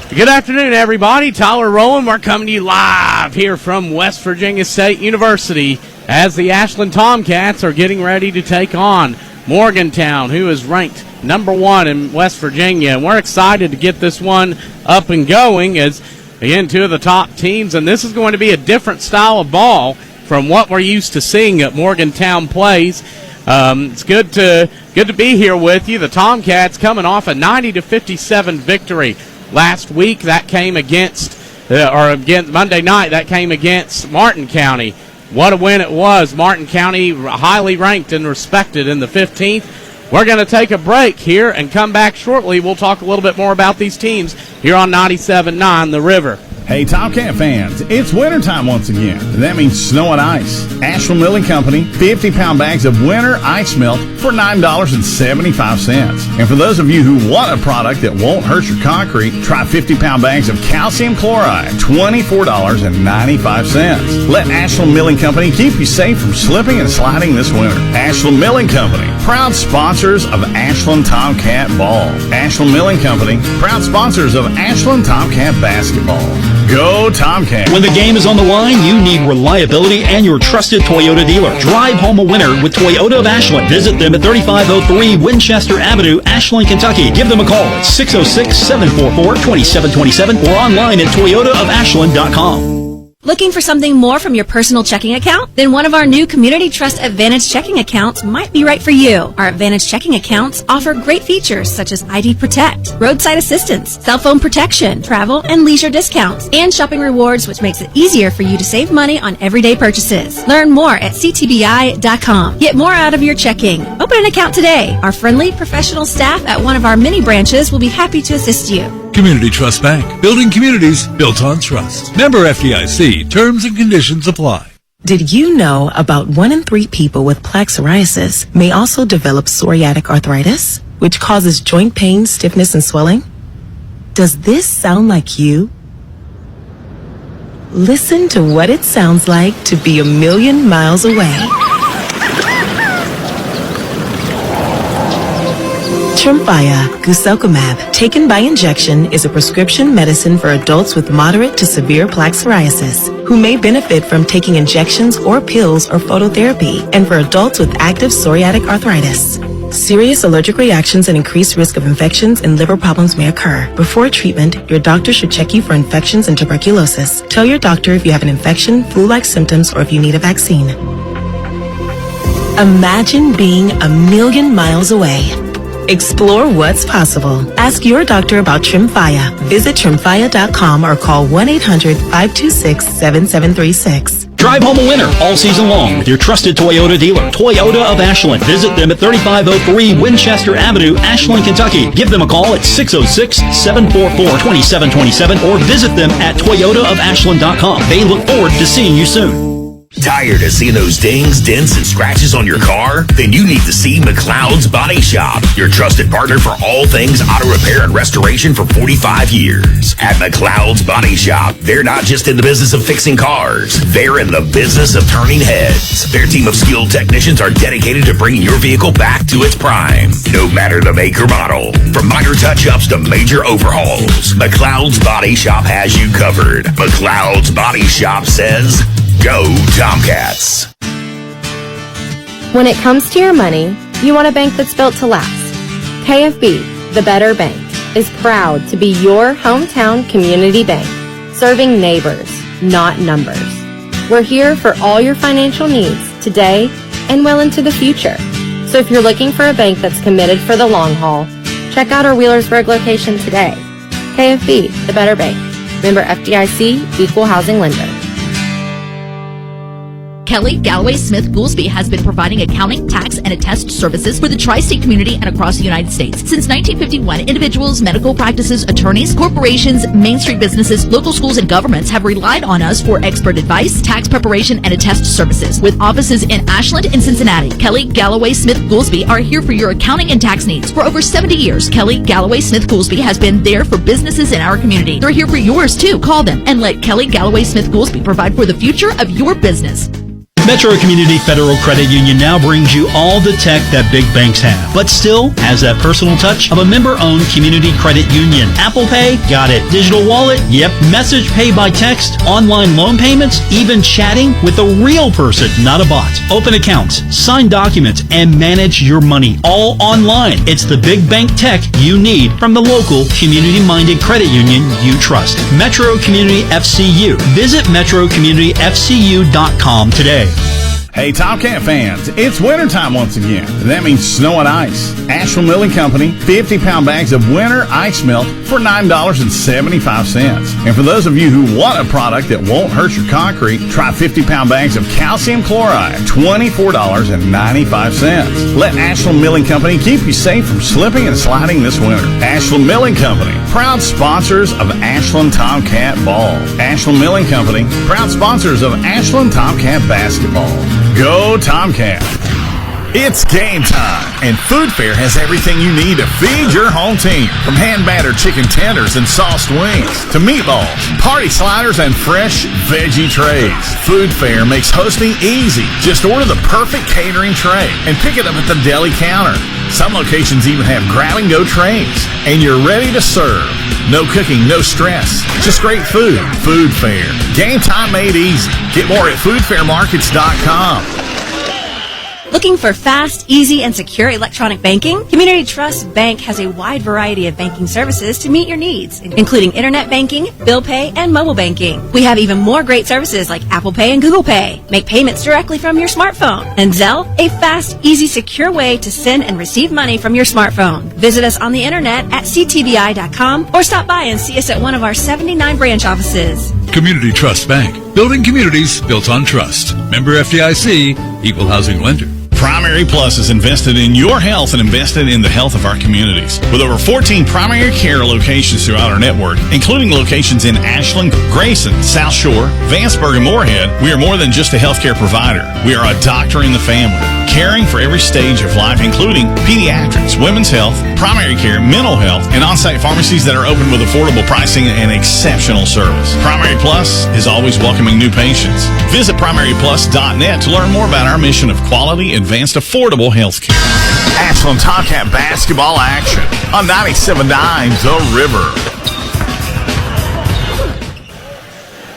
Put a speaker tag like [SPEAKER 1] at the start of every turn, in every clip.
[SPEAKER 1] Good afternoon, everybody. Tyler Rowland. We're coming to you live here from West Virginia State University as the Ashland Tomcats are getting ready to take on Morgantown, who is ranked number 1 in West Virginia. And we're excited to get this one up and going as, again, two of the top teams. And this is going to be a different style of ball from what we're used to seeing at Morgantown plays. It's good to be here with you. The Tomcats coming off a 90-57 victory last week. That came against Monday night. That came against Martin County. What a win it was. Martin County highly ranked and respected in the 15th. We're going to take a break here and come back shortly. We'll talk a little bit more about these teams here on 97.9 The River.
[SPEAKER 2] Hey, Tomcat fans, it's wintertime once again. That means snow and ice. Ashland Milling Company, 50-pound bags of winter ice melt for $9.75. And for those of you who want a product that won't hurt your concrete, try 50-pound bags of calcium chloride, $24.95. Let Ashland Milling Company keep you safe from slipping and sliding this winter. Ashland Milling Company, proud sponsors of Ashland Tomcat Ball. Ashland Milling Company, proud sponsors of Ashland Tomcat Basketball. Go Tomcat.
[SPEAKER 3] When the game is on the line, you need reliability and your trusted Toyota dealer. Drive home a winner with Toyota of Ashland. Visit them at 3503 Winchester Avenue, Ashland, Kentucky. Give them a call at 606-744-2727 or online at toyotaofashland.com.
[SPEAKER 4] Looking for something more from your personal checking account? Then one of our new Community Trust Advantage checking accounts might be right for you. Our Advantage checking accounts offer great features such as ID Protect, roadside assistance, cell phone protection, travel and leisure discounts, and shopping rewards, which makes it easier for you to save money on everyday purchases. Learn more at ctbi.com. Get more out of your checking. Open an account today. Our friendly, professional staff at one of our many branches will be happy to assist you.
[SPEAKER 5] Community Trust Bank. Building communities built on trust. Member FDIC. Terms and conditions apply.
[SPEAKER 6] Did you know about 1 in 3 people with plaque psoriasis may also develop psoriatic arthritis, which causes joint pain, stiffness, and swelling? Does this sound like you? Listen to what it sounds like to be a million miles away. Tremfya guselkumab, taken by injection, is a prescription medicine for adults with moderate to severe plaque psoriasis who may benefit from taking injections or pills or phototherapy, and for adults with active psoriatic arthritis. Serious allergic reactions and increased risk of infections and liver problems may occur. Before treatment, your doctor should check you for infections and tuberculosis. Tell your doctor if you have an infection, flu-like symptoms, or if you need a vaccine. Imagine being a million miles away. Explore what's possible. Ask your doctor about Tremfya. Visit Tremfya.com or call 1-800-526-7736.
[SPEAKER 3] Drive home a winner all season long with your trusted Toyota dealer, Toyota of Ashland. Visit them at 3503 Winchester Avenue, Ashland, Kentucky. Give them a call at 606-744-2727 or visit them at toyotaofashland.com. They look forward to seeing you soon.
[SPEAKER 7] Tired of seeing those dings, dents, and scratches on your car? Then you need to see McLeod's Body Shop, your trusted partner for all things auto repair and restoration for 45 years. At McLeod's Body Shop, they're not just in the business of fixing cars, they're in the business of turning heads. Their team of skilled technicians are dedicated to bringing your vehicle back to its prime, no matter the make or model. From minor touch-ups to major overhauls, McLeod's Body Shop has you covered. McLeod's Body Shop says, go Tomcats.
[SPEAKER 8] When it comes to your money, you want a bank that's built to last. KFB, the Better Bank, is proud to be your hometown community bank, serving neighbors, not numbers. We're here for all your financial needs today and well into the future. So if you're looking for a bank that's committed for the long haul, check out our Wheelersburg location today. KFB, the Better Bank. Member FDIC, Equal Housing Lender.
[SPEAKER 9] Kelly Galloway Smith Goolsby has been providing accounting, tax, and attest services for the tri-state community and across the United States. Since 1951, individuals, medical practices, attorneys, corporations, Main Street businesses, local schools, and governments have relied on us for expert advice, tax preparation, and attest services. With offices in Ashland and Cincinnati, Kelly Galloway Smith Goolsby are here for your accounting and tax needs. For over 70 years, Kelly Galloway Smith Goolsby has been there for businesses in our community. They're here for yours too. Call them and let Kelly Galloway Smith Goolsby provide for the future of your business.
[SPEAKER 3] Metro Community Federal Credit Union now brings you all the tech that big banks have, but still has that personal touch of a member-owned community credit union. Apple Pay? Got it. Digital wallet? Yep. Message pay by text? Online loan payments? Even chatting with a real person, not a bot. Open accounts, sign documents, and manage your money all online. It's the big bank tech you need from the local community-minded credit union you trust. Metro Community FCU. Visit metrocommunityfcu.com today.
[SPEAKER 2] Hey, Tomcat fans, it's wintertime once again. That means snow and ice. Ashland Milling Company, 50-pound bags of winter ice melt for $9.75. And for those of you who want a product that won't hurt your concrete, try 50-pound bags of calcium chloride, $24.95. Let Ashland Milling Company keep you safe from slipping and sliding this winter. Ashland Milling Company, proud sponsors of Ashland Tomcat Ball. Ashland Milling Company, proud sponsors of Ashland Tomcat Basketball. Go Tomcat! It's game time, and Food Fair has everything you need to feed your home team. From hand-battered chicken tenders and sauced wings to meatballs, party sliders, and fresh veggie trays. Food Fair makes hosting easy. Just order the perfect catering tray and pick it up at the deli counter. Some locations even have grab-and-go trays, and you're ready to serve. No cooking, no stress, just great food. Food Fair. Game time made easy. Get more at foodfairmarkets.com.
[SPEAKER 4] Looking for fast, easy, and secure electronic banking? Community Trust Bank has a wide variety of banking services to meet your needs, including internet banking, bill pay, and mobile banking. We have even more great services like Apple Pay and Google Pay. Make payments directly from your smartphone. And Zelle, a fast, easy, secure way to send and receive money from your smartphone. Visit us on the internet at ctbi.com or stop by and see us at one of our 79 branch offices.
[SPEAKER 5] Community Trust Bank. Building communities built on trust. Member FDIC, Equal Housing Lender.
[SPEAKER 2] Primary Plus is invested in your health and invested in the health of our communities. With over 14 primary care locations throughout our network, including locations in Ashland, Grayson, South Shore, Vanceburg, and Moorhead, we are more than just a healthcare provider. We are a doctor in the family, caring for every stage of life, including pediatrics, women's health, primary care, mental health, and on-site pharmacies that are open with affordable pricing and exceptional service. Primary Plus is always welcoming new patients. Visit primaryplus.net to learn more about our mission of quality, advanced, affordable health care. Ashland Tomcat basketball action on 97.9 The River.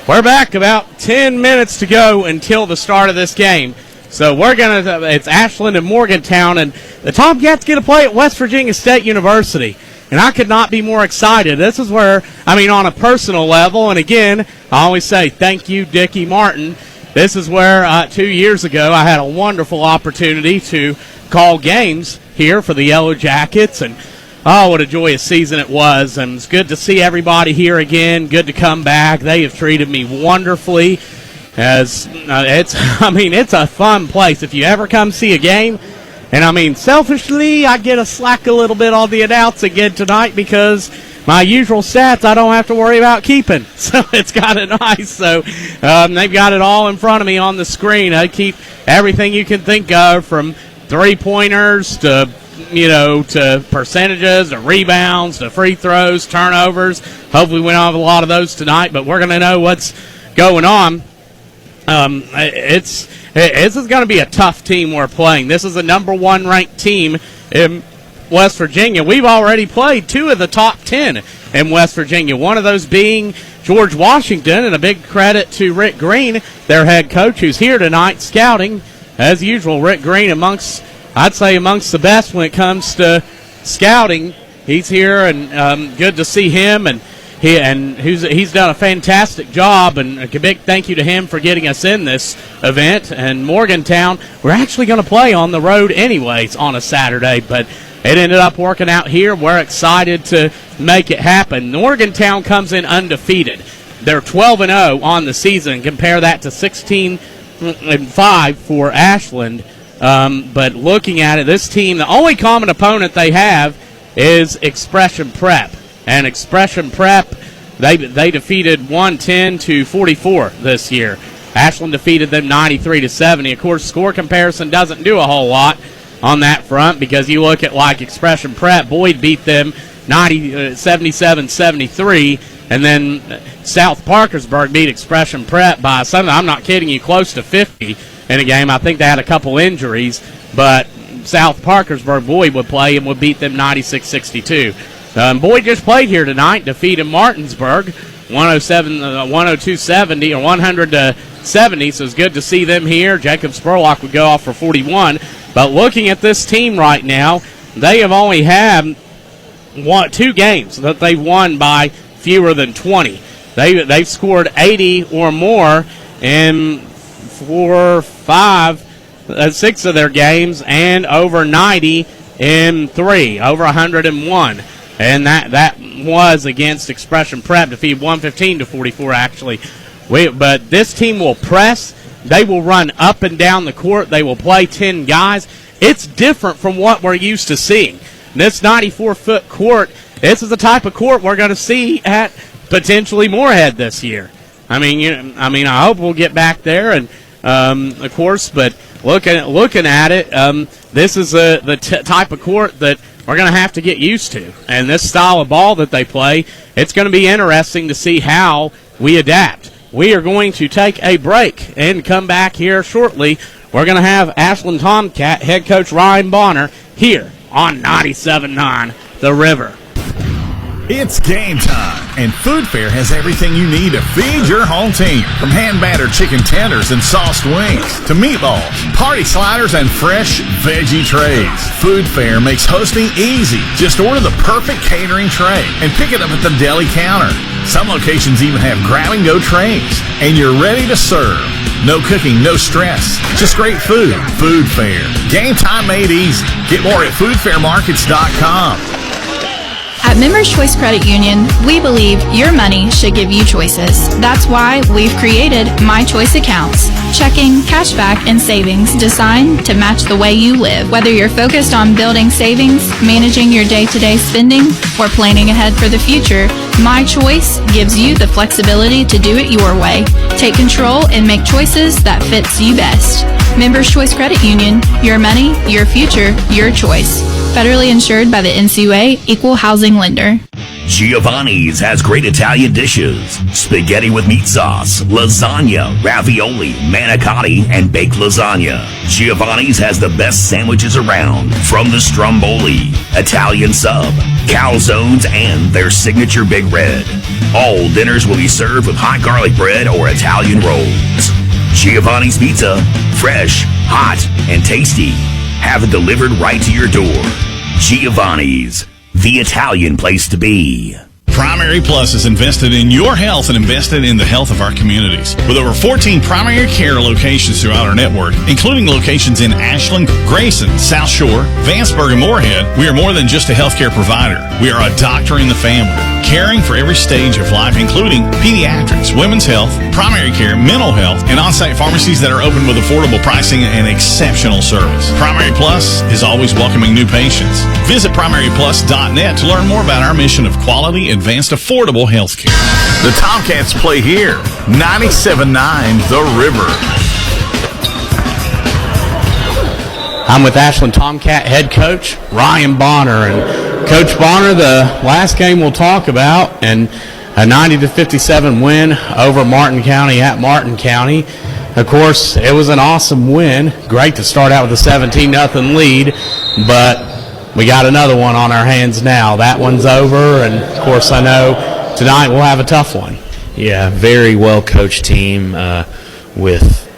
[SPEAKER 1] We're back, about 10 minutes to go until the start of this game. So it's Ashland and Morgantown, and the Tomcats get to play at West Virginia State University. And I could not be more excited. This is where, on a personal level, and again, I always say thank you, Dickie Martin. This is where 2 years ago I had a wonderful opportunity to call games here for the Yellow Jackets, and what a joyous season it was. And it's good to see everybody here again. Good to come back. They have treated me wonderfully. It's a fun place. If you ever come see a game, and selfishly, I get a slack a little bit on the announce again tonight because my usual stats I don't have to worry about keeping. So it's kind of nice. So they've got it all in front of me on the screen. I keep everything you can think of, from three-pointers to percentages, to rebounds, to free throws, turnovers. Hopefully we don't have a lot of those tonight, but we're going to know what's going on. This is going to be a tough team we're playing. This is the number 1 ranked team in West Virginia. We've already played 2 of the top 10 in West Virginia, one of those being George Washington, and a big credit to Rick Green, their head coach, who's here tonight scouting. As usual, Rick Green I'd say amongst the best when it comes to scouting. He's here, and good to see him, and he's done a fantastic job, and a big thank you to him for getting us in this event. And Morgantown, we're actually going to play on the road anyways on a Saturday, but it ended up working out here. We're excited to make it happen. Morgantown comes in undefeated. They're 12-0 on the season. Compare that to 16-5 for Ashland. But looking at it, this team, the only common opponent they have is Expression Prep. And Expression Prep, they defeated 110-44 this year. Ashland defeated them 93-70. Of course, score comparison doesn't do a whole lot on that front, because you look at like Expression Prep, Boyd beat them 77-73, and then South Parkersburg beat Expression Prep by something, I'm not kidding you, close to 50. in a game. I think they had a couple injuries, but South Parkersburg, Boyd would play and would beat them 96-62. Boyd just played here tonight, defeated Martinsburg 102-70 or 100-70, so it's good to see them here. Jacob Spurlock would go off for 41. But looking at this team right now, they have only had 2 games that they've won by fewer than 20. They've scored 80 or more in 6 of their games, and over 90 in 3, over 101. And that was against Expression Prep, defeated 115-44 actually. But this team will press. They will run up and down the court. They will play 10 guys. It's different from what we're used to seeing. This 94-foot court, this is the type of court we're going to see at potentially Moorhead this year. I I hope we'll get back there, and of course, but looking at it, this is the type of court that we're going to have to get used to. And this style of ball that they play, it's going to be interesting to see how we adapt. We are going to take a break and come back here shortly. We're going to have Ashland Tomcat head coach Ryan Bonner here on 97.9 The River.
[SPEAKER 2] It's game time, and Food Fair has everything you need to feed your home team. From hand-battered chicken tenders and sauced wings to meatballs, party sliders, and fresh veggie trays. Food Fair makes hosting easy. Just order the perfect catering tray and pick it up at the deli counter. Some locations even have grab-and-go trays, and you're ready to serve. No cooking, no stress, just great food. Food Fair. Game time made easy. Get more at foodfairmarkets.com.
[SPEAKER 10] At Members Choice Credit Union, we believe your money should give you choices. That's why we've created My Choice accounts. Checking, cashback, and savings designed to match the way you live. Whether you're focused on building savings, managing your day-to-day spending, or planning ahead for the future, My Choice gives you the flexibility to do it your way. Take control and make choices that fits you best. Members Choice Credit Union, your money, your future, your choice. Federally insured by the NCUA, Equal Housing Lender.
[SPEAKER 7] Giovanni's has great Italian dishes. Spaghetti with meat sauce, lasagna, ravioli, manicotti, and baked lasagna. Giovanni's has the best sandwiches around, from the stromboli, Italian sub, calzones, and their signature Big Red. All dinners will be served with hot garlic bread or Italian rolls. Giovanni's Pizza, fresh, hot, and tasty. Have it delivered right to your door. Giovanni's, the Italian place to be.
[SPEAKER 2] Primary Plus is invested in your health and invested in the health of our communities. With over 14 primary care locations throughout our network, including locations in Ashland, Grayson, South Shore, Vanceburg, and Moorhead, we are more than just a healthcare provider. We are a doctor in the family, caring for every stage of life, including pediatrics, women's health, primary care, mental health, and on-site pharmacies that are open with affordable pricing and exceptional service. Primary Plus is always welcoming new patients. Visit primaryplus.net to learn more about our mission of quality, advanced, affordable health care. The Tomcats play here. 97.9 The River.
[SPEAKER 1] I'm with Ashland Tomcat head coach Ryan Bonner. And Coach Bonner, the last game we'll talk about, and a 90-57 win over Martin County at Martin County. Of course, it was an awesome win. Great to start out with a 17-0 lead, but we got another one on our hands now. That one's over, and of course I know tonight we'll have a tough one.
[SPEAKER 11] Yeah, very well-coached team with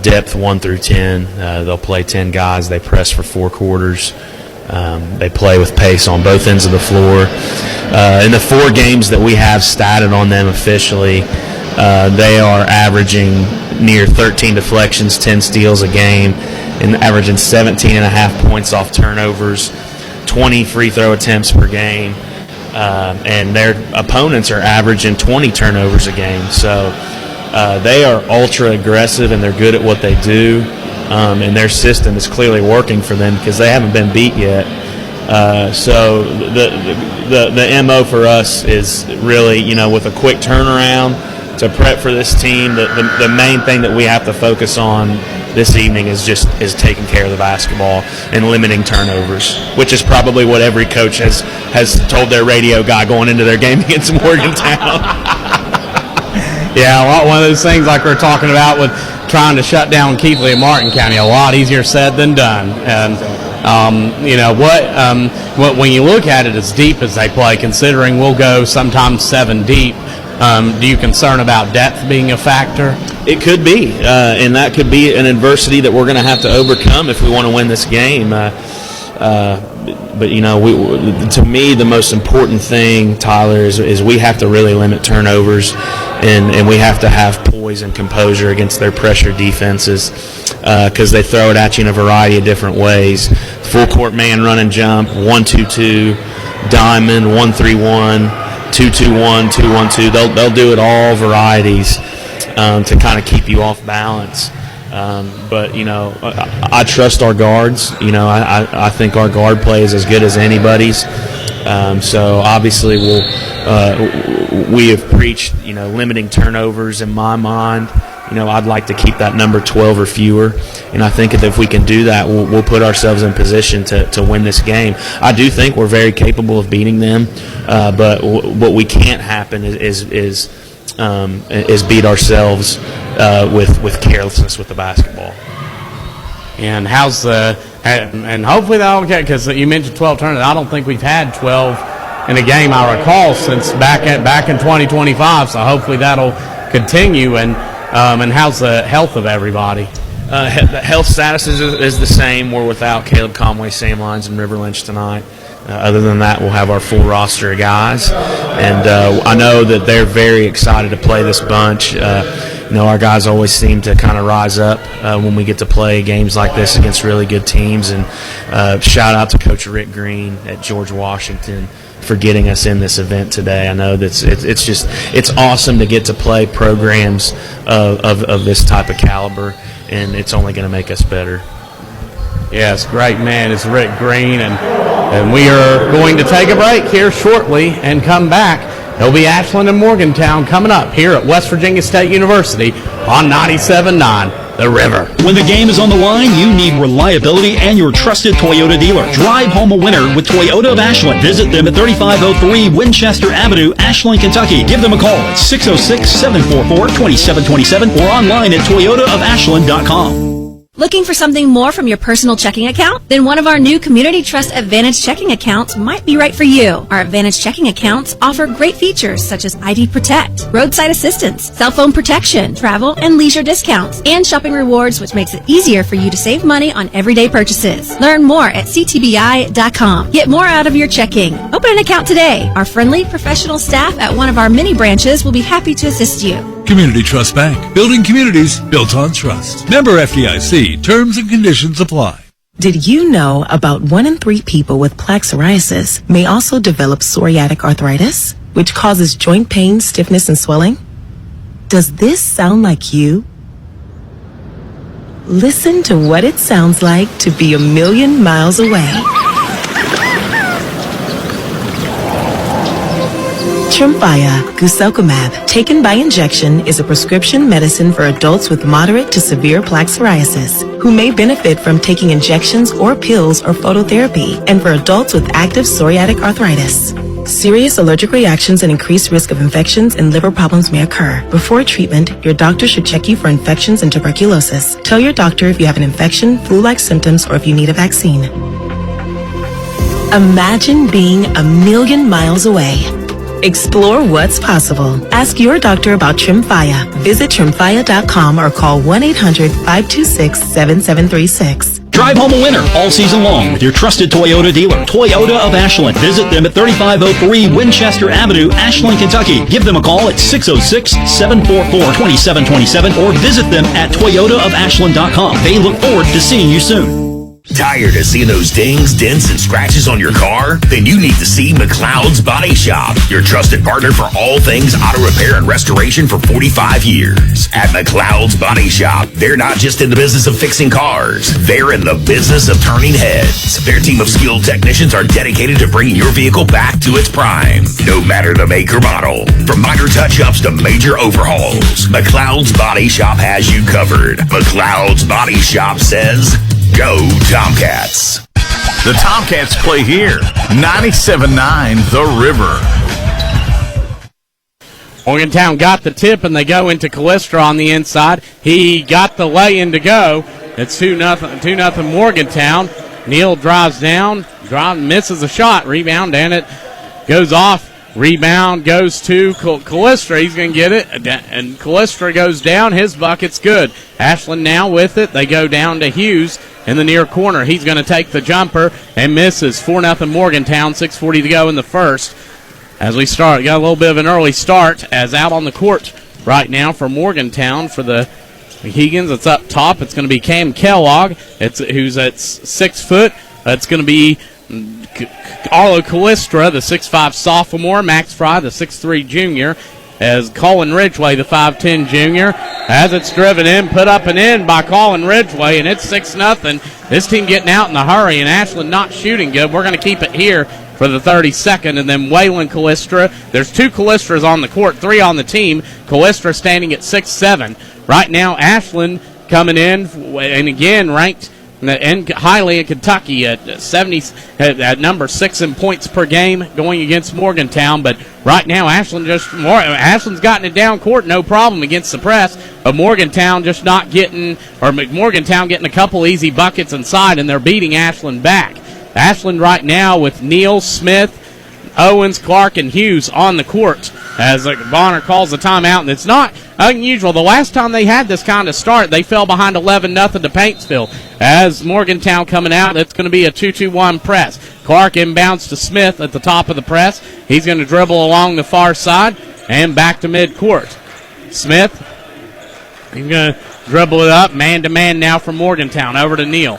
[SPEAKER 11] depth 1 through 10. They'll play 10 guys. They press for 4 quarters. They play with pace on both ends of the floor. In the 4 games that we have statted on them officially, they are averaging near 13 deflections, 10 steals a game, and averaging 17.5 points off turnovers, 20 free throw attempts per game, and their opponents are averaging 20 turnovers a game. So they are ultra aggressive, and they're good at what they do, and their system is clearly working for them because they haven't been beat yet. So the MO for us is really, with a quick turnaround to prep for this team. The main thing that we have to focus on this evening is taking care of the basketball and limiting turnovers, which is probably what every coach has told their radio guy going into their game against Morgantown.
[SPEAKER 1] Yeah, one of those things like we're talking about with trying to shut down Keithley and Martin County. A lot easier said than done. And when you look at it as deep as they play, considering we'll go sometimes 7 deep, do you concern about depth being a factor?
[SPEAKER 11] It could be, and that could be an adversity that we're going to have to overcome if we want to win this game. But to me, the most important thing, Tyler, is we have to really limit turnovers, and we have to have poise and composure against their pressure defenses, because they throw it at you in a variety of different ways. Full court man, run and jump, 1-2-2, diamond, 1-3-1, 2-2-1, 2-1-2. They'll do it all varieties to kind of keep you off balance. But I trust our guards. I think our guard play is as good as anybody's. So obviously we have preached limiting turnovers. In my mind, I'd like to keep that number 12 or fewer, and I think if we can do that, we'll put ourselves in position to win this game. I do think we're very capable of beating them, but what we can't happen is beat ourselves with carelessness with the basketball.
[SPEAKER 1] And and hopefully that'll get, because you mentioned 12 turnovers. I don't think we've had 12 in a game I recall since back in 2025. So hopefully that'll continue. And how's the health of everybody?
[SPEAKER 11] The health status is the same. We're without Caleb Conway, Sam Lyons, and River Lynch tonight. Other than that, we'll have our full roster of guys. And I know that they're very excited to play this bunch. Our guys always seem to kind of rise up when we get to play games like this against really good teams. And shout out to Coach Rick Green at George Washington for getting us in this event today. I know that it's awesome to get to play programs of this type of caliber, and it's only going to make us better.
[SPEAKER 1] Yes, great man. It's Rick Green, and we are going to take a break here shortly and come back. It'll be Ashland and Morgantown coming up here at West Virginia State University on 97.9 The River.
[SPEAKER 3] When the game is on the line, you need reliability and your trusted Toyota dealer. Drive home a winner with Toyota of Ashland. Visit them at 3503 Winchester Avenue, Ashland, Kentucky. Give them a call at 606-744-2727 or online at toyotaofashland.com.
[SPEAKER 4] Looking for something more from your personal checking account? Then one of our new Community Trust Advantage checking accounts might be right for you. Our Advantage checking accounts offer great features such as ID Protect, roadside assistance, cell phone protection, travel and leisure discounts, and shopping rewards, which makes it easier for you to save money on everyday purchases. Learn more at ctbi.com. Get more out of your checking. Open an account today. Our friendly, professional staff at one of our many branches will be happy to assist you.
[SPEAKER 5] Community Trust Bank. Building communities built on trust. Member FDIC. Terms and conditions apply.
[SPEAKER 6] Did you know about 1 in 3 people with plaque psoriasis may also develop psoriatic arthritis, which causes joint pain, stiffness, and swelling? Does this sound like you? Listen to what it sounds like to be a million miles away. Tremfya guselkumab, taken by injection, is a prescription medicine for adults with moderate to severe plaque psoriasis who may benefit from taking injections or pills or phototherapy, and for adults with active psoriatic arthritis. Serious allergic reactions and increased risk of infections and liver problems may occur. Before treatment, your doctor should check you for infections and tuberculosis. Tell your doctor if you have an infection, flu-like symptoms, or if you need a vaccine. Imagine being a million miles away. Explore what's possible. Ask your doctor about Tremfya. Visit Tremfya.com or call 1-800-526-7736.
[SPEAKER 3] Drive home a winner all season long with your trusted Toyota dealer, Toyota of Ashland. Visit them at 3503 Winchester Avenue, Ashland, Kentucky. Give them a call at 606-744-2727 or visit them at toyotaofashland.com. They look forward to seeing you soon.
[SPEAKER 7] Tired of seeing those dings, dents, and scratches on your car? Then you need to see McLeod's Body Shop, your trusted partner for all things auto repair and restoration for 45 years. At McLeod's Body Shop, they're not just in the business of fixing cars, they're in the business of turning heads. Their team of skilled technicians are dedicated to bringing your vehicle back to its prime, no matter the make or model. From minor touch-ups to major overhauls, McLeod's Body Shop has you covered. McLeod's Body Shop says, go Tomcats.
[SPEAKER 2] The Tomcats play here. 97.9 The River.
[SPEAKER 1] Morgantown got the tip, and they go into Callistra on the inside. He got the lay-in to go. It's 2-0 Morgantown. Neal drives down, misses a shot, rebound, and it goes off. Rebound goes to Callistra. He's going to get it, and Callistra goes down. His bucket's good. Ashland now with it. They go down to Hughes in the near corner. He's going to take the jumper and misses. 4-0 Morgantown, 6:40 to go in the first. As we got a little bit of an early start, as out on the court right now for Morgantown for the Mohegans. It's up top. It's going to be Cam Kellogg, who's at 6 foot. It's going to be Arlo Callistra, the 6'5 sophomore. Max Fry, the 6'3 junior. As Colin Ridgway, the 5'10 junior. As it's driven in, put up and in by Colin Ridgway, and it's 6-0. This team getting out in a hurry, and Ashland not shooting good. We're going to keep it here for the 32nd, and then Waylon Callistra. There's 2 Callistras on the court, 3 on the team. Callistra standing at 6'7". Right now, Ashland coming in, and again ranked highly in Kentucky at at number 6 in points per game, going against Morgantown. But right now, Ashland's gotten it down court, no problem against the press. But Morgantown just not getting, or Morgantown getting a couple easy buckets inside, and they're beating Ashland back. Ashland right now with Neal, Smith, Owens, Clark, and Hughes on the court as Bonner calls the timeout. And it's not unusual. The last time they had this kind of start, they fell behind 11-0 to Paintsville. As Morgantown coming out, it's going to be a 2-2-1 press. Clark inbounds to Smith at the top of the press. He's going to dribble along the far side and back to midcourt. Smith, he's going to dribble it up, man-to-man now from Morgantown. Over to Neal.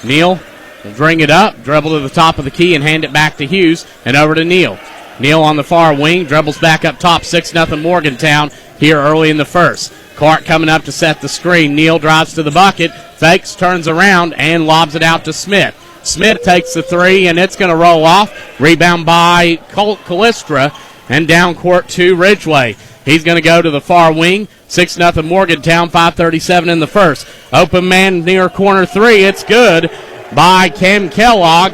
[SPEAKER 1] Neal will bring it up, dribble to the top of the key, and hand it back to Hughes, and over to Neal. Neal on the far wing, dribbles back up top, 6-0 Morgantown here early in the first. Clark coming up to set the screen. Neal drives to the bucket, fakes, turns around, and lobs it out to Smith. Smith takes the three, and it's going to roll off. Rebound by Callistra, and down court to Ridgway. He's going to go to the far wing. 6-0 Morgantown, 5:37 in the first. Open man near corner three. It's good by Cam Kellogg.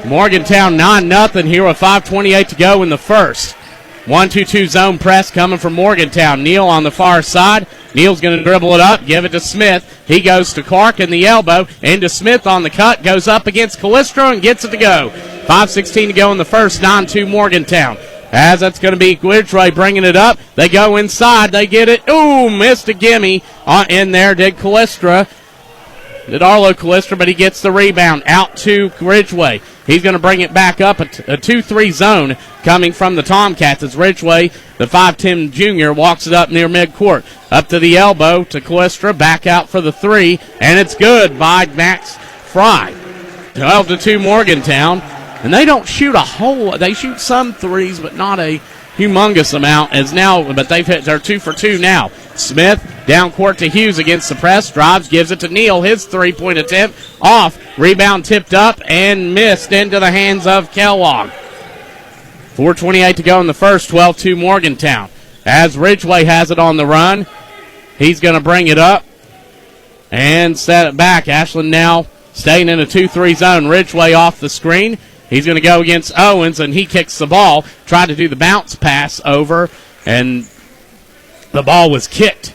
[SPEAKER 1] Morgantown 9-0 here with 5:28 to go in the first. 1-2-2 zone press coming from Morgantown. Neal on the far side. Neal's going to dribble it up, give it to Smith. He goes to Clark in the elbow, into Smith on the cut, goes up against Callistra and gets it to go. 5:16 to go in the first, 9-2 Morgantown. As that's going to be Ridgway bringing it up. They go inside, they get it. Ooh, missed a gimme in there, did Callistra. Did Arlo Callistra, but he gets the rebound out to Ridgway. He's going to bring it back up, a 2-3 zone coming from the Tomcats as Ridgway, the 5'10 junior, walks it up near midcourt. Up to the elbow to Callistra, back out for the three, and it's good by Max Fry. 12-2 Morgantown, and they don't shoot they shoot some threes, but not a humongous amount but they're 2 for 2 now. Smith down court to Hughes against the press, drives, gives it to Neal. His three-point attempt off, rebound tipped up and missed into the hands of Kellogg. 4:28 to go in the first, 12-2 Morgantown. As Ridgway has it on the run, he's going to bring it up and set it back. Ashland now staying in a 2-3 zone. Ridgway off the screen. He's going to go against Owens, and he kicks the ball. Tried to do the bounce pass over, and the ball was kicked.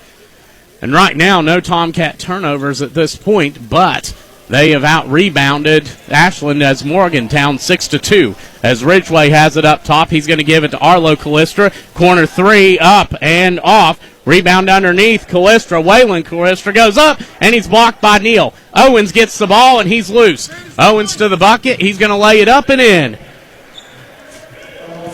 [SPEAKER 1] And right now, no Tomcat turnovers at this point, but they have out-rebounded Ashland as Morgantown 6-2. As Ridgway has it up top, he's going to give it to Arlo Callistra. Corner three, up and off. Rebound underneath Callistra. Waylon Callistra goes up, and he's blocked by Neal. Owens gets the ball, and he's loose. Owens to the bucket. He's going to lay it up and in.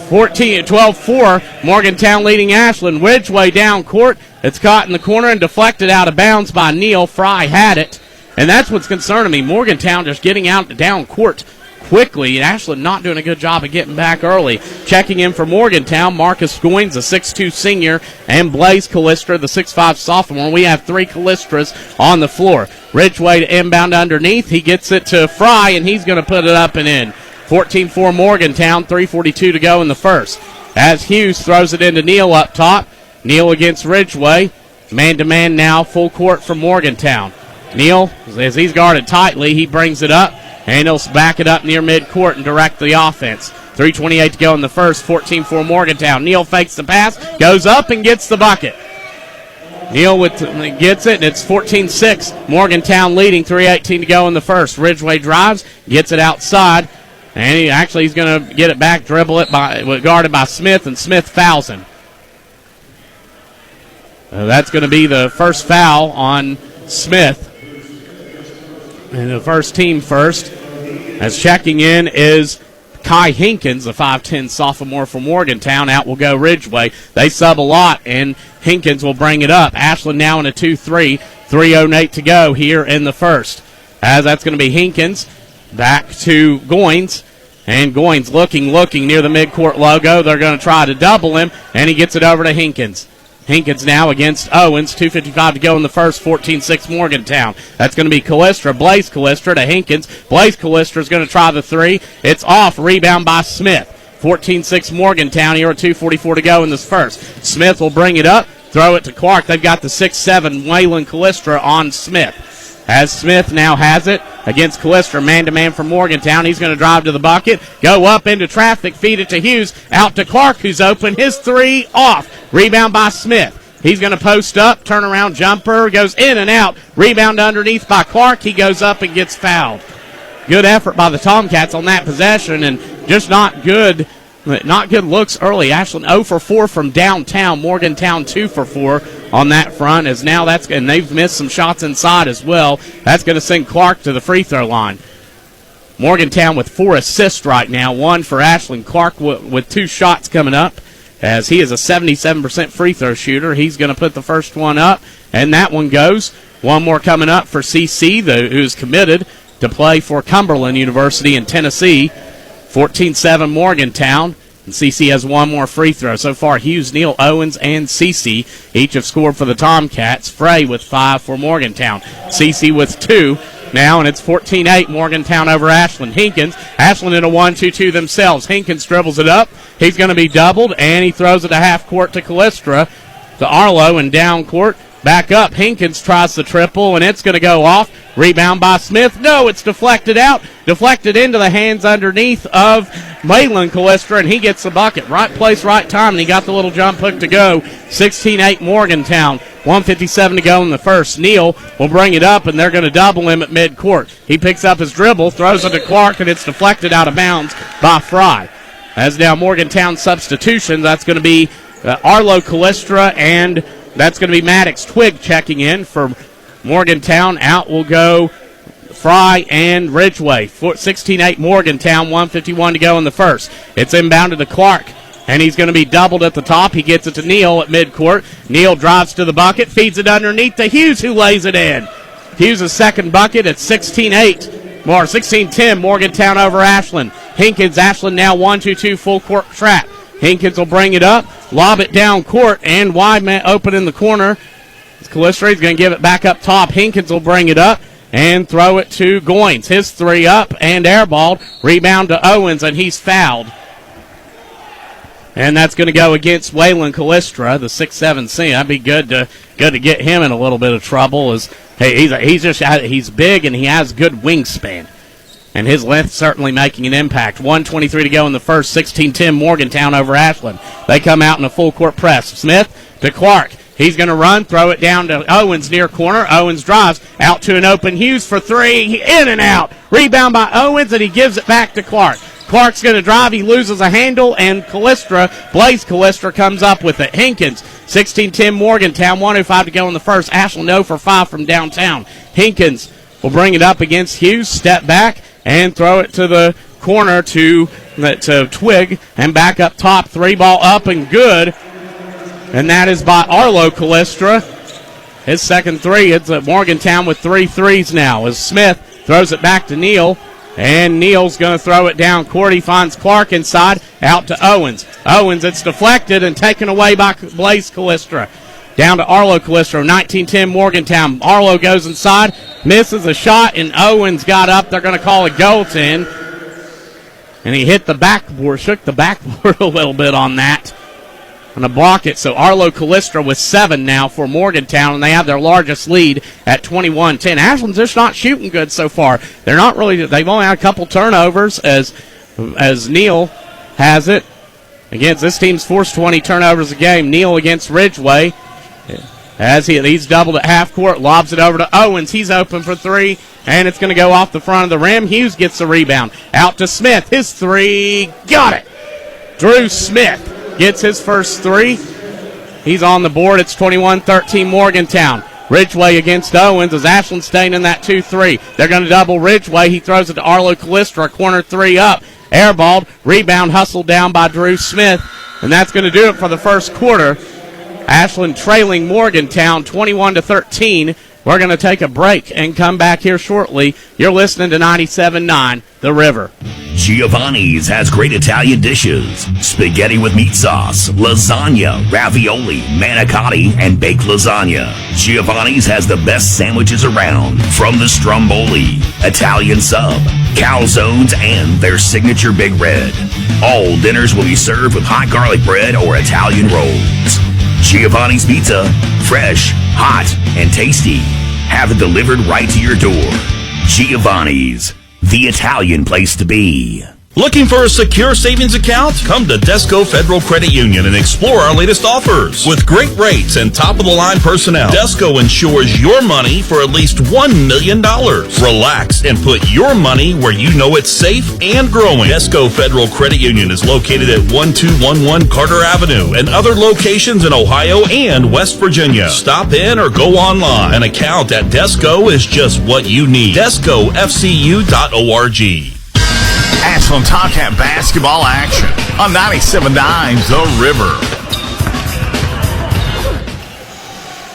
[SPEAKER 1] 12-4, Morgantown leading Ashland. Ridgway down court. It's caught in the corner and deflected out of bounds by Neal. Fry had it, and that's what's concerning me. Morgantown just getting out down court quickly. Ashland not doing a good job of getting back early. Checking in for Morgantown, Marcus Goins, the 6'2 senior, and Blaze Callistra, the 6'5 sophomore. We have 3 Callistras on the floor. Ridgway to inbound underneath. He gets it to Fry, and he's going to put it up and in. 14-4 Morgantown, 3:42 to go in the first. As Hughes throws it into Neal up top. Neal against Ridgway. Man-to-man now, full court from Morgantown. Neal, as he's guarded tightly, he brings it up, and he'll back it up near midcourt and direct the offense. 3:28 to go in the first, 14-4 Morgantown. Neal fakes the pass, goes up and gets the bucket. Neal gets it, and it's 14-6. Morgantown leading, 3:18 to go in the first. Ridgeway drives, gets it outside, and he's going to get it back, dribble it, guarded by Smith, and Smith fouls him. That's going to be the first foul on Smith. And the first team first. As checking in is Kai Hinkins, the 5'10 sophomore from Morgantown. Out will go Ridgeway. They sub a lot, and Hinkins will bring it up. Ashland now in a 2-3. 3:08 to go here in the first. As that's going to be Hinkins back to Goins. And Goins looking near the midcourt logo. They're going to try to double him, and he gets it over to Hinkins. Hinkins now against Owens. 2:55 to go in the first. 14-6 Morgantown. That's going to be Callistra. Blaze Callistra to Hinkins. Blaze Callistra is going to try the three. It's off. Rebound by Smith. 14-6 Morgantown here at 2:44 to go in this first. Smith will bring it up. Throw it to Clark. They've got the 6'7 Waylon Callistra on Smith. As Smith now has it against Callistra, man-to-man from Morgantown. He's going to drive to the bucket, go up into traffic, feed it to Hughes, out to Clark, who's open. His three off. Rebound by Smith. He's going to post up, turnaround jumper, goes in and out. Rebound underneath by Clark. He goes up and gets fouled. Good effort by the Tomcats on that possession, and just not good looks early. Ashland 0 for 4 from downtown. Morgantown 2 for 4 on that front. And they've missed some shots inside as well. That's going to send Clark to the free throw line. Morgantown with 4 assists right now. 1 for Ashland. Clark with 2 shots coming up, as he is a 77% free throw shooter. He's going to put the first one up, and that one goes. One more coming up for CC, who's committed to play for Cumberland University in Tennessee. 14-7 Morgantown. And CC has one more free throw. So far, Hughes, Neal, Owens, and CC each have scored for the Tomcats. Frey with 5 for Morgantown. CC with 2 now, and it's 14-8 Morgantown over Ashland. Ashland in a 1-2-2 themselves. Hinkins dribbles it up. He's going to be doubled, and he throws it to half court to Callistra. To Arlo and down court. Back up. Hinkins tries the triple, and it's going to go off. Rebound by Smith. No, it's deflected out. Deflected into the hands underneath of Waylon Callistra, and he gets the bucket. Right place, right time, and he got the little jump hook to go. 16-8 Morgantown. 1:57 to go in the first. Neal will bring it up, and they're going to double him at midcourt. He picks up his dribble, throws it to Clark, and it's deflected out of bounds by Fry. As now Morgantown substitution, that's going to be Arlo Callistra, and that's going to be Maddox Twig checking in for Morgantown. Out will go Fry and Ridgeway. 16-8 Morgantown, 1:51 to go in the first. It's inbounded to Clark, and he's going to be doubled at the top. He gets it to Neal at midcourt. Neal drives to the bucket, feeds it underneath to Hughes, who lays it in. Hughes' second bucket at 16-8. More 16-10 Morgantown over Ashland. Ashland now 1-2-2 full court trap. Hinkins will bring it up, lob it down court, and wide man open in the corner. Callistra is going to give it back up top. Hinkins will bring it up and throw it to Goins. His three up and airballed. Rebound to Owens, and he's fouled. And that's going to go against Waylon Callistra, the 6'7" senior. That'd be good to get him in a little bit of trouble. He's big and he has good wingspan. And his length certainly making an impact. 1:23 to go in the first. 16-10 Morgantown over Ashland. They come out in a full court press. Smith to Clark. He's going to run, throw it down to Owens near corner. Owens drives out to an open Hughes for 3. In and out. Rebound by Owens, and he gives it back to Clark. Clark's going to drive. He loses a handle, and Blaze Callistra comes up with it. Hinkins, 16-10 Morgantown. 1:05 to go in the first. Ashland 0 for 5 from downtown. Hinkins will bring it up against Hughes. Step back and throw it to the corner to Twig, and back up top. 3-ball up and good. And that is by Arlo Callistra. His second 3. It's at Morgantown with 3 threes now as Smith throws it back to Neal. And Neal's going to throw it down court. He finds Clark inside, out to Owens. It's deflected and taken away by Blaze Callistra. Down to Arlo Callistra, 19-10 Morgantown. Arlo goes inside, misses a shot, and Owens got up. They're going to call a goaltend. And he hit the backboard, shook the backboard a little bit on that. And to block it. So Arlo Callistra with 7 now for Morgantown, and they have their largest lead at 21-10. Ashland's just not shooting good so far. They've only had a couple turnovers as Neal has it against this team's forced 20 turnovers a game. Neal against Ridgeway. As he's doubled at half court, lobs it over to Owens. He's open for three, and it's going to go off the front of the rim. Hughes gets the rebound. Out to Smith. His three. Got it. Drew Smith gets his first three. He's on the board. It's 21-13 Morgantown. Ridgeway against Owens as Ashland staying in that 2-3. They're going to double Ridgeway. He throws it to Arlo Callistra. Corner three up. Airballed. Rebound hustled down by Drew Smith. And that's going to do it for the first quarter. Ashland trailing Morgantown 21-13. We're going to take a break and come back here shortly. You're listening to 97.9 The River.
[SPEAKER 7] Giovanni's has great Italian dishes. Spaghetti with meat sauce, lasagna, ravioli, manicotti, and baked lasagna. Giovanni's has the best sandwiches around, from the stromboli, Italian sub, calzones, and their signature Big Red. All dinners will be served with hot garlic bread or Italian rolls. Giovanni's Pizza, fresh, hot, and tasty. Have it delivered right to your door. Giovanni's, the Italian place to be.
[SPEAKER 12] Looking for a secure savings account? Come to Desco Federal Credit Union and explore our latest offers. With great rates and top-of-the-line personnel, Desco ensures your money for at least $1 million. Relax and put your money where you know it's safe and growing. Desco Federal Credit Union is located at 1211 Carter Avenue and other locations in Ohio and West Virginia. Stop in or go online. An account at Desco is just what you need. DescoFCU.org.
[SPEAKER 2] Ashland Tomcat basketball action on 97.9 The River.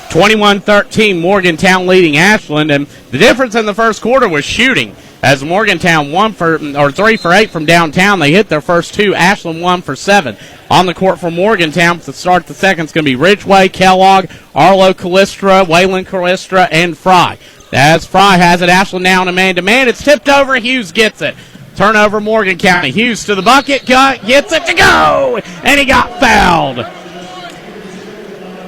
[SPEAKER 1] 21-13, Morgantown leading Ashland, and the difference in the first quarter was shooting. As Morgantown 3 for 8 from downtown, they hit their first two. Ashland 1 for 7. On the court for Morgantown to start the second is going to be Ridgeway, Kellogg, Arlo Callistra, Waylon Callistra, and Fry. As Fry has it, Ashland now in a man-to-man. It's tipped over. Hughes gets it. Turnover, Morgan County. Hughes to the bucket, gets it to go, and he got fouled.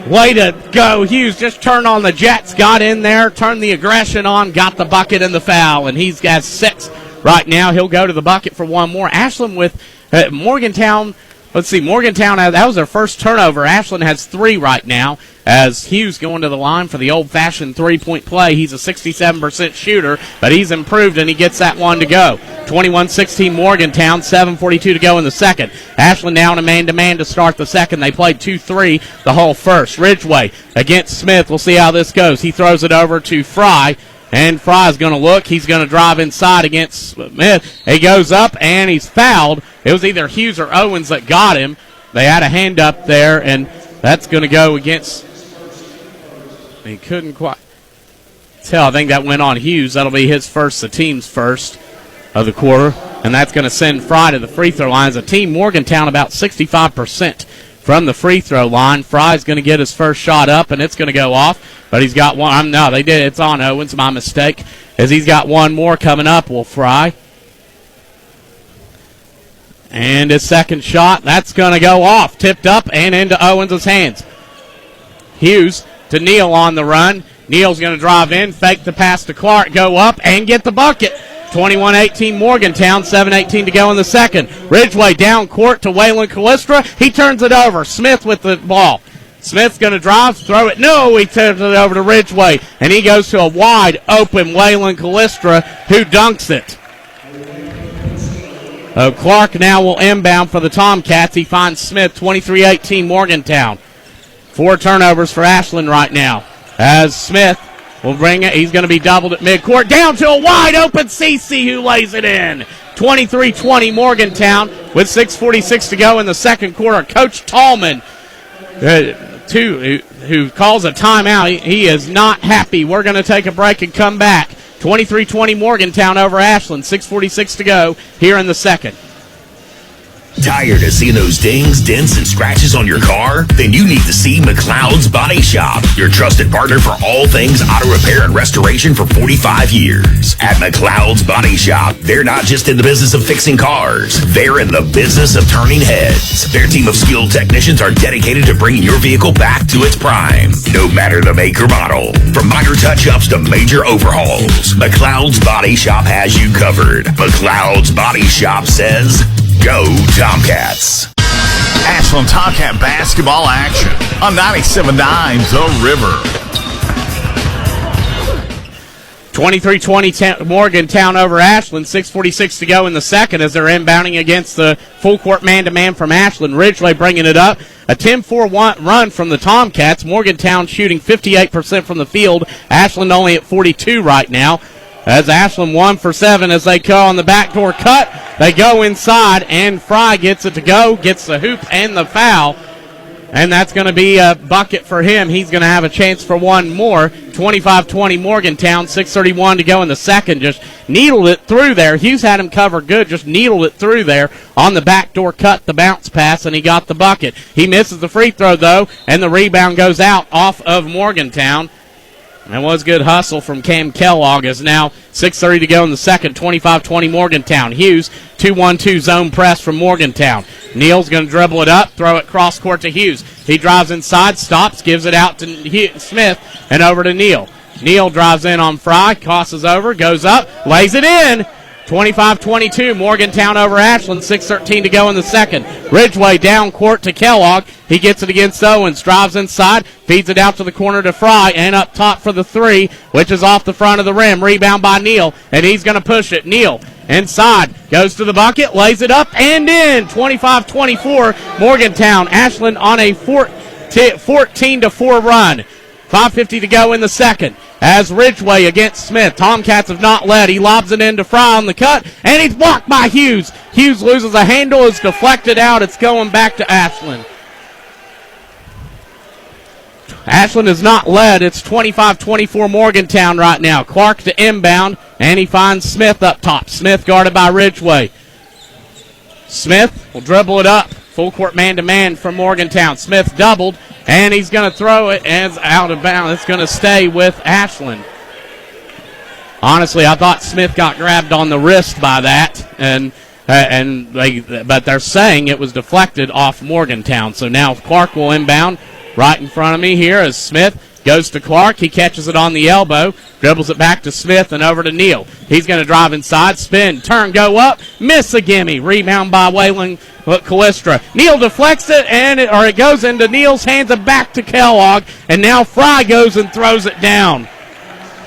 [SPEAKER 1] Way to go, Hughes. Just turned on the jets, got in there, turned the aggression on, got the bucket and the foul, and he's got 6 right now. He'll go to the bucket for one more. Ashland with Morgantown. Let's see, Morgantown, that was their first turnover. Ashland has 3 right now as Hughes going to the line for the old-fashioned three-point play. He's a 67% shooter, but he's improved, and he gets that one to go. 21-16 Morgantown, 7:42 to go in the second. Ashland now in a man-to-man to start the second. They played 2-3 the whole first. Ridgeway against Smith. We'll see how this goes. He throws it over to Fry. And Fry's going to look. He's going to drive inside against Smith. He goes up, and he's fouled. It was either Hughes or Owens that got him. They had a hand up there, and that's going to go against. He couldn't quite tell. I think that went on Hughes. That'll be his first, the team's first of the quarter. And that's going to send Fry to the free throw line. As a team, Morgantown about 65% from the free throw line. Fry's going to get his first shot up, and it's going to go off. But he's got one. No, they did. It's on Owens. My mistake. As he's got one more coming up. Will Fry. And his second shot. That's going to go off. Tipped up and into Owens' hands. Hughes to Neal on the run. Neal's going to drive in. Fake the pass to Clark. Go up and get the bucket. 21-18 Morgantown, 7:18 to go in the second. Ridgeway down court to Waylon Callistra. He turns it over. Smith with the ball. Smith's going to drive, throw it. No, he turns it over to Ridgeway. And he goes to a wide open Waylon Callistra who dunks it. Clark now will inbound for the Tomcats. He finds Smith, 23-18 Morgantown. 4 turnovers for Ashland right now. As Smith will bring it. He's going to be doubled at midcourt. Down to a wide open CC who lays it in. 23-20 Morgantown with 6:46 to go in the second quarter. Coach Tallman, who calls a timeout. He is not happy. We're going to take a break and come back. 23-20 Morgantown over Ashland. 6:46 to go here in the second.
[SPEAKER 7] Tired of seeing those dings, dents, and scratches on your car? Then you need to see McLeod's Body Shop, your trusted partner for all things auto repair and restoration for 45 years. At McLeod's Body Shop, they're not just in the business of fixing cars, they're in the business of turning heads. Their team of skilled technicians are dedicated to bringing your vehicle back to its prime, no matter the make or model. From minor touch-ups to major overhauls, McLeod's Body Shop has you covered. McLeod's Body Shop says, Go Tomcats!
[SPEAKER 2] Ashland Tomcat basketball action on 97.9 The River.
[SPEAKER 1] 23-20 Morgantown over Ashland. 6:46 to go in the second as they're inbounding against the full court man-to-man from Ashland. Ridgeway bringing it up. A 10-4 run from the Tomcats. Morgantown shooting 58% from the field. Ashland only at 42 right now. As Ashland 1 for 7 as they go on the backdoor cut. They go inside, and Fry gets it to go, gets the hoop and the foul. And that's going to be a bucket for him. He's going to have a chance for one more. 25-20 Morgantown, 6:31 to go in the second. Just needled it through there. Hughes had him covered good, just needled it through there on the backdoor cut, the bounce pass, and he got the bucket. He misses the free throw, though, and the rebound goes out off of Morgantown. That was good hustle from Cam Kellogg. As now 6:30 to go in the second, 25-20 Morgantown. Hughes, 2-1-2 zone press from Morgantown. Neal's going to dribble it up, throw it cross court to Hughes. He drives inside, stops, gives it out to Smith, and over to Neal. Neal drives in on Fry, crosses over, goes up, lays it in. 25-22, Morgantown over Ashland, 6:13 to go in the second. Ridgeway down court to Kellogg. He gets it against Owens, drives inside, feeds it out to the corner to Fry, and up top for the three, which is off the front of the rim. Rebound by Neal, and he's going to push it. Neal inside, goes to the bucket, lays it up, and in. 25-24, Morgantown. Ashland on a 14-4 run. 5:50 to go in the second. As Ridgeway against Smith. Tomcats have not led. He lobs it in to Fry on the cut, and he's blocked by Hughes. Hughes loses a handle. It's deflected out. It's going back to Ashland. Ashland is not led. It's 25-24 Morgantown right now. Clark to inbound, and he finds Smith up top. Smith guarded by Ridgeway. Smith will dribble it up. Full court man-to-man from Morgantown. Smith doubled, and he's going to throw it as out of bounds. It's going to stay with Ashland. Honestly, I thought Smith got grabbed on the wrist by that, but they're saying it was deflected off Morgantown. So now Clark will inbound right in front of me here as Smith goes to Clark. He catches it on the elbow, dribbles it back to Smith and over to Neal. He's going to drive inside, spin, turn, go up, miss a gimme. Rebound by Waylon Callistra. Neal deflects it, it goes into Neal's hands and back to Kellogg, and now Fry goes and throws it down.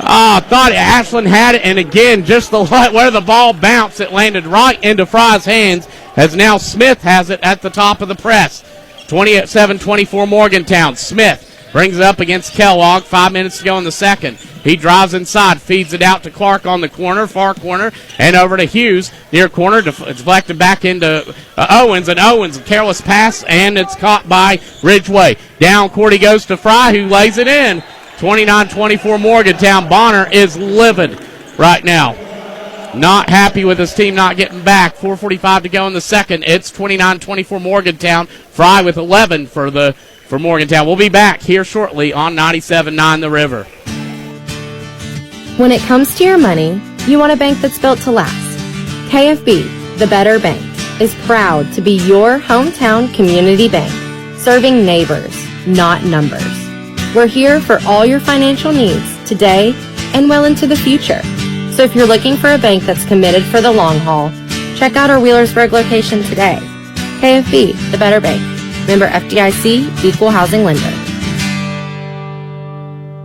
[SPEAKER 1] I thought Ashland had it, and again, just where the ball bounced, it landed right into Fry's hands, as now Smith has it at the top of the press. 27-24 Morgantown. Smith brings it up against Kellogg. 5 minutes to go in the second. He drives inside, feeds it out to Clark on the corner, far corner, and over to Hughes, near corner, deflected back into Owens, and Owens, a careless pass, and it's caught by Ridgeway. Down court he goes to Fry, who lays it in. 29-24 Morgantown. Bonner is livid right now. Not happy with his team not getting back. 4:45 to go in the second. It's 29-24 Morgantown. Fry with 11 for Morgantown. We'll be back here shortly on 97.9 The River.
[SPEAKER 8] When it comes to your money, you want a bank that's built to last. KFB, the Better Bank, is proud to be your hometown community bank, serving neighbors, not numbers. We're here for all your financial needs today and well into the future. So if you're looking for a bank that's committed for the long haul, check out our Wheelersburg location today. KFB, the Better Bank. Member FDIC, Equal Housing Lender.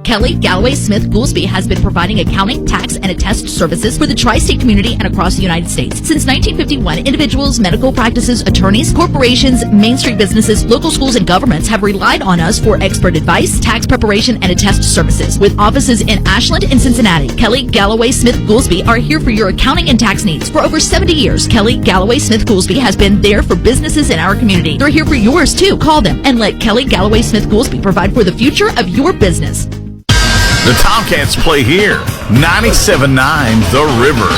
[SPEAKER 9] Kelly Galloway Smith Goolsby has been providing accounting, tax, and attest services for the tri-state community and across the United States. Since 1951, individuals, medical practices, attorneys, corporations, Main Street businesses, local schools, and governments have relied on us for expert advice, tax preparation, and attest services. With offices in Ashland and Cincinnati, Kelly Galloway Smith Goolsby are here for your accounting and tax needs. For over 70 years, Kelly Galloway Smith Goolsby has been there for businesses in our community. They're here for yours too. Call them and let Kelly Galloway Smith Goolsby provide for the future of your business.
[SPEAKER 2] The Tomcats play here. 97.9 The River.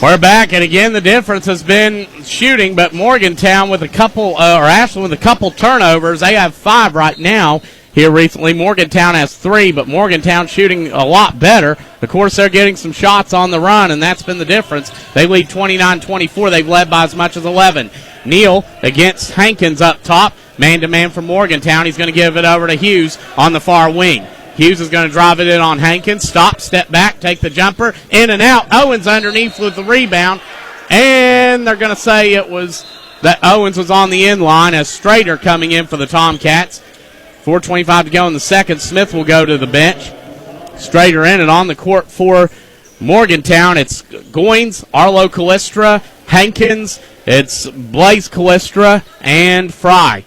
[SPEAKER 1] We're back, and again, the difference has been shooting, but Morgantown with a couple, or Ashland with a couple turnovers. They have 5 right now here recently. Morgantown has 3, but Morgantown shooting a lot better. Of course, they're getting some shots on the run, and that's been the difference. They lead 29-24. They've led by as much as 11. Neal against Hankins up top. Man-to-man from Morgantown. He's going to give it over to Hughes on the far wing. Hughes is going to drive it in on Hankins. Stop, step back, take the jumper, in and out. Owens underneath with the rebound. And they're going to say it was that Owens was on the end line as Strader coming in for the Tomcats. 4:25 to go in the second. Smith will go to the bench. Strader in and on the court for Morgantown. It's Goins, Arlo Callistra, Hankins. It's Blaze Callistra and Fry.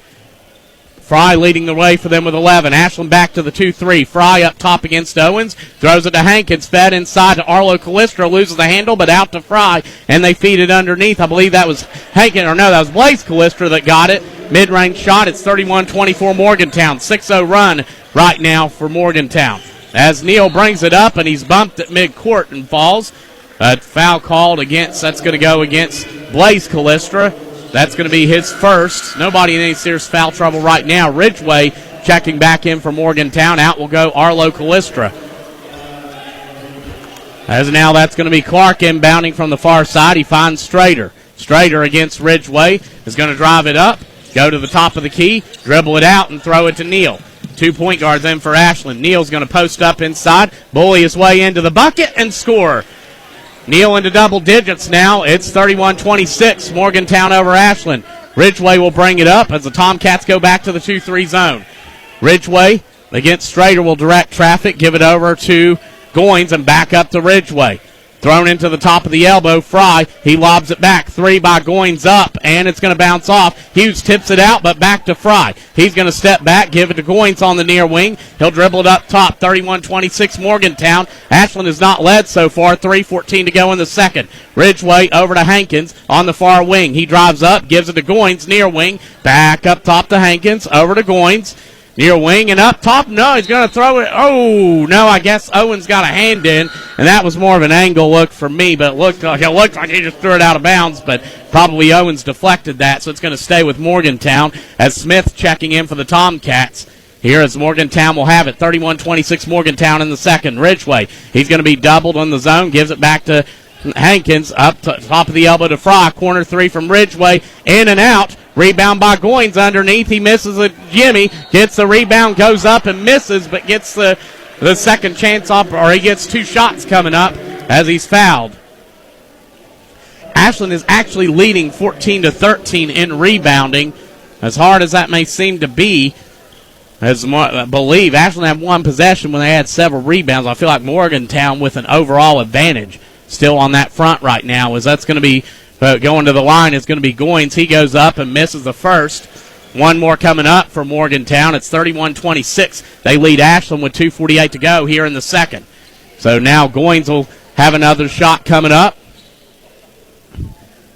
[SPEAKER 1] Fry leading the way for them with 11. Ashland back to the 2-3. Fry up top against Owens. Throws it to Hankins. Fed inside to Arlo Callistra. Loses the handle, but out to Fry. And they feed it underneath. I believe that was Hankins. Or no, that was Blaze Callistra that got it. Mid-range shot. It's 31-24 Morgantown. 6-0 run right now for Morgantown. As Neal brings it up, and he's bumped at midcourt and falls. A foul called against. That's going to go against Blaze Callistra. That's going to be his first. Nobody in any serious foul trouble right now. Ridgeway checking back in for Morgantown. Out will go Arlo Callistra. As now that's going to be Clark inbounding from the far side. He finds Strader. Strader against Ridgeway is going to drive it up, go to the top of the key, dribble it out, and throw it to Neal. 2 point guards in for Ashland. Neal's going to post up inside, bully his way into the bucket, and score. Neal into double digits now. It's 31-26. Morgantown over Ashland. Ridgeway will bring it up as the Tomcats go back to the 2-3 zone. Ridgeway against Strader will direct traffic, give it over to Goins, and back up to Ridgeway. Thrown into the top of the elbow, Fry. He lobs it back. 3 by Goins up, and it's going to bounce off. Hughes tips it out, but back to Fry. He's going to step back, give it to Goins on the near wing. He'll dribble it up top. 31-26 Morgantown. Ashland has not led so far. 3:14 to go in the second. Ridgeway over to Hankins on the far wing. He drives up, gives it to Goins, near wing. Back up top to Hankins, over to Goins. Near wing and up top. No, he's going to throw it. Oh, no, I guess Owens got a hand in, and that was more of an angle look for me, but it looked like he just threw it out of bounds, but probably Owens deflected that, so it's going to stay with Morgantown as Smith checking in for the Tomcats. Here as Morgantown will have it. 31-26 Morgantown in the second. Ridgeway, he's going to be doubled on the zone, gives it back to Hankins, up to top of the elbow to Fry. Corner three from Ridgeway, in and out. Rebound by Goins underneath. He misses a Jimmy. Gets the rebound, goes up and misses, but gets the second chance up, or he gets 2 shots coming up as he's fouled. Ashland is actually leading 14-13 in rebounding. As hard as that may seem to be, as I believe Ashland had one possession when they had several rebounds. I feel like Morgantown with an overall advantage still on that front right now, as that's going to be going to the line is going to be Goins. He goes up and misses the first. One more coming up for Morgantown. It's 31-26. They lead Ashland with 2:48 to go here in the second. So now Goins will have another shot coming up.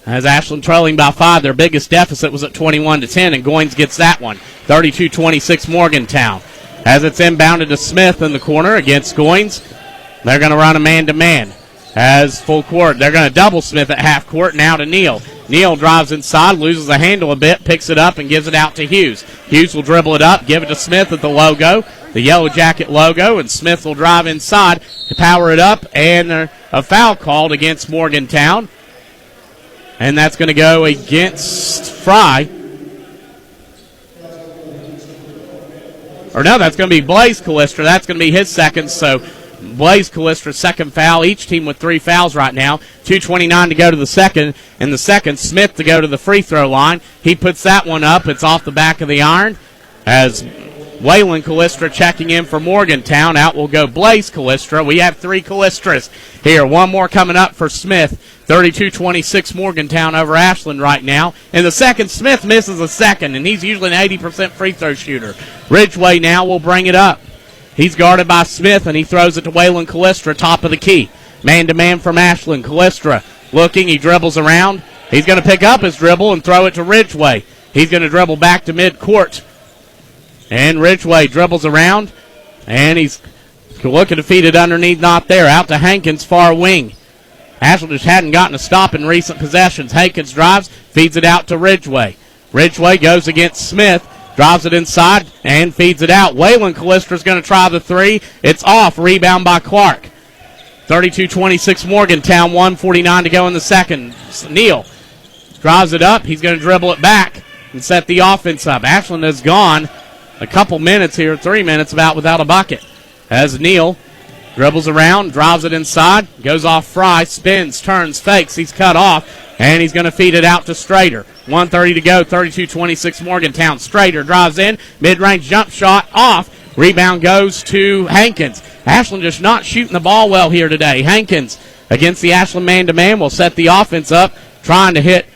[SPEAKER 1] As Ashland trailing by 5, their biggest deficit was at 21-10, and Goins gets that one. 32-26 Morgantown. As it's inbounded to Smith in the corner against Goins, they're going to run a man-to-man. As full court, they're going to double Smith at half court. Now to Neal. Neal drives inside, loses the handle a bit, picks it up, and gives it out to Hughes. Hughes will dribble it up, give it to Smith at the logo, the Yellow Jacket logo, and Smith will drive inside to power it up, and a foul called against Morgantown. And that's going to go against Fry. Or no, that's going to be Blaze Callistra. That's going to be his second, so Blaze Callistra's second foul. Each team with 3 fouls right now. 2:29 to go to the second. In the second, Smith to go to the free throw line. He puts that one up. It's off the back of the iron. As Waylon Callistra checking in for Morgantown. Out will go Blaze Callistra. We have 3 Callistras here. One more coming up for Smith. 32-26 Morgantown over Ashland right now. In the second, Smith misses a second, and he's usually an 80% free throw shooter. Ridgeway now will bring it up. He's guarded by Smith, and he throws it to Waylon Callistra, top of the key. Man-to-man from Ashland. Callistra looking. He dribbles around. He's going to pick up his dribble and throw it to Ridgeway. He's going to dribble back to midcourt. And Ridgeway dribbles around, and he's looking to feed it underneath, not there. Out to Hankins, far wing. Ashland just hadn't gotten a stop in recent possessions. Hankins drives, feeds it out to Ridgeway. Ridgeway goes against Smith, drives it inside, and feeds it out. Waylon Callistra's going to try the 3. It's off. Rebound by Clark. 32-26 Morgantown, 1:49 to go in the second. Neal drives it up. He's going to dribble it back and set the offense up. Ashland has gone a couple minutes here, 3 minutes about without a bucket. as Neal dribbles around, drives it inside, goes off Fry, spins, turns, fakes. He's cut off, and he's going to feed it out to Strader. 1:30 to go, 32-26 Morgantown. Strader drives in, mid-range jump shot off. Rebound goes to Hankins. Ashland just not shooting the ball well here today. Hankins against the Ashland man-to-man will set the offense up, trying to hit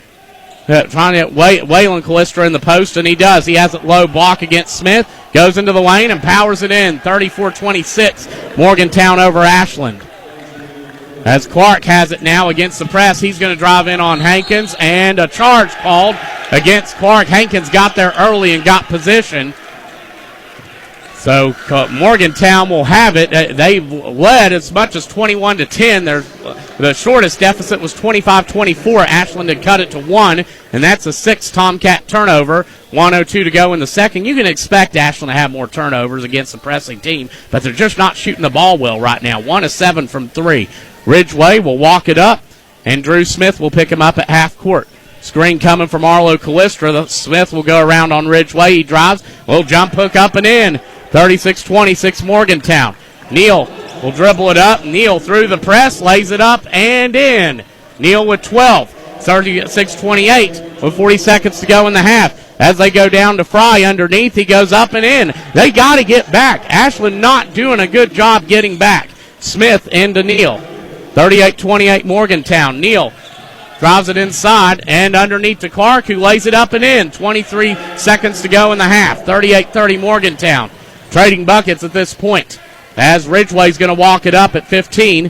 [SPEAKER 1] Waylon Callistra in the post, and he does. He has it low, block against Smith, goes into the lane and powers it in. 34-26, Morgantown over Ashland. As Clark has it now against the press, he's going to drive in on Hankins, and a charge called against Clark. Hankins got there early and got position. So Morgantown will have it. They've led as much as 21-10. The shortest deficit was 25-24. Ashland had cut it to 1, and that's a 6 Tomcat turnover. 1:02 to go in the second. You can expect Ashland to have more turnovers against the pressing team, but they're just not shooting the ball well right now. 1 of 7 from 3. Ridgeway will walk it up, and Drew Smith will pick him up at half court. Screen coming from Arlo Callistra. Smith will go around on Ridgeway. He drives. Little jump hook up and in. 36-26 Morgantown. Neal will dribble it up. Neal through the press, lays it up and in. Neal with 12. 36-28 with 40 seconds to go in the half. As they go down to Fry underneath, he goes up and in. They got to get back. Ashland not doing a good job getting back. Smith into Neal. 38-28 Morgantown. Neal drives it inside and underneath to Clark, who lays it up and in. 23 seconds to go in the half. 38-30 Morgantown. Trading buckets at this point as Ridgeway's going to walk it up at 15.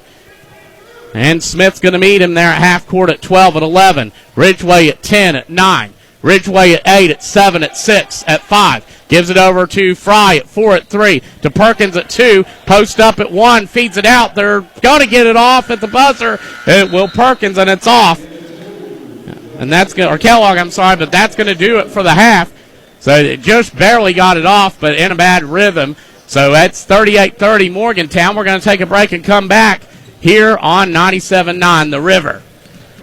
[SPEAKER 1] And Smith's going to meet him there at half court at 12 at 11. Ridgeway at 10 at 9. Ridgeway at 8 at 7 at 6 at 5. Gives it over to Fry at 4 at 3. To Perkins at 2. Post up at 1. Feeds it out. They're going to get it off at the buzzer. It will Perkins, and it's off. And that's going to, or Kellogg, I'm sorry, but that's going to do it for the half. So it just barely got it off, but in a bad rhythm. So that's 38-30 Morgantown. We're going to take a break and come back here on 97.9 The River.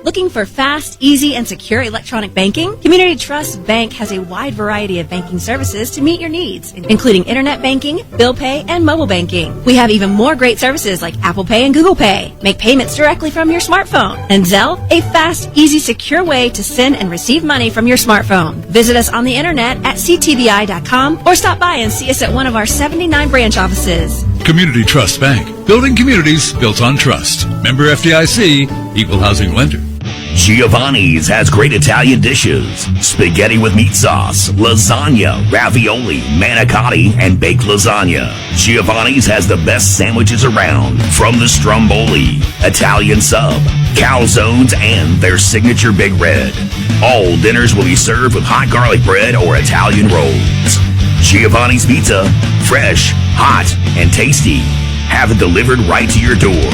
[SPEAKER 4] Looking for fast, easy, and secure electronic banking? Community Trust Bank has a wide variety of banking services to meet your needs, including internet banking, bill pay, and mobile banking. We have even more great services like Apple Pay and Google Pay. Make payments directly from your smartphone. And Zelle, a fast, easy, secure way to send and receive money from your smartphone. Visit us on the internet at ctbi.com or stop by and see us at one of our 79 branch offices.
[SPEAKER 5] Community Trust Bank. Building communities built on trust. Member FDIC, Equal Housing Lender.
[SPEAKER 7] Giovanni's has great Italian dishes. Spaghetti with meat sauce, lasagna, ravioli, manicotti, and baked lasagna. Giovanni's has the best sandwiches around, from the stromboli, Italian sub, calzones, and their signature Big Red. All dinners will be served with hot garlic bread or Italian rolls. Giovanni's Pizza, fresh, hot, and tasty. Have it delivered right to your door.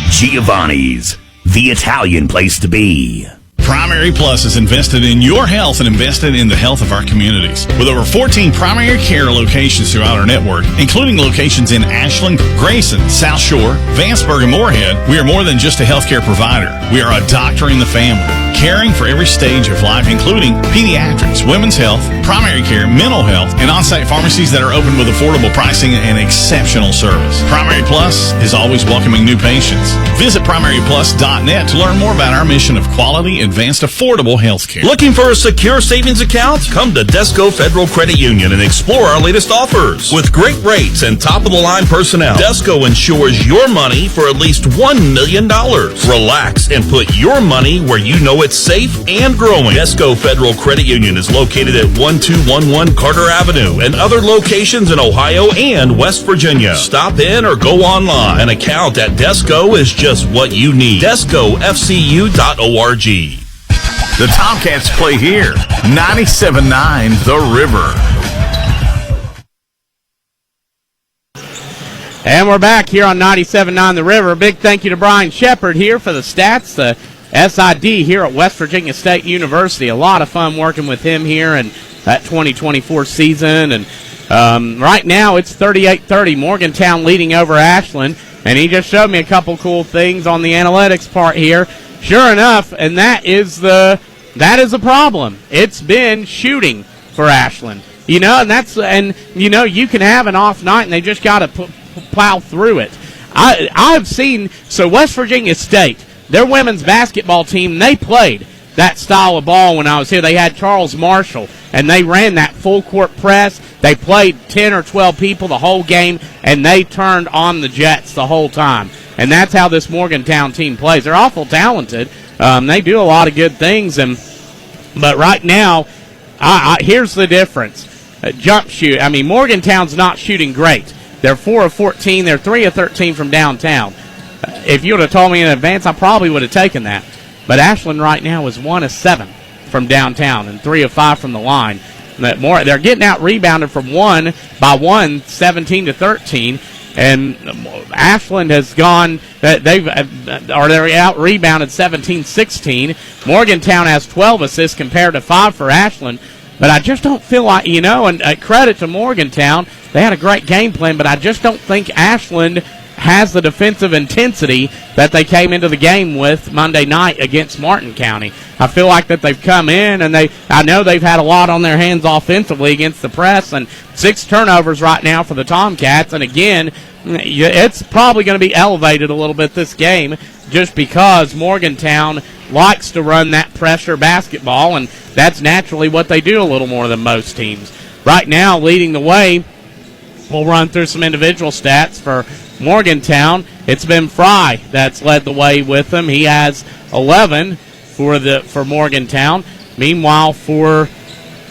[SPEAKER 7] Giovanni's, the Italian place to be.
[SPEAKER 2] Primary Plus is invested in your health and invested in the health of our communities. With over 14 primary care locations throughout our network, including locations in Ashland, Grayson, South Shore, Vanceburg, and Moorhead, we are more than just a healthcare provider. We are a doctor in the family, caring for every stage of life, including pediatrics, women's health, primary care, mental health, and on-site pharmacies that are open with affordable pricing and exceptional service. Primary Plus is always welcoming new patients. Visit primaryplus.net to learn more about our mission of quality, advanced, affordable health care.
[SPEAKER 12] Looking for a secure savings account? Come to Desco Federal Credit Union and explore our latest offers. With great rates and top-of-the-line personnel, Desco insures your money for at least $1 million. Relax and put your money where you know it's safe and growing. Desco Federal Credit Union is located at 1211 Carter Avenue and other locations in Ohio and West Virginia. Stop in or go online. An account at Desco is just what you need. DescoFCU.org.
[SPEAKER 2] The Tomcats play here. 97.9 The River.
[SPEAKER 1] And we're back here on 97.9 The River. Big thank you to Brian Shepard here for the stats, the SID here at West Virginia State University. A lot of fun working with him here in that 2024 season. And right now it's 38-30, Morgantown leading over Ashland. And he just showed me a couple cool things on the analytics part here. Sure enough, and that is a problem. It's been shooting for Ashland. You know, and you know, you can have an off night and they just got to plow through it. I've seen, so West Virginia State, their women's basketball team, they played that style of ball when I was here. They had Charles Marshall, and they ran that full-court press. They played 10 or 12 people the whole game, and they turned on the Jets the whole time. And that's how this Morgantown team plays. They're awful talented. They do a lot of good things, but right now, here's the difference. Jump shoot. I mean, Morgantown's not shooting great. They're 4 of 14. They're 3 of 13 from downtown. If you would have told me in advance, I probably would have taken that. But Ashland right now is 1 of 7 from downtown and 3 of 5 from the line. They're getting out rebounded from 17 to 13. And Ashland has gone, they're out rebounded 17-16. Morgantown has 12 assists compared to 5 for Ashland. But I just don't feel like, and credit to Morgantown, they had a great game plan, but I just don't think Ashland has the defensive intensity that they came into the game with Monday night against Martin County. I feel like that they've come in, and I know they've had a lot on their hands offensively against the press, and 6 turnovers right now for the Tomcats. And again, it's probably going to be elevated a little bit this game just because Morgantown likes to run that pressure basketball, and that's naturally what they do a little more than most teams. Right now, leading the way, we'll run through some individual stats for Morgantown. It's been Fry that's led the way with them. He has 11 for Morgantown. Meanwhile, Fry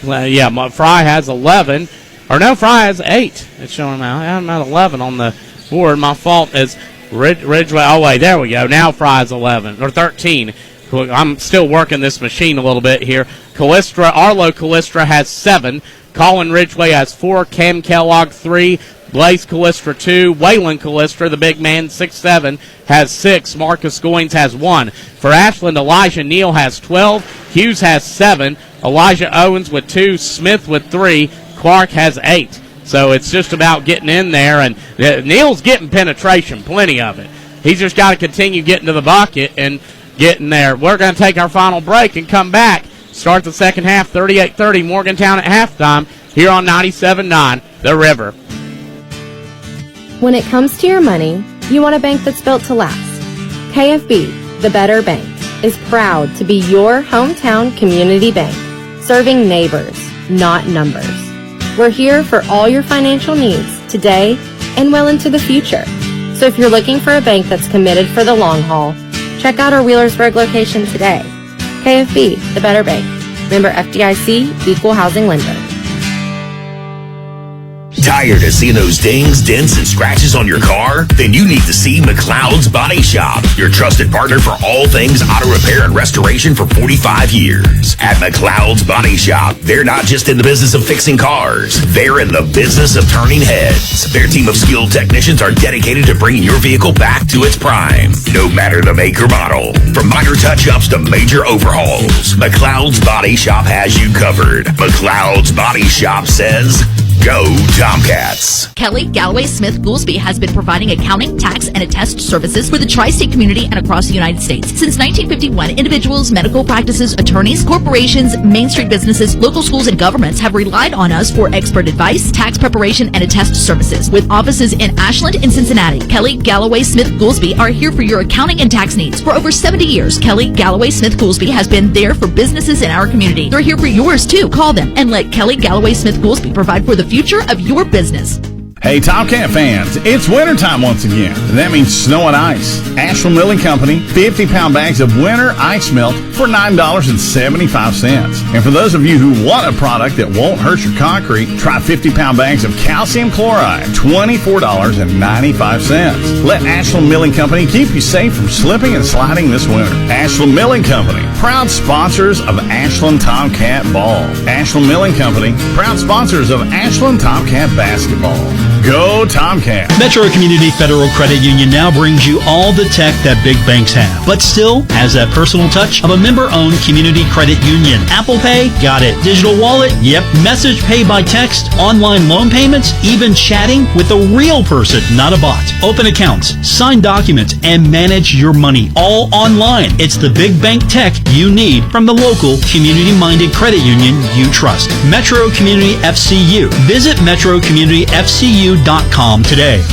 [SPEAKER 1] has 11. Or no, Fry has 8. It's showing out. I'm at 11 on the board. My fault is Ridgeway. Oh, wait, there we go. Now Fry's 11 or 13. I'm still working this machine a little bit here. Arlo Callistra has 7. Colin Ridgeway has 4. Cam Kellogg 3. Blaze Callistra 2. Waylon Callistra, the big man, 6'7", has 6. Marcus Goins has 1. For Ashland, Elijah Neal has 12. Hughes has 7. Elijah Owens with 2. Smith with 3. Clark has 8. So it's just about getting in there. And Neal's getting penetration, plenty of it. He's just got to continue getting to the bucket and getting there. We're going to take our final break and come back. Start the second half, 38-30, Morgantown at halftime here on 97.9 The River.
[SPEAKER 8] When it comes to your money, you want a bank that's built to last. KFB, the Better Bank, is proud to be your hometown community bank, serving neighbors, not numbers. We're here for all your financial needs today and well into the future. So if you're looking for a bank that's committed for the long haul, check out our Wheelersburg location today. KFB, the Better Bank. Member FDIC, Equal Housing Lender.
[SPEAKER 7] Tired of seeing those dings, dents, and scratches on your car? Then you need to see McLeod's Body Shop, your trusted partner for all things auto repair and restoration for 45 years. At McLeod's Body Shop, they're not just in the business of fixing cars, they're in the business of turning heads. Their team of skilled technicians are dedicated to bringing your vehicle back to its prime, no matter the make or model. From minor touch-ups to major overhauls, McLeod's Body Shop has you covered. McLeod's Body Shop says, go Tomcats.
[SPEAKER 9] Kelly Galloway Smith Goolsby has been providing accounting, tax, and attest services for the tri-state community and across the United States. Since 1951, individuals, medical practices, attorneys, corporations, Main Street businesses, local schools, and governments have relied on us for expert advice, tax preparation, and attest services. With offices in Ashland and Cincinnati, Kelly Galloway Smith Goolsby are here for your accounting and tax needs. For over 70 years, Kelly Galloway Smith Goolsby has been there for businesses in our community. They're here for yours too. Call them and let Kelly Galloway Smith Goolsby provide for the future of your business.
[SPEAKER 2] Hey, Tomcat fans, it's wintertime once again. That means snow and ice. Ashland Milling Company, 50-pound bags of winter ice melt for $9.75. And for those of you who want a product that won't hurt your concrete, try 50-pound bags of calcium chloride, $24.95. Let Ashland Milling Company keep you safe from slipping and sliding this winter. Ashland Milling Company, proud sponsors of Ashland Tomcat Ball. Ashland Milling Company, proud sponsors of Ashland Tomcat Basketball. Go Tomcats!
[SPEAKER 3] Metro Community Federal Credit Union now brings you all the tech that big banks have, but still has that personal touch of a member-owned community credit union. Apple Pay? Got it. Digital wallet? Yep. Message pay by text, online loan payments, even chatting with a real person, not a bot. Open accounts, sign documents, and manage your money all online. It's the big bank tech you need from the local community-minded credit union you trust. Metro Community FCU. Visit metrocommunityfcu.com today.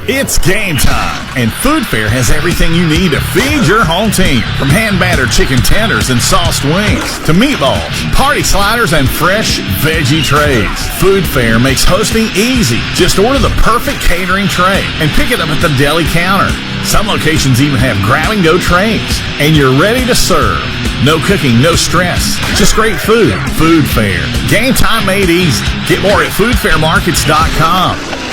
[SPEAKER 2] It's game time, and Food Fair has everything you need to feed your home team. From hand-battered chicken tenders and sauced wings to meatballs, party sliders, and fresh veggie trays. Food Fair makes hosting easy. Just order the perfect catering tray and pick it up at the deli counter. Some locations even have grab-and-go trays, and you're ready to serve. No cooking, no stress, just great food. Food Fair. Game time made easy. Get more at foodfairmarkets.com.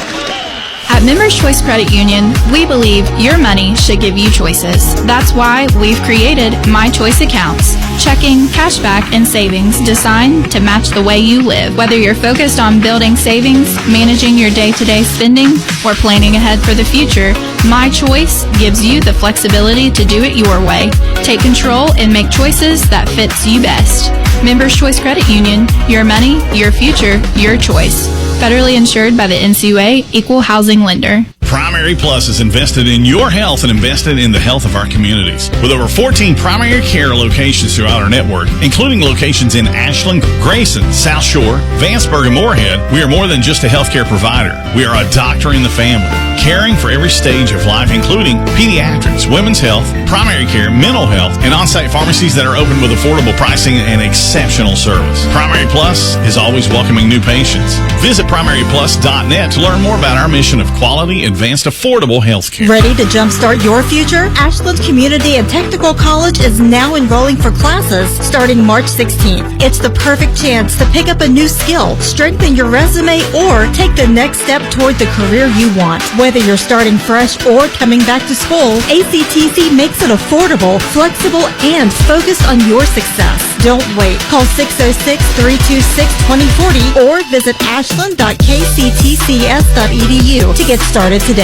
[SPEAKER 10] At Members Choice Credit Union, we believe your money should give you choices. That's why we've created My Choice accounts. Checking, cashback, and savings designed to match the way you live. Whether you're focused on building savings, managing your day-to-day spending, or planning ahead for the future, My Choice gives you the flexibility to do it your way. Take control and make choices that fits you best. Members Choice Credit Union, your money, your future, your choice. Federally insured by the NCUA, Equal Housing Lender.
[SPEAKER 2] Primary Plus is invested in your health and invested in the health of our communities. With over 14 primary care locations throughout our network, including locations in Ashland, Grayson, South Shore, Vanceburg, and Moorhead, we are more than just a healthcare provider. We are a doctor in the family, caring for every stage of life, including pediatrics, women's health, primary care, mental health, and on-site pharmacies that are open with affordable pricing and exceptional service. Primary Plus is always welcoming new patients. Visit primaryplus.net to learn more about our mission of quality, advanced, affordable health care.
[SPEAKER 13] Ready to jumpstart your future? Ashland Community and Technical College is now enrolling for classes starting March 16th. It's the perfect chance to pick up a new skill, strengthen your resume, or take the next step toward the career you want. Whether you're starting fresh or coming back to school, ACTC makes it affordable, flexible, and focused on your success. Don't wait. Call 606-326-2040 or visit ashland.kctcs.edu to get started today.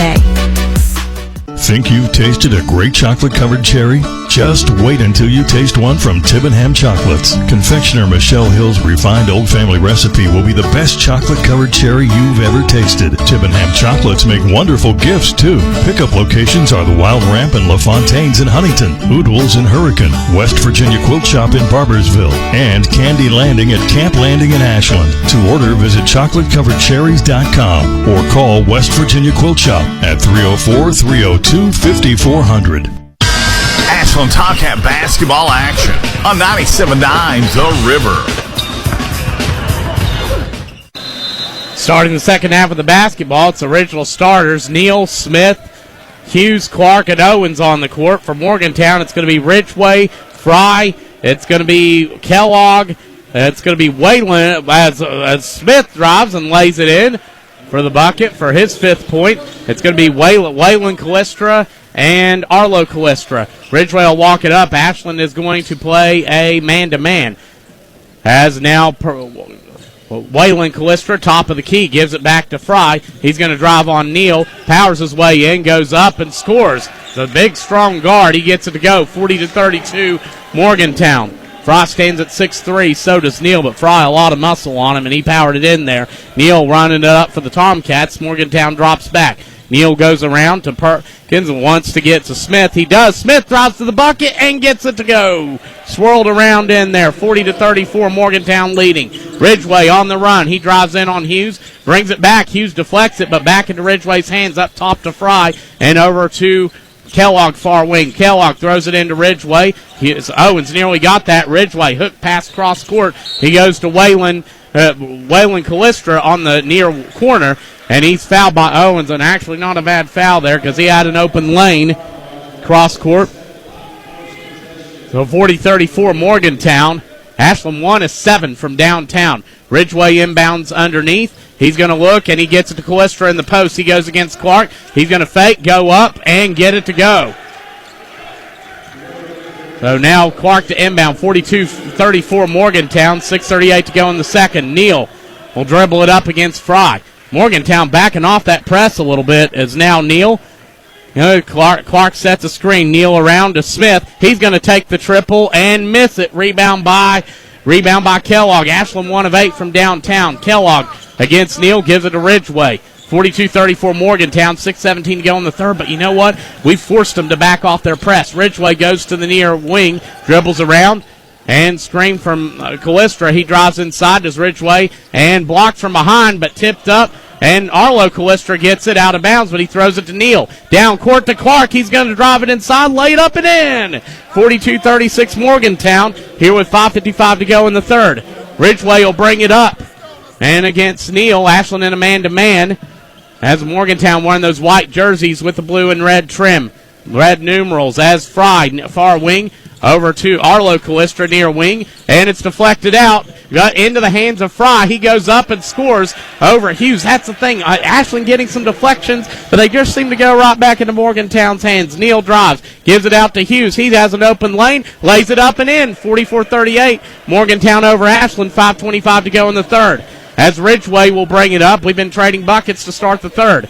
[SPEAKER 14] Think you've tasted a great chocolate-covered cherry? Just wait until you taste one from Tibbenham Chocolates. Confectioner Michelle Hill's refined Old Family recipe will be the best chocolate-covered cherry you've ever tasted. Tibbenham Chocolates make wonderful gifts, too. Pickup locations are the Wild Ramp in LaFontaine's in Huntington, Oodles in Hurricane, West Virginia Quilt Shop in Barbersville, and Candy Landing at Camp Landing in Ashland. To order, visit chocolatecoveredcherries.com or call West Virginia Quilt Shop at 304-302-5400.
[SPEAKER 2] Ashland Tomcat basketball action on 97.9 The River.
[SPEAKER 1] Starting the second half of the basketball, it's original starters, Neal, Smith, Hughes, Clark, and Owens on the court. For Morgantown, it's going to be Ridgway, Fry, it's going to be Kellogg, it's going to be Wayland as Smith drives and lays it in for the bucket for his fifth point. It's going to be Wayland Callistra and Arlo Callistra. Ridgway will walk it up. Ashland is going to play a man-to-man. As now Wayland Callistra, top of the key, gives it back to Fry. He's going to drive on Neal, powers his way in, goes up and scores. The big, strong guard. He gets it to go. 40-32, Morgantown. Fry stands at 6'3", so does Neal, but Fry a lot of muscle on him, and he powered it in there. Neal running it up for the Tomcats. Morgantown drops back. Neal goes around to Perkins and wants to get to Smith. He does. Smith drives to the bucket and gets it to go. Swirled around in there. 40-34, Morgantown leading. Ridgway on the run. He drives in on Hughes, brings it back. Hughes deflects it, but back into Ridgway's hands, up top to Fry, and over to Kellogg, far wing. Kellogg throws it into Ridgway. Owens nearly got that. Ridgway hook pass cross court. He goes to Wayland Callistra on the near corner, and he's fouled by Owens, and actually not a bad foul there because he had an open lane cross court. So 40-34 Morgantown. Ashland 1 is 7 from downtown. Ridgway inbounds underneath. He's going to look, and he gets it to Callistra in the post. He goes against Clark. He's going to fake, go up, and get it to go. So now Clark to inbound, 42-34 Morgantown, 6:38 to go in the second. Neal will dribble it up against Fry. Morgantown backing off that press a little bit as now Neal. Clark sets a screen. Neal around to Smith. He's going to take the triple and miss it. Rebound by Kellogg. Ashland 1 of 8 from downtown. Kellogg against Neal, gives it to Ridgway. 42-34 Morgantown, 6:17 to go in the third, but you know what? We've forced them to back off their press. Ridgway goes to the near wing, dribbles around, and screen from Callistra. He drives inside, does Ridgway, and blocked from behind, but tipped up And Arlo Callistra gets it out of bounds, but he throws it to Neal. Down court to Clark. He's going to drive it inside, lay it up and in. 42-36 Morgantown here with 5:55 to go in the third. Ridgeway will bring it up. And against Neal, Ashland in a man-to-man as Morgantown wearing those white jerseys with the blue and red trim. Red numerals as Fry, far wing, over to Arlo Callistra near wing, and it's deflected out. Got into the hands of Fry. He goes up and scores over Hughes. That's the thing. Ashland getting some deflections, but they just seem to go right back into Morgantown's hands. Neal drives, gives it out to Hughes. He has an open lane, lays it up and in. 44-38. Morgantown over Ashland. 5:25 to go in the third. As Ridgeway will bring it up. We've been trading buckets to start the third.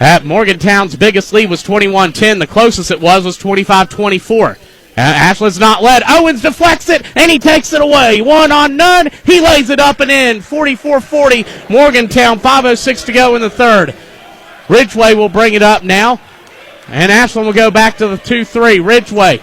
[SPEAKER 1] At Morgantown's biggest lead was 21-10. The closest it was 25-24. Ashland's not led. Owens deflects it, and he takes it away. 1-on-none. He lays it up and in. 44-40. Morgantown, 5:06 to go in the third. Ridgeway will bring it up now. And Ashland will go back to the 2-3. Ridgeway.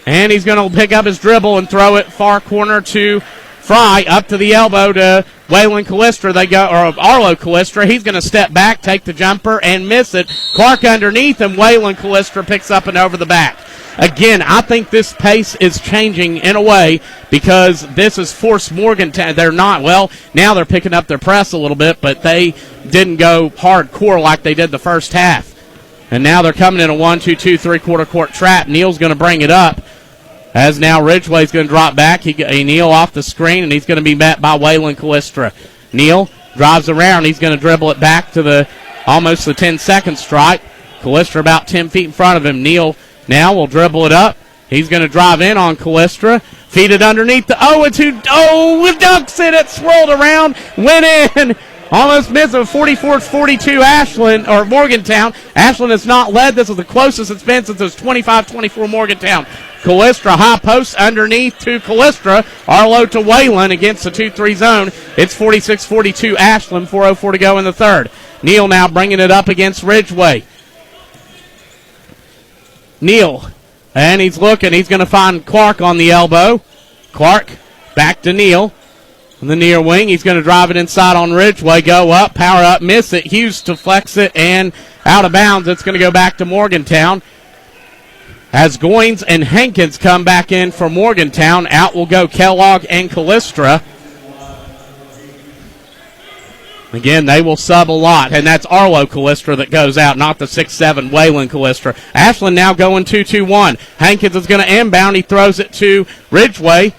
[SPEAKER 1] And he's going to pick up his dribble and throw it far corner to Fry, up to the elbow to Waylon Callistra. They go, or Arlo Callistra. He's going to step back, take the jumper, and miss it. Clark underneath, and Waylon Callistra picks up and over the back. Again, I think this pace is changing in a way because this has forced Morgantown. They're not, well, now they're picking up their press a little bit, but they didn't go hardcore like they did the first half. And now they're coming in a 1-2-2 3/4 court trap. Neal's going to bring it up. As now Ridgeway's going to drop back. Neal off the screen, and he's going to be met by Waylon Callistra. Neal drives around. He's going to dribble it back to almost the 10-second strike. Callistra about 10 feet in front of him. Neal now will dribble it up. He's going to drive in on Callistra. Feed it underneath to Owens, who dunks it. It swirled around, went in. Almost missed a 44-42 Ashland, or Morgantown. Ashland has not led. This is the closest it's been since it was 25-24 Morgantown. Callistra, high post underneath to Callistra. Arlo to Waylon against the 2-3 zone. It's 46-42 Ashland, 4:04 to go in the third. Neal now bringing it up against Ridgeway. Neal, and he's looking. He's going to find Clark on the elbow. Clark back to Neal. On the near wing, he's going to drive it inside on Ridgeway. Go up, power up, miss it. Hughes deflects it, and out of bounds. It's going to go back to Morgantown. As Goins and Hankins come back in for Morgantown, out will go Kellogg and Callistra. Again, they will sub a lot, and that's Arlo Callistra that goes out, not the 6'7" Waylon Callistra. Ashland now going 2-2-1. Hankins is going to inbound. He throws it to Ridgeway.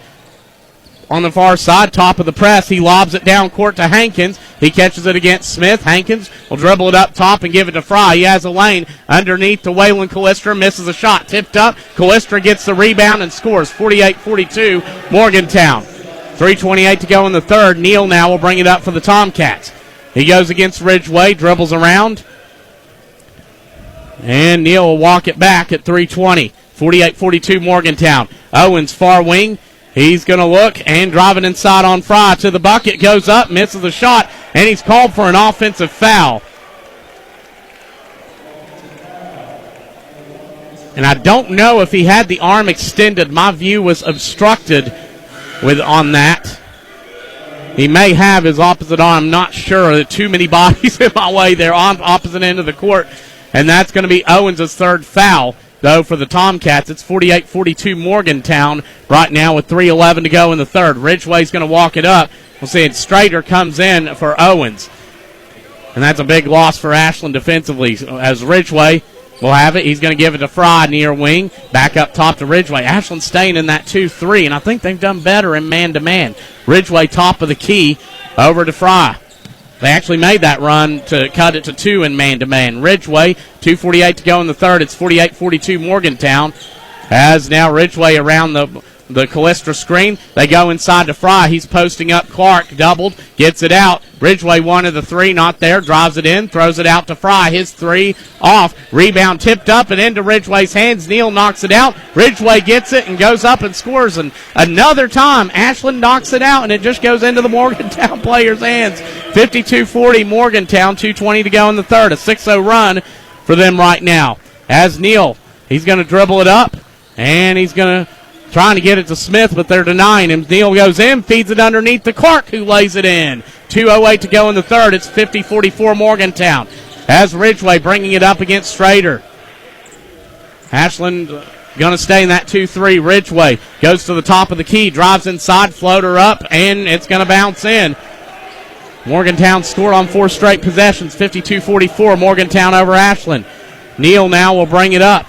[SPEAKER 1] On the far side, top of the press, he lobs it down court to Hankins. He catches it against Smith. Hankins will dribble it up top and give it to Fry. He has a lane underneath to Waylon Callistra. Misses a shot. Tipped up. Callistra gets the rebound and scores. 48-42 Morgantown. 3:28 to go in the third. Neal now will bring it up for the Tomcats. He goes against Ridgeway. Dribbles around. And Neal will walk it back at 3:20. 48-42 Morgantown. Owens far wing. He's going to look and drive it inside on Fry to the bucket. Goes up, misses the shot, and he's called for an offensive foul. And I don't know if he had the arm extended. My view was obstructed on that. He may have his opposite arm. I'm not sure. There are too many bodies in my way there on opposite end of the court. And that's going to be Owens' third foul, though, for the Tomcats. It's 48-42 Morgantown right now with 3:11 to go in the third. Ridgeway's going to walk it up. We'll see it. Strader comes in for Owens. And that's a big loss for Ashland defensively. As Ridgeway will have it, he's going to give it to Fry near wing. Back up top to Ridgeway. Ashland staying in that 2-3, and I think they've done better in man-to-man. Ridgeway top of the key over to Fry. They actually made that run to cut it to 2 in man-to-man. Ridgeway, 2:48 to go in the third. It's 48-42 Morgantown. As now Ridgeway around the Callistra screen. They go inside to Fry. He's posting up. Clark doubled, gets it out. Ridgeway wanted the 3, not there. Drives it in, throws it out to Fry. His 3 off. Rebound tipped up and into Ridgeway's hands. Neal knocks it out. Ridgeway gets it and goes up and scores. And another time, Ashland knocks it out, and it just goes into the Morgantown players' hands. 52-40 Morgantown, 2:20 to go in the third. A 6-0 run for them right now. As Neal, he's going to dribble it up, and he's going to trying to get it to Smith, but they're denying him. Neal goes in, feeds it underneath to Clark, who lays it in. 2:08 to go in the third. It's 50-44 Morgantown. As Ridgeway bringing it up against Strader. Ashland going to stay in that 2-3. Ridgeway goes to the top of the key, drives inside, floater up, and it's going to bounce in. Morgantown scored on 4 straight possessions, 52-44, Morgantown over Ashland. Neal now will bring it up.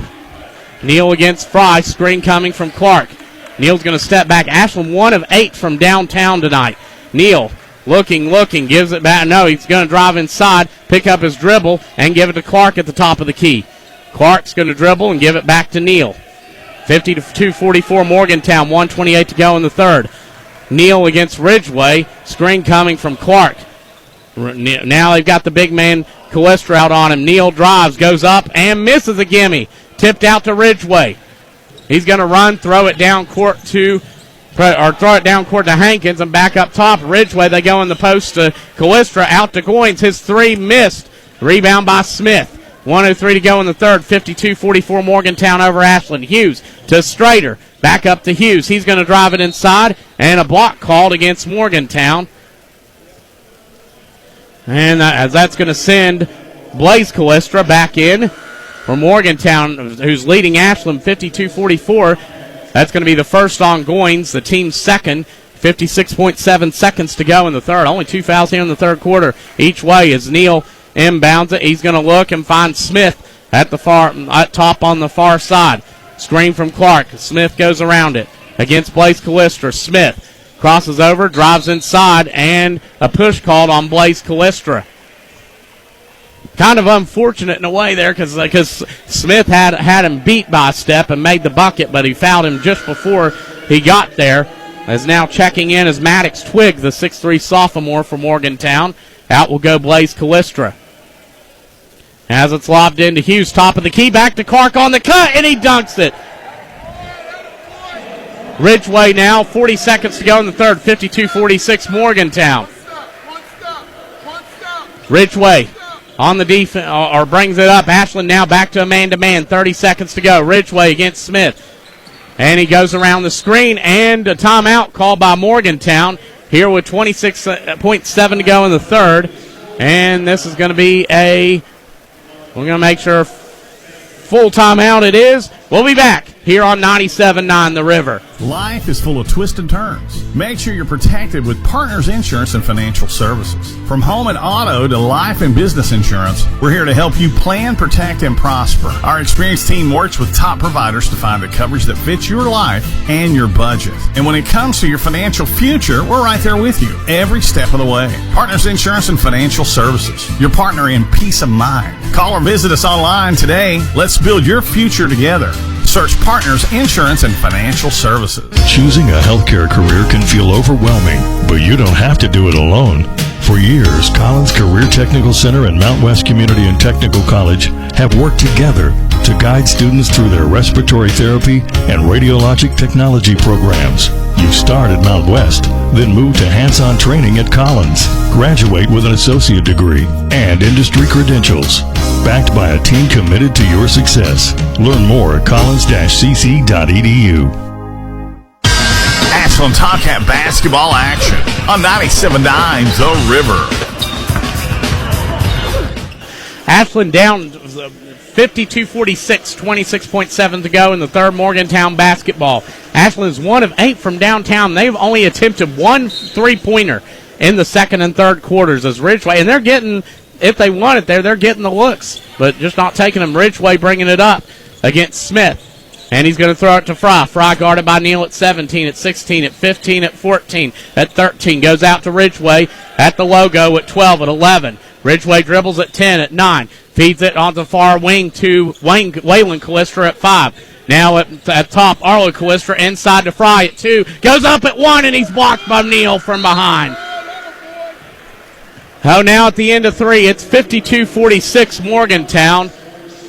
[SPEAKER 1] Neal against Fry, screen coming from Clark. Neal's going to step back. Ashland 1 of 8 from downtown tonight. Neal looking, gives it back. No, he's going to drive inside, pick up his dribble, and give it to Clark at the top of the key. Clark's going to dribble and give it back to Neal. 52-44 Morgantown, 1:28 to go in the third. Neal against Ridgeway, screen coming from Clark. Now they've got the big man Callistra out on him. Neal drives, goes up, and misses a gimme. Tipped out to Ridgeway. He's going to run, throw it down court to Hankins, and back up top. Ridgeway, they go in the post to Callistra, out to Goins. His 3 missed. Rebound by Smith. 1:03 to go in the third. 52-44 Morgantown over Ashland. Hughes to Strader. Back up to Hughes. He's going to drive it inside, and a block called against Morgantown. And as that's going to send Blaze Callistra back in for Morgantown, who's leading Ashland 52-44. That's going to be the first on Goins, the team's second. 56.7 seconds to go in the third. Only 2 fouls here in the third quarter each way as Neal inbounds it. He's going to look and find Smith at top on the far side. Screen from Clark. Smith goes around it against Blaze Callistra. Smith crosses over, drives inside, and a push called on Blaze Callistra. Kind of unfortunate in a way there because Smith had him beat by a step and made the bucket, but he fouled him just before he got there. As now checking in is Maddox Twig, the 6'3 sophomore for Morgantown. Out will go Blaze Callistra. As it's lobbed into Hughes, top of the key, back to Clark on the cut, and he dunks it. Ridgeway now, 40 seconds to go in the third, 52-46 Morgantown. Ridgeway on the defense, or brings it up. Ashland now back to a man-to-man, 30 seconds to go. Ridgeway against Smith. And he goes around the screen, and a timeout called by Morgantown here with 26.7 to go in the third. And this is going to be we're going to make sure full timeout it is. We'll be back here on 97.9 The River.
[SPEAKER 2] Life is full of twists and turns. Make sure you're protected with Partners Insurance and Financial Services. From home and auto to life and business insurance, we're here to help you plan, protect, and prosper. Our experienced team works with top providers to find the coverage that fits your life and your budget. And when it comes to your financial future, we're right there with you every step of the way. Partners Insurance and Financial Services, your partner in peace of mind. Call or visit us online today. Let's build your future together. Search Partners Insurance and Financial Services.
[SPEAKER 14] Choosing a healthcare career can feel overwhelming, but you don't have to do it alone. For years, Collins Career Technical Center and Mount West Community and Technical College have worked together to guide students through their respiratory therapy and radiologic technology programs. You start at Mount West, then move to hands-on training at Collins. Graduate with an associate degree and industry credentials. Backed by a team committed to your success. Learn more at collins-cc.edu.
[SPEAKER 2] Ashland Tomcat basketball action on 97.9 The River.
[SPEAKER 1] Ashland down 52-46, 26.7 to go in the third. Morgantown basketball. Ashland is 1 of 8 from downtown. They've only attempted 1 3-pointer in the second and third quarters as Ridgeway. And they're getting, if they want it there, they're getting the looks, but just not taking them. Ridgeway bringing it up against Smith. And he's going to throw it to Fry. Fry guarded by Neal at 17, at 16, at 15, at 14, at 13. Goes out to Ridgeway at the logo at 12, at 11. Ridgeway dribbles at 10, at 9. Feeds it on the far wing to Waylon Callistra at 5. Now at top, Arlo Callistra inside to Fry at 2. Goes up at 1, and he's blocked by Neal from behind. Oh, now at the end of 3, it's 52-46 Morgantown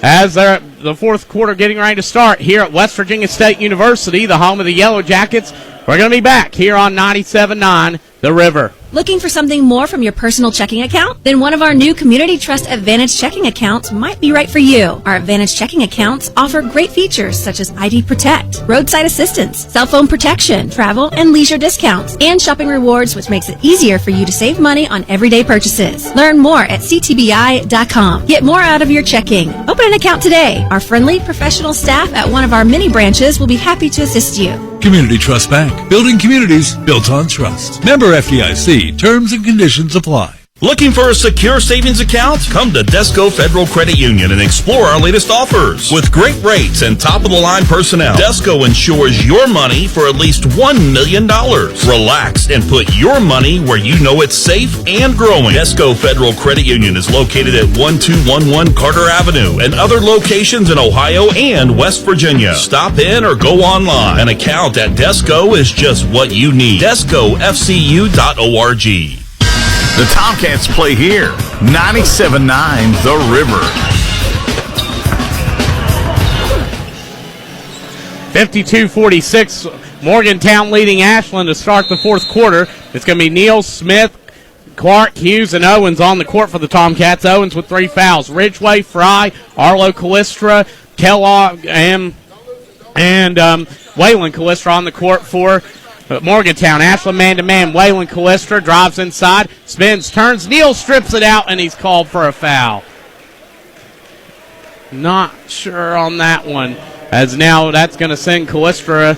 [SPEAKER 1] as the fourth quarter getting ready to start here at West Virginia State University, the home of the Yellow Jackets. We're going to be back here on 97.9 The River.
[SPEAKER 4] Looking for something more from your personal checking account? Then one of our new Community Trust Advantage checking accounts might be right for you. Our Advantage checking accounts offer great features such as ID Protect, roadside assistance, cell phone protection, travel and leisure discounts, and shopping rewards, which makes it easier for you to save money on everyday purchases. Learn more at ctbi.com. Get more out of your checking. Open an account today. Our friendly, professional staff at one of our many branches will be happy to assist you.
[SPEAKER 5] Community Trust Bank. Building communities built on trust. Member FDIC. Terms and conditions apply.
[SPEAKER 12] Looking for a secure savings account? Come to Desco Federal Credit Union and explore our latest offers. With great rates and top-of-the-line personnel, Desco insures your money for at least $1 million. Relax and put your money where you know it's safe and growing. Desco Federal Credit Union is located at 1211 Carter Avenue and other locations in Ohio and West Virginia. Stop in or go online. An account at Desco is just what you need. DescoFCU.org.
[SPEAKER 2] The Tomcats play here. 97.9 The River.
[SPEAKER 1] 52-46. Morgantown leading Ashland to start the fourth quarter. It's going to be Neal, Smith, Clark, Hughes, and Owens on the court for the Tomcats. Owens with 3 fouls. Ridgway, Fry, Arlo Callistra, Kellogg, and Waylon Callistra on the court for Morgantown. Ashland man-to-man. Waylon Callistra drives inside, spins, turns. Neal strips it out, and he's called for a foul. Not sure on that one, as now that's going to send Callistra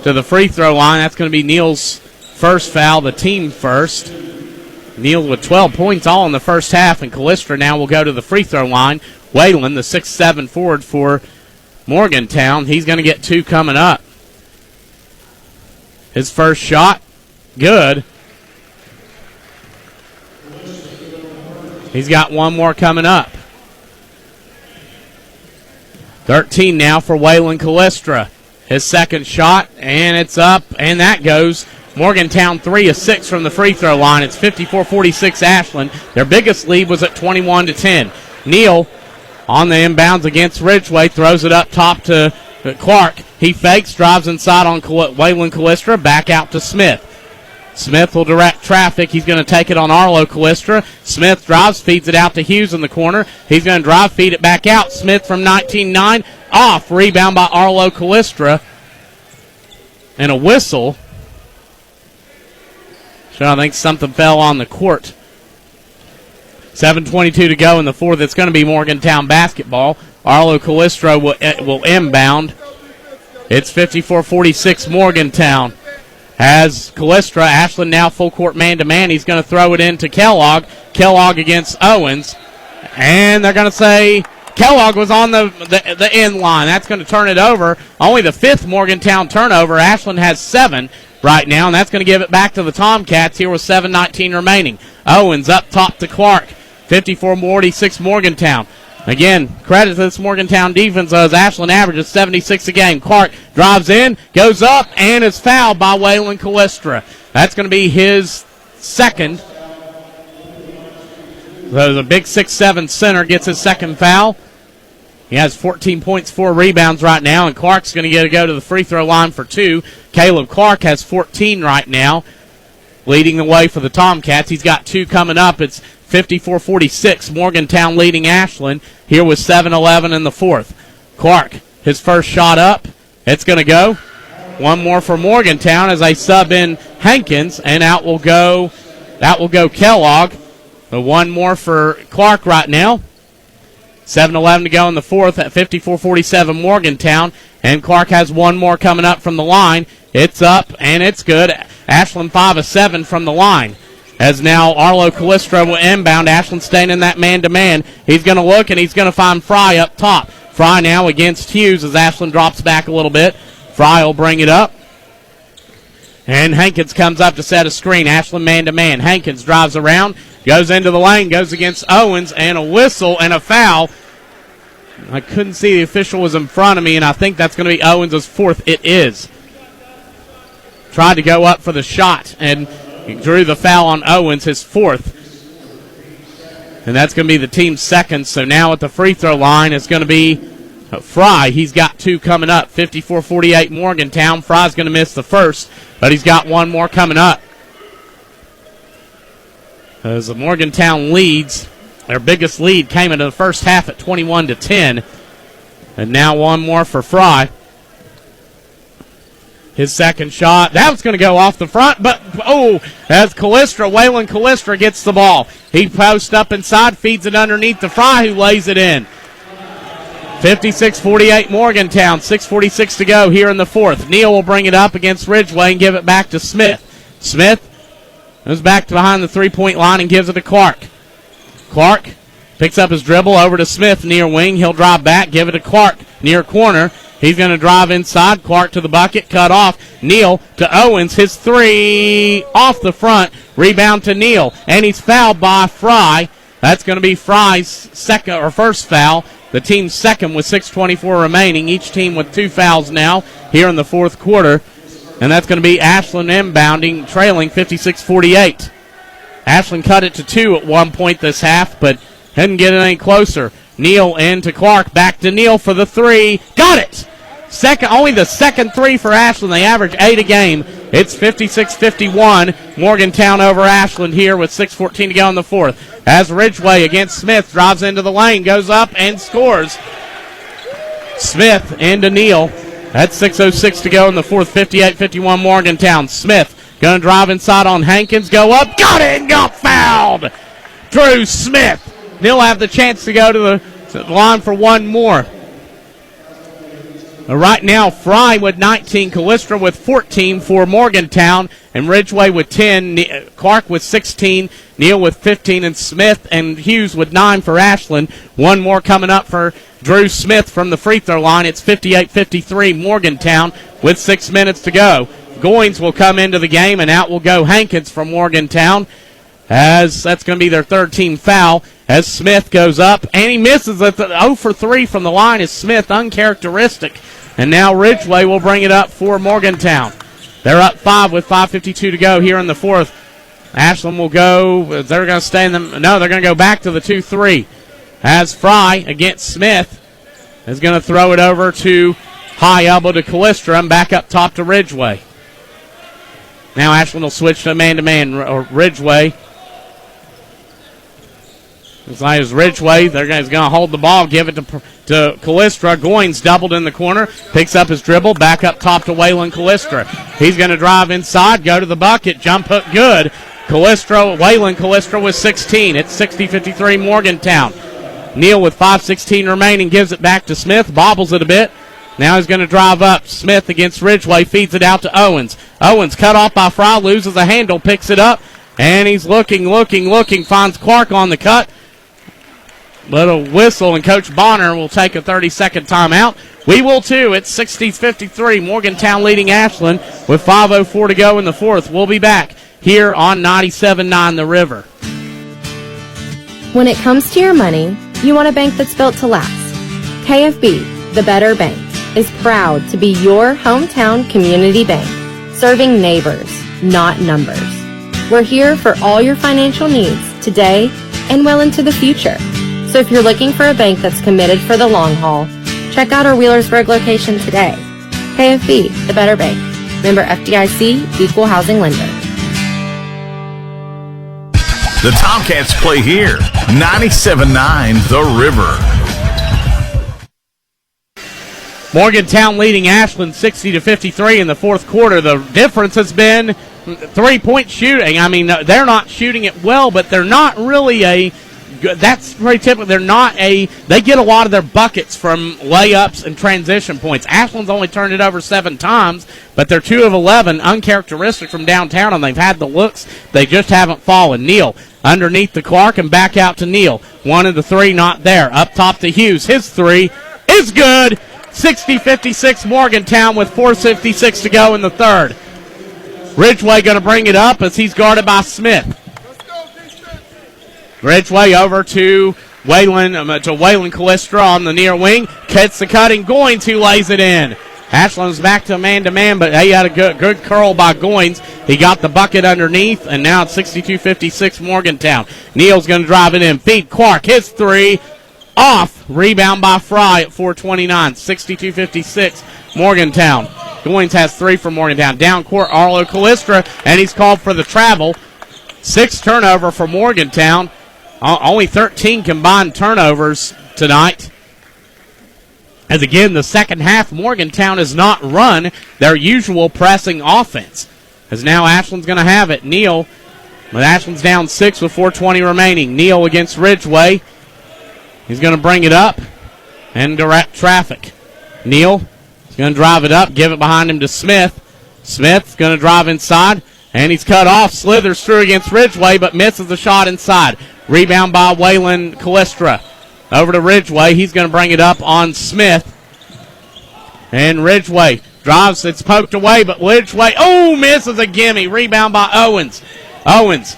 [SPEAKER 1] to the free throw line. That's going to be Neal's first foul, the team first. Neal with 12 points all in the first half, and Callistra now will go to the free throw line. Waylon, the 6'7" forward for Morgantown, he's going to get 2 coming up. His first shot, good. He's got 1 more coming up. 13 now for Waylon Callistra. His second shot, and it's up, and that goes. Morgantown 3 of 6 from the free throw line. It's 54-46 Ashland. Their biggest lead was at 21-10. Neal on the inbounds against Ridgway, throws it up top to Clark. He fakes, drives inside on Waylon Callistra, back out to Smith. Smith will direct traffic. He's going to take it on Arlo Callistra. Smith drives, feeds it out to Hughes in the corner. He's going to drive, feed it back out. Smith from 19-9, off. Rebound by Arlo Callistra. And a whistle. So I think something fell on the court. 7:22 to go in the fourth. It's going to be Morgantown basketball. Arlo Callistra will inbound. It's 54-46 Morgantown. Has Callistra. Ashland now full court man-to-man. He's going to throw it into Kellogg. Kellogg against Owens. And they're going to say Kellogg was on the end line. That's going to turn it over. Only the 5th Morgantown turnover. Ashland has 7 right now, and that's going to give it back to the Tomcats here with 7:19 remaining. Owens up top to Clark. 54-46 Morgantown. Again, credit to this Morgantown defense as Ashland averages 76 a game. Clark drives in, goes up, and is fouled by Waylon Callistra. That's going to be his second. So the big 6'7" center gets his second foul. He has 14 points, 4 rebounds right now, and Clark's going to go to the free throw line for 2. Caleb Clark has 14 right now, leading the way for the Tomcats. He's got 2 coming up. It's 54-46, Morgantown leading Ashland here with 7:11 in the fourth. Clark, his first shot up. It's going to go. 1 more for Morgantown as they sub in Hankins, and out will go Kellogg. But 1 more for Clark right now. 7:11 to go in the fourth at 54-47 Morgantown, and Clark has 1 more coming up from the line. It's up, and it's good. Ashland 5 of 7 from the line. As now Arlo Callistra will inbound. Ashland staying in that man-to-man. He's going to look, and he's going to find Fry up top. Fry now against Hughes as Ashland drops back a little bit. Fry will bring it up. And Hankins comes up to set a screen. Ashland man-to-man. Hankins drives around, goes into the lane, goes against Owens, and a whistle and a foul. I couldn't see the official was in front of me, and I think that's going to be Owens' 4th. It is. Tried to go up for the shot, and he drew the foul on Owens, his 4th. And that's going to be the team's 2nd. So now at the free throw line, it's going to be Fry. He's got 2 coming up. 54-48 Morgantown. Fry's going to miss the first, but he's got 1 more coming up. as the Morgantown leads. Their biggest lead came into the first half at 21-10. And now one more for Fry. His second shot. That was going to go off the front, but, as Waylon Callistra gets the ball. He posts up inside, feeds it underneath to Fry, who lays it in. 56-48 Morgantown, 6:46 to go here in the fourth. Neal will bring it up against Ridgeway and give it back to Smith. Smith goes back to behind the three-point line and gives it to Clark. Clark picks up his dribble over to Smith near wing. He'll drive back, give it to Clark near corner. He's going to drive inside. Clark to the bucket, cut off. Neal to Owens. His three off the front. Rebound to Neal. And he's fouled by Fry. That's going to be Fry's first foul. The team's second with 6:24 remaining. Each team with 2 fouls now here in the fourth quarter. And that's going to be Ashland inbounding, trailing 56-48. Ashland cut it to 2 at one point this half, but didn't get it any closer. Neal into Clark. Back to Neal for the three. Got it! Only the second three for Ashland. They average 8 a game. It's 56-51. Morgantown over Ashland here with 6:14 to go in the fourth. As Ridgeway against Smith drives into the lane, goes up and scores. Smith into Neal. That's 6:06 to go in the fourth. 58-51 Morgantown. Smith going to drive inside on Hankins. Go up. Got it and got fouled. Drew Smith. He'll have the chance to go to the line for one more. Right now, Fry with 19, Callistra with 14 for Morgantown, and Ridgeway with 10, Clark with 16, Neal with 15, and Smith and Hughes with 9 for Ashland. One more coming up for Drew Smith from the free throw line. It's 58-53 Morgantown with 6 minutes to go. Goins will come into the game, and out will go Hankins from Morgantown, as that's going to be their third team foul, as Smith goes up, and he misses it. 0 for 3 from the line is Smith, uncharacteristic. And now Ridgeway will bring it up for Morgantown. They're up 5 with 5:52 to go here in the fourth. Ashland will go. They're going to stay in them. No, they're going to go back to the 2-3. As Fry against Smith is going to throw it over to high elbow to Callistra and back up top to Ridgeway. Now Ashland will switch to man-to-man. Ridgeway. As Ridgeway, they're going to hold the ball, give it to Callistra. Goins doubled in the corner, picks up his dribble, back up top to Waylon Callistra. He's going to drive inside, go to the bucket, jump hook good. Waylon Callistra with 16. It's 60-53 Morgantown. Neal with 5:16 remaining gives it back to Smith, bobbles it a bit. Now he's going to drive up. Smith against Ridgeway, feeds it out to Owens. Owens cut off by Fry, loses a handle, picks it up, and he's looking, finds Clark on the cut. Little whistle, and Coach Bonner will take a 30-second timeout. We will too. It's 60-53. Morgantown leading Ashland with 5:04 to go in the fourth. We'll be back here on 97.9 The River.
[SPEAKER 8] When it comes to your money, you want a bank that's built to last. KFB, the Better Bank, is proud to be your hometown community bank, serving neighbors, not numbers. We're here for all your financial needs today and well into the future. So if you're looking for a bank that's committed for the long haul, check out our Wheelersburg location today. KFB, the Better Bank. Member FDIC, Equal Housing Lender.
[SPEAKER 2] The Tomcats play here. 97.9 The River.
[SPEAKER 1] Morgantown leading Ashland 60-53 in the fourth quarter. The difference has been 3-point shooting. I mean, they're not shooting it well, but they're not really that's very typical. They get a lot of their buckets from layups and transition points. Ashland's only turned it over 7 times, but they're 2 of 11, uncharacteristic from downtown, and they've had the looks. They just haven't fallen. Neal underneath the Clark and back out to Neal. 1 of the 3 not there. Up top to Hughes. His 3 is good. 60-56 Morgantown with 4:56 to go in the third. Ridgeway going to bring it up as he's guarded by Smith. Ridgeway over to Waylon Callistra on the near wing. Gets the cutting. Goins who lays it in. Ashland's back to man-to-man, but he had a good curl by Goins. He got the bucket underneath, and now it's 62-56 Morgantown. Neal's going to drive it in. Feed Clark. His 3 off. Rebound by Fry at 4:29. 62-56 Morgantown. Goins has 3 for Morgantown. Down court, Arlo Callistra, and he's called for the travel. 6th turnover for Morgantown. Only 13 combined turnovers tonight. As again, the second half, Morgantown has not run their usual pressing offense. As now Ashland's going to have it. Neal, but Ashland's down 6 with 4:20 remaining. Neal against Ridgeway. He's going to bring it up and direct traffic. Neal is going to drive it up, give it behind him to Smith. Smith's going to drive inside, and he's cut off. Slithers through against Ridgeway, but misses the shot inside. Rebound by Waylon Callistra. Over to Ridgeway. He's going to bring it up on Smith. And Ridgeway drives. It's poked away, but Ridgeway, misses a gimme. Rebound by Owens. Owens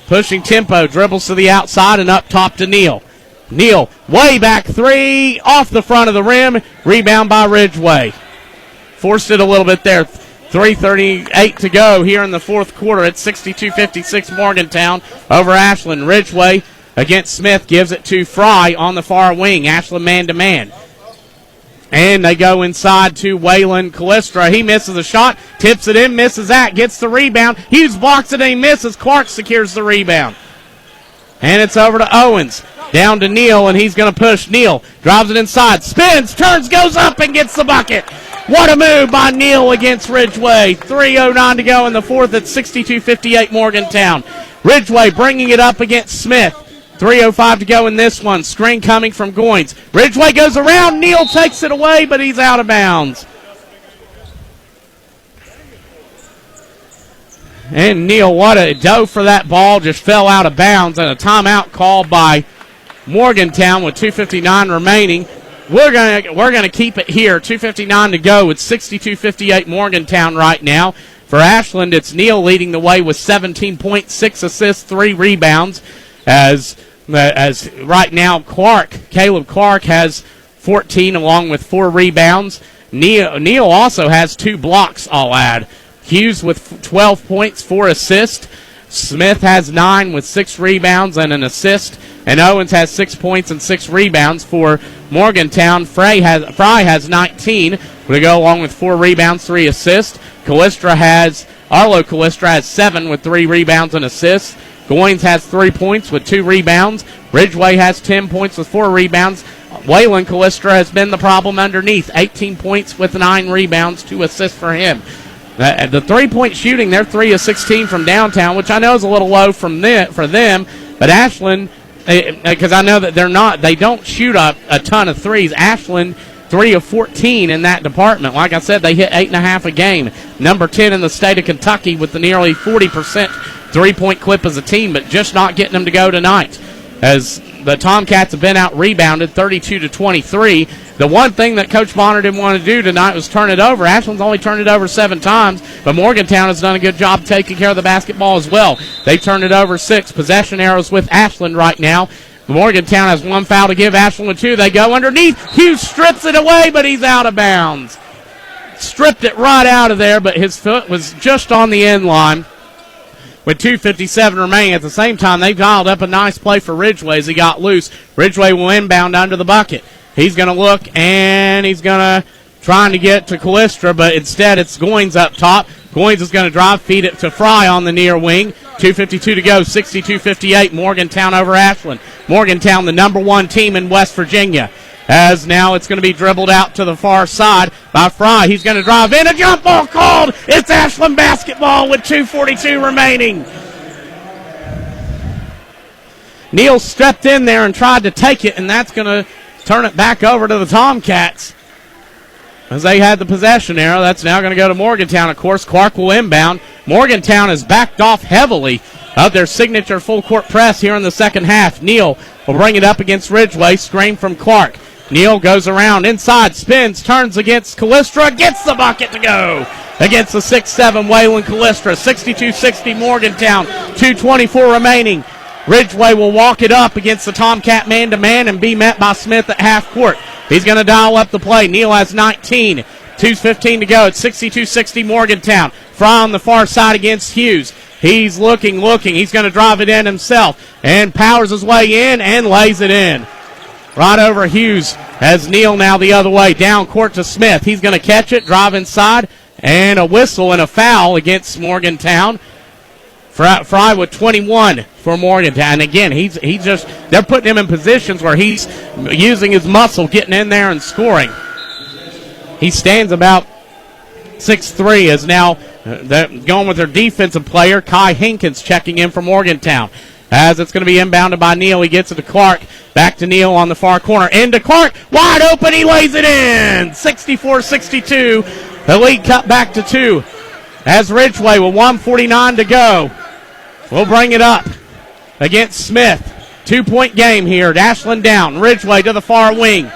[SPEAKER 1] pushing tempo, dribbles to the outside and up top to Neal. Neal, way back 3, off the front of the rim. Rebound by Ridgeway. Forced it a little bit there. 3:38 to go here in the fourth quarter. It's 62-56 Morgantown over Ashland. Ridgeway against Smith gives it to Fry on the far wing. Ashland man-to-man. And they go inside to Waylon Callistra. He misses a shot, tips it in, misses that, gets the rebound. Hughes blocks it and he misses. Clark secures the rebound. And it's over to Owens. Down to Neal, and he's going to push. Neal drives it inside, spins, turns, goes up, and gets the bucket. What a move by Neal against Ridgeway. 3:09 to go in the fourth at 62-58 Morgantown. Ridgeway bringing it up against Smith. 3:05 to go in this one. Screen coming from Goins. Ridgeway goes around. Neal takes it away, but he's out of bounds. And Neal, what a dove for that ball, just fell out of bounds, and a timeout called by Morgantown with 2:59 remaining. We're gonna keep it here. 2:59 to go. It's 62-58 Morgantown right now. For Ashland, it's Neal leading the way with 17.6 assists, 3 rebounds. As right now, Caleb Clark has 14 along with 4 rebounds. Neal also has 2 blocks, I'll add. Hughes with 12 points, 4 assists. Smith has 9 with 6 rebounds and an assist. And Owens has 6 points and 6 rebounds for Morgantown. Fry has 19. We go along with 4 rebounds, 3 assists. Arlo Callistra has 7 with 3 rebounds and assists. Goins has 3 points with 2 rebounds. Ridgeway has 10 points with 4 rebounds. Waylon Callistra has been the problem underneath. 18 points with 9 rebounds, 2 assists for him. The three-point shooting, they're 3 of 16 from downtown, which I know is a little low for them. But Ashland, because I know that they don't shoot a ton of threes. Ashland, 3 of 14 in that department. Like I said, they hit 8.5 a game. Number 10 in the state of Kentucky with the nearly 40% three-point clip as a team, but just not getting them to go tonight. As the Tomcats have been out-rebounded 32-23. The one thing that Coach Bonner didn't want to do tonight was turn it over. Ashland's only turned it over 7 times, but Morgantown has done a good job taking care of the basketball as well. They turned it over 6. Possession arrows with Ashland right now. Morgantown has 1 foul to give. Ashland with 2. They go underneath. Hughes strips it away, but he's out of bounds. Stripped it right out of there, but his foot was just on the end line. With 2:57 remaining. At the same time, they dialed up a nice play for Ridgeway as he got loose. Ridgeway will inbound under the bucket. He's going to look, and he's going to trying to get to Callistra, but instead it's Goins up top. Goins is going to drive, feed it to Fry on the near wing. 2:52 to go, 62-58, Morgantown over Ashland. Morgantown, the number 1 team in West Virginia. As now it's going to be dribbled out to the far side by Fry. He's going to drive in. A jump ball called. It's Ashland basketball with 2:42 remaining. Neal stepped in there and tried to take it, and that's going to turn it back over to the Tomcats. As they had the possession arrow, that's now going to go to Morgantown. Of course, Clark will inbound. Morgantown has backed off heavily of their signature full-court press here in the second half. Neal will bring it up against Ridgeway. Screen from Clark. Neal goes around inside, spins, turns against Callistra, gets the bucket to go against the 6'7" Waylon Callistra. 62-60 Morgantown, 2:24 remaining. Ridgeway will walk it up against the Tomcat man-to-man and be met by Smith at half court. He's going to dial up the play. Neal has 19. 2:15 to go. It's 62-60 Morgantown. Fry on the far side against Hughes. He's looking. He's going to drive it in himself and powers his way in and lays it in. Right over Hughes as Neal now the other way. Down court to Smith. He's going to catch it, drive inside, and a whistle and a foul against Morgantown. Fry with 21 for Morgantown. And again, they're putting him in positions where he's using his muscle, getting in there and scoring. He stands about 6'3", is now going with their defensive player, Kai Hinkins, checking in for Morgantown. As it's going to be inbounded by Neal. He gets it to Clark. Back to Neal on the far corner. Into Clark. Wide open. He lays it in. 64-62. The lead cut back to 2. As Ridgeway with 1:49 to go. We'll bring it up against Smith. 2-point game here. Ashland down. Ridgeway to the far wing.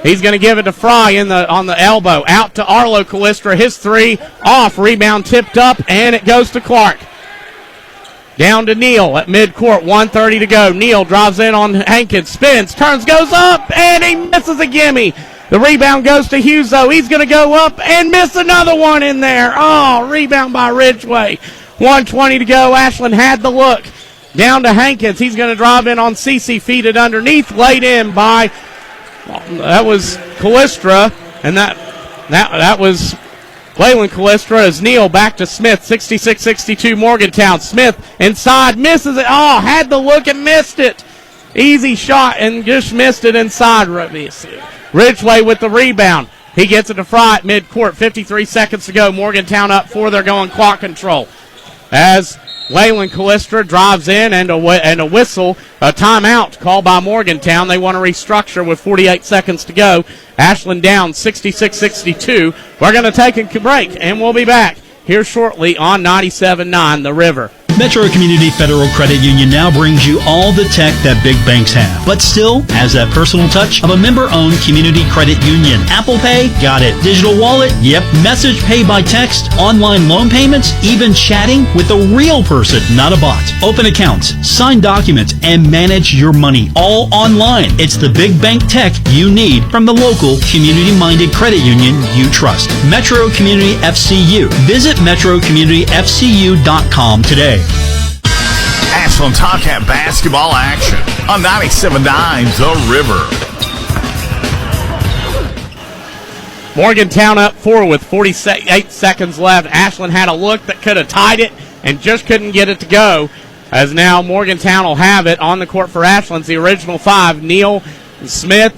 [SPEAKER 1] He's going to give it to Fry on the elbow. Out to Arlo Callistra. His 3 off. Rebound tipped up, and it goes to Clark. Down to Neal at midcourt. 1:30 to go. Neal drives in on Hankins. Spins. Turns. Goes up, and he misses a gimme. The rebound goes to Hughes, though. He's going to go up and miss another one in there. Oh, rebound by Ridgeway. 1:20 to go. Ashland had the look. Down to Hankins. He's going to drive in on CC. Feed it underneath. Laid in by, that was Callistra. And that was Waylon Callistra. As Neal back to Smith. 66-62 Morgantown. Smith inside. Misses it. Oh, had the look and missed it. Easy shot and just missed it inside. Ridgeway with the rebound. He gets it to Fry at midcourt. 53 seconds to go. Morgantown up 4. They're going clock control. As Waylon Callistra drives in and a whistle, a timeout called by Morgantown. They want to restructure with 48 seconds to go. Ashland down 66-62. We're going to take a break, and we'll be back here shortly on 97.9 The River.
[SPEAKER 3] Metro Community Federal Credit Union now brings you all the tech that big banks have, but still has that personal touch of a member-owned community credit union. Apple Pay? Got it. Digital wallet? Yep. Message pay by text, online loan payments, even chatting with a real person, not a bot. Open accounts, sign documents, and manage your money all online. It's the big bank tech you need from the local community-minded credit union you trust. Metro Community FCU. Visit metrocommunityfcu.com today.
[SPEAKER 2] Ashland Tomcat basketball action on 97.9 The River.
[SPEAKER 1] Morgantown up 4 with 48 seconds left. Ashland had a look that could have tied it and just couldn't get it to go. As now Morgantown will have it on the court for Ashland's the original 5. Neal, Smith,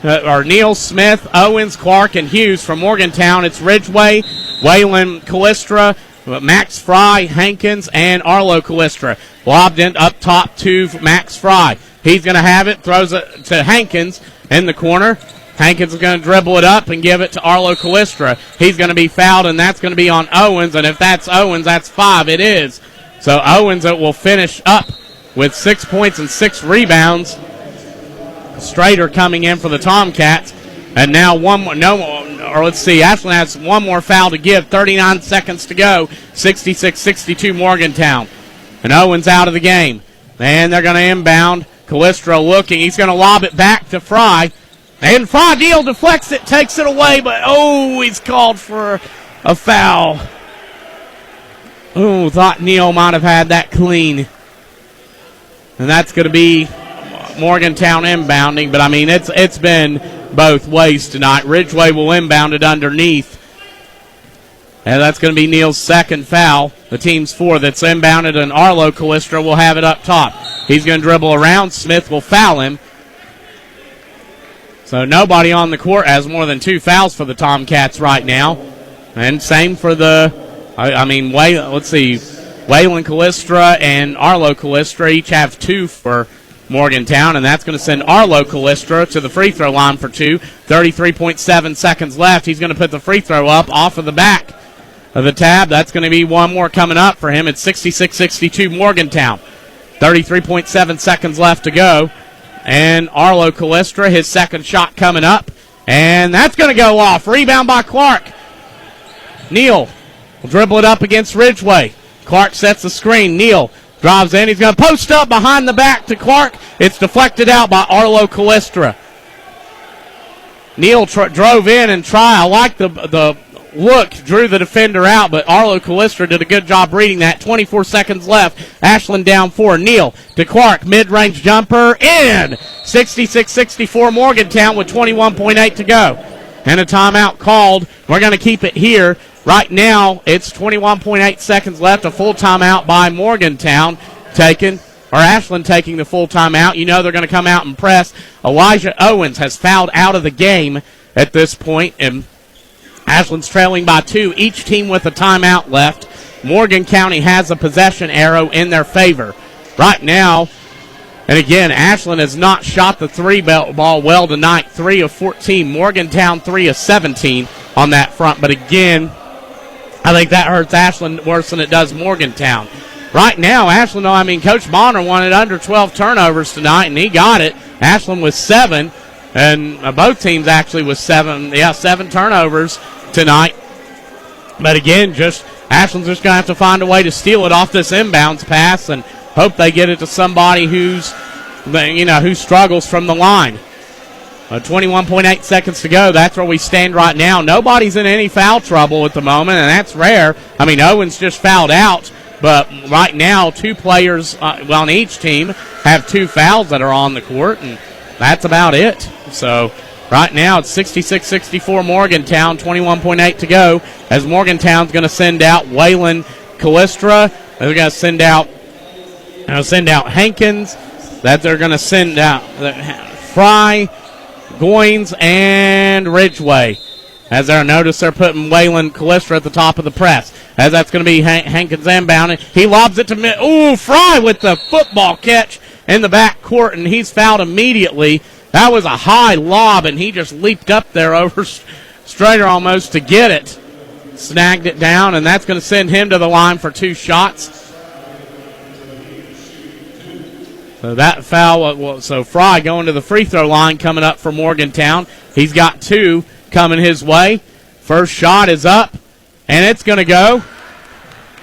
[SPEAKER 1] Owens, Clark, and Hughes. From Morgantown, it's Ridgeway, Waylon Callistra, Max Fry, Hankins, and Arlo Callistra. Lobbed in up top to Max Fry. He's going to have it, throws it to Hankins in the corner. Hankins is going to dribble it up and give it to Arlo Callistra. He's going to be fouled, and that's going to be on Owens, and if that's Owens, that's 5. It is. So Owens will finish up with 6 points and 6 rebounds. Strader coming in for the Tomcats. And now Ashland has one more foul to give. 39 seconds to go. 66-62 Morgantown. And Owens out of the game. And they're going to inbound. Callistra looking. He's going to lob it back to Fry. And Fry, Neal deflects it, takes it away, but he's called for a foul. Thought Neal might have had that clean. And that's going to be Morgantown inbounding, but I mean it's been both ways tonight. Ridgeway will inbound it underneath. And that's going to be Neal's second foul. The team's 4 that's inbounded, and Arlo Callistra will have it up top. He's going to dribble around. Smith will foul him. So nobody on the court has more than 2 fouls for the Tomcats right now. And same for Waylon Callistra and Arlo Callistra each have 2 for Morgantown, and that's going to send Arlo Callistra to the free throw line for 2. 33.7 seconds left. He's going to put the free throw up off of the back of the tab. That's going to be one more coming up for him. It's 66-62 Morgantown. 33.7 seconds left to go. And Arlo Callistra, his second shot coming up. And that's going to go off. Rebound by Clark. Neal will dribble it up against Ridgeway. Clark sets the screen. Neal drives in. He's going to post up behind the back to Clark. It's deflected out by Arlo Callistra. Neal drove in and tried. I like the look, drew the defender out, but Arlo Callistra did a good job reading that. 24 seconds left. Ashland down 4. Neal to Clark. Mid-range jumper in. 66-64 Morgantown with 21.8 to go. And a timeout called. We're going to keep it here Right now, it's 21.8 seconds left. A full timeout by Morgantown Ashland taking the full timeout. You know they're going to come out and press. Elijah Owens has fouled out of the game at this point, and Ashland's trailing by 2. Each team with a timeout left. Morgan County has a possession arrow in their favor. Right now, and again, Ashland has not shot the three ball well tonight. 3 of 14. Morgantown 3 of 17 on that front. But again, I think that hurts Ashland worse than it does Morgantown. Right now, Coach Bonner wanted under 12 turnovers tonight, and he got it. Ashland was 7, and both teams actually was 7 turnovers tonight. But again, Ashland's just going to have to find a way to steal it off this inbounds pass and hope they get it to somebody who struggles from the line. 21.8 seconds to go. That's where we stand right now. Nobody's in any foul trouble at the moment, and that's rare. Owens just fouled out, but right now 2 players on each team have 2 fouls that are on the court, and that's about it. So right now it's 66-64 Morgantown, 21.8 to go, as Morgantown's going to send out Waylon Callistra. They're going to send out Hankins. That they're going to send out Fry, Goins, and Ridgeway. As they're notice, they're putting Waylon Callistra at the top of the press. As that's going to be Hankins inbound. He lobs it to Fry with the football catch in the back court, and he's fouled immediately. That was a high lob, and he just leaped up there over Strader almost to get it. Snagged it down, and that's going to send him to the line for 2 shots. So that foul, so Fry going to the free throw line coming up for Morgantown. He's got 2 coming his way. First shot is up, and it's going to go.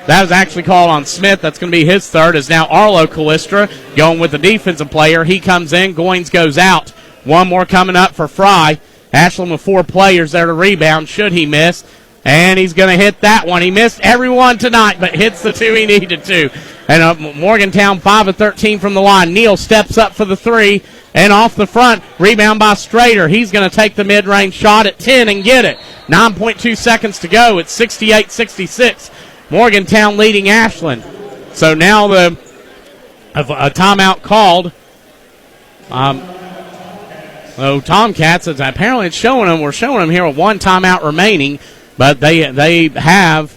[SPEAKER 1] That was actually called on Smith. That's going to be his third. Is now Arlo Callistra going with the defensive player. He comes in. Goins goes out. 1 more coming up for Fry. Ashland with 4 players there to rebound. Should he miss? And he's going to hit that one. He missed everyone tonight, but hits the 2 he needed to. And Morgantown 5 of 13 from the line. Neal steps up for the 3. And off the front, rebound by Strader. He's going to take the mid-range shot at 10 and get it. 9.2 seconds to go. It's 68-66. Morgantown leading Ashland. So now a timeout called. Tomcats, apparently it's showing them. We're showing them here with 1 timeout remaining. But they have,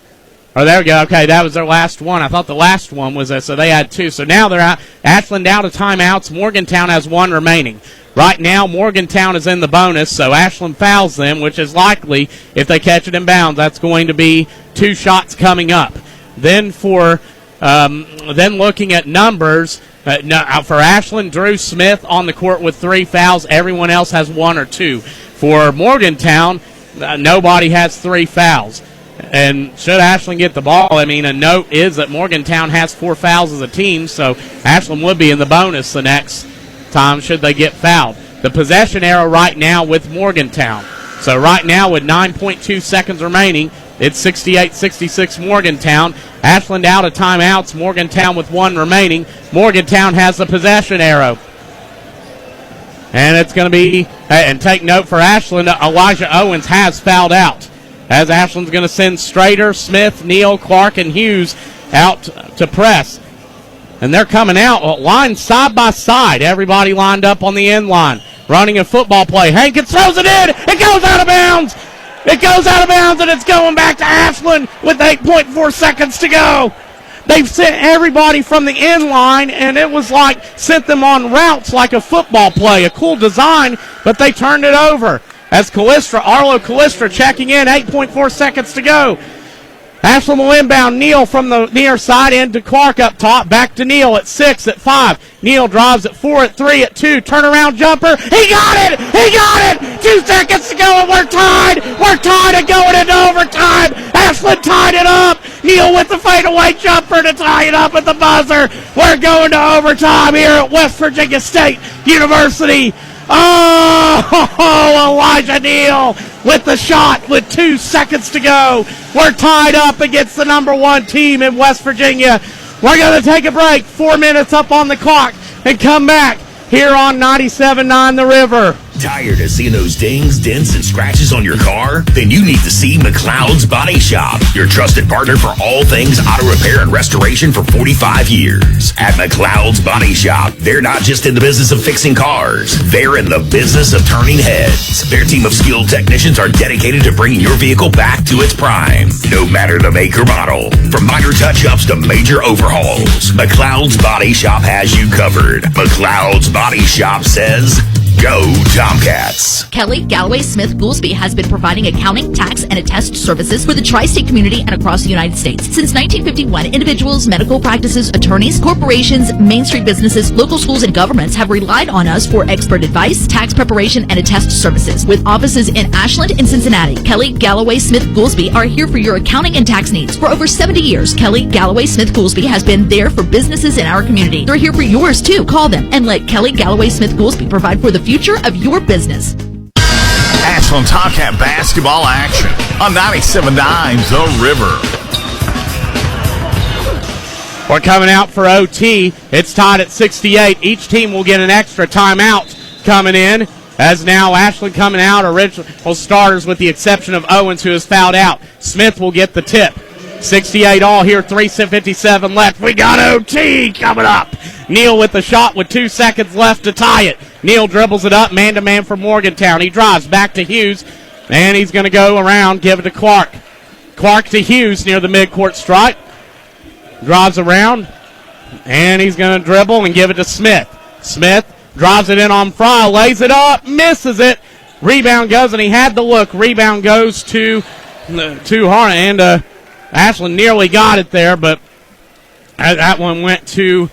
[SPEAKER 1] there we go. Okay, that was their last one. I thought the last one was so they had 2. So now they're out. Ashland out of timeouts. Morgantown has 1 remaining. Right now, Morgantown is in the bonus, so Ashland fouls them, which is likely, if they catch it in bounds, that's going to be 2 shots coming up. Then then looking at numbers, for Ashland, Drew Smith on the court with 3 fouls. Everyone else has 1 or 2. For Morgantown, nobody has 3 fouls. And should Ashland get the ball, a note is that Morgantown has 4 fouls as a team, so Ashland would be in the bonus the next time should they get fouled. The possession arrow right now with Morgantown. So right now with 9.2 seconds remaining, it's 68-66 Morgantown. Ashland out of timeouts. Morgantown with 1 remaining. Morgantown has the possession arrow. And it's going to be, and take note for Ashland, Elijah Owens has fouled out. As Ashland's going to send Strader, Smith, Neal, Clark, and Hughes out to press. And they're coming out, lined side by side. Everybody lined up on the end line, running a football play. Hankins throws it in. It goes out of bounds. It goes out of bounds, and it's going back to Ashland with 8.4 seconds to go. They've sent everybody from the end line, and it was like sent them on routes like a football play. A cool design, but they turned it over. As Arlo Callistra checking in, 8.4 seconds to go. Ashland will inbound. Neal from the near side into Clark up top. Back to Neal at 6, at 5. Neal drives at 4, at 3, at 2. Turnaround jumper. He got it! He got it! 2 seconds to go, and we're tied! We're tied and going into overtime! Ashland tied it up! Neal with the fadeaway jumper to tie it up at the buzzer. We're going to overtime here at West Virginia State University. Oh, Elijah Neal with the shot with 2 seconds to go. We're tied up against the number 1 team in West Virginia. We're going to take a break. 4 minutes up on the clock and come back here on 97.9 The River.
[SPEAKER 7] Tired of seeing those dings, dents, and scratches on your car? Then you need to see McLeod's Body Shop, your trusted partner for all things auto repair and restoration for 45 years. At McLeod's Body Shop, they're not just in the business of fixing cars, they're in the business of turning heads. Their team of skilled technicians are dedicated to bringing your vehicle back to its prime, no matter the make or model. From minor touch-ups to major overhauls, McLeod's Body Shop has you covered. McLeod's Body Shop says, go Tomcats.
[SPEAKER 9] Kelly Galloway Smith Goolsby has been providing accounting, tax, and attest services for the tri-state community and across the United States. Since 1951, individuals, medical practices, attorneys, corporations, Main Street businesses, local schools, and governments have relied on us for expert advice, tax preparation, and attest services. With offices in Ashland and Cincinnati, Kelly Galloway Smith Goolsby are here for your accounting and tax needs. For over 70 years, Kelly Galloway Smith Goolsby has been there for businesses in our community. They're here for yours too. Call them and let Kelly Galloway Smith Goolsby provide for the future of your business.
[SPEAKER 2] Ashland Tomcat basketball action on 97.9 The River.
[SPEAKER 1] We're coming out for OT. It's tied at 68. Each team will get an extra timeout coming in, as now Ashland coming out, original starters with the exception of Owens, who is fouled out. Smith will get the tip. 68 all here, 3:57 left. We got OT coming up. Neal with the shot with 2 seconds left to tie it. Neal dribbles it up, man-to-man for Morgantown. He drives back to Hughes, and he's going to go around, give it to Clark. Clark to Hughes near the midcourt stripe. Drives around, and he's going to dribble and give it to Smith. Smith drives it in on Fry, lays it up, misses it. Rebound goes, and he had the look. Rebound goes to Harna, and Ashland nearly got it there, but that one went to,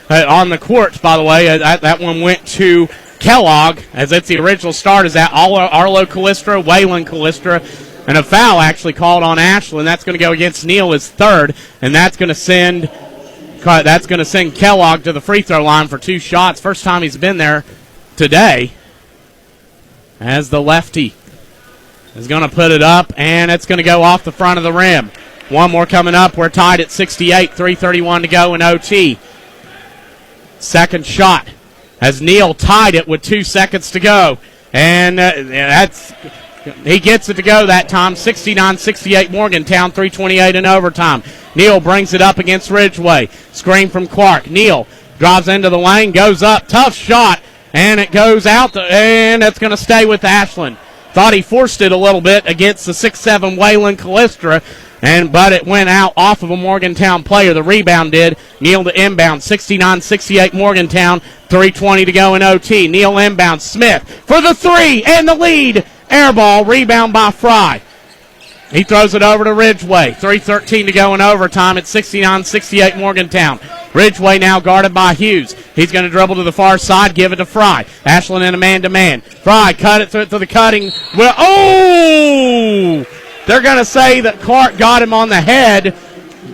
[SPEAKER 1] on the courts, by the way, that one went to Kellogg, as it's the original start, is that Arlo Callistra, Waylon Callistra, and a foul actually called on Ashland. That's going to go against Neal, his third, and that's going to send Kellogg to the free throw line for 2 shots. First time he's been there today, as the lefty is going to put it up, and it's going to go off the front of the rim. One more coming up. We're tied at 68, 3:31 to go in OT. Second shot as Neal tied it with 2 seconds to go. And he gets it to go that time. 69-68 Morgantown, 3:28 in overtime. Neal brings it up against Ridgeway. Screen from Clark. Neal drives into the lane, goes up. Tough shot, and it goes out, and it's going to stay with Ashland. Thought he forced it a little bit against the 6'7 Waylon Callistra, but it went out off of a Morgantown player. The rebound did. Neal to inbound. 69-68 Morgantown. 3:20 to go in OT. Neal inbound. Smith for the three and the lead. Air ball. Rebound by Fry. He throws it over to Ridgeway. 3:13 to go in overtime at 69-68 Morgantown. Ridgeway now guarded by Hughes. He's going to dribble to the far side, give it to Fry. Ashland in a man-to-man. Fry cut it through to the cutting. Well, oh! They're going to say that Clark got him on the head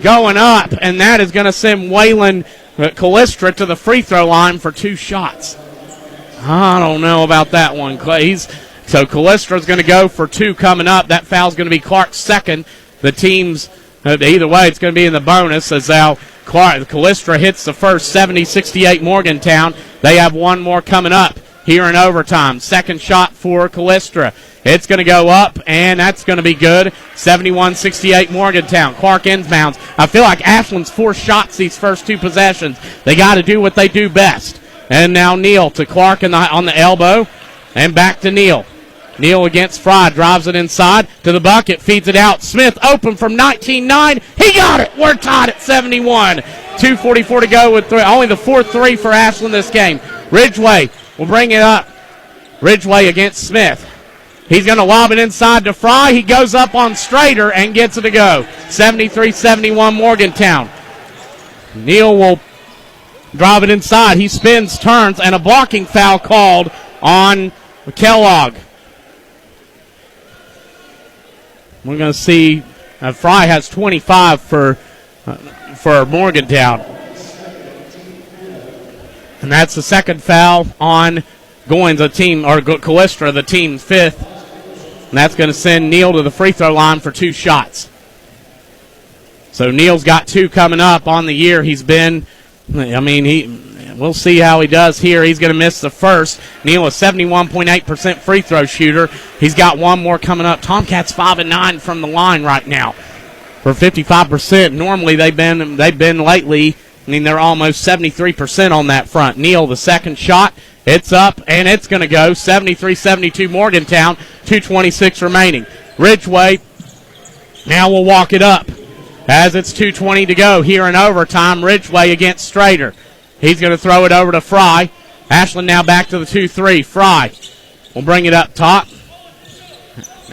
[SPEAKER 1] going up, and that is going to send Waylon Callistra to the free throw line for 2 shots. I don't know about that one, Clay. So Callistra's going to go for 2 coming up. That foul's going to be Clark's second. The team's, either way, it's going to be in the bonus as now Callistra hits the first. 70-68 Morgantown. They have one more coming up here in overtime. Second shot for Callistra. It's going to go up, and that's going to be good. 71-68 Morgantown. Clark inbounds. I feel like Ashland's forced shots these first 2 possessions. They got to do what they do best. And now Neal to Clark on the elbow, and back to Neal. Neal against Fry, drives it inside to the bucket, feeds it out. Smith open from 19-9. He got it. We're tied at 71. 2:44 to go with 3. Only the 4th 3 for Ashland this game. Ridgeway will bring it up. Ridgeway against Smith. He's going to lob it inside to Fry. He goes up on Strader and gets it to go. 73-71 Morgantown. Neal will drive it inside. He spins, turns, and a blocking foul called on Kellogg. We're going to see Fry has 25 for Morgantown. And that's the second foul on Goins, Callistra, the team's 5th. And that's going to send Neal to the free throw line for 2 shots. So Neal's got 2 coming up on the year. He's been, we'll see how he does here. He's going to miss the first. Neal, a 71.8% free throw shooter. He's got one more coming up. Tomcats 5-9 from the line right now for 55%. Normally they've been lately, they're almost 73% on that front. Neal, the second shot. It's up, and it's going to go. 73-72 Morgantown, 2:26 remaining. Ridgeway now will walk it up as it's 2:20 to go here in overtime. Ridgeway against Strader. He's going to throw it over to Fry. Ashland now back to the 2-3. Fry will bring it up top.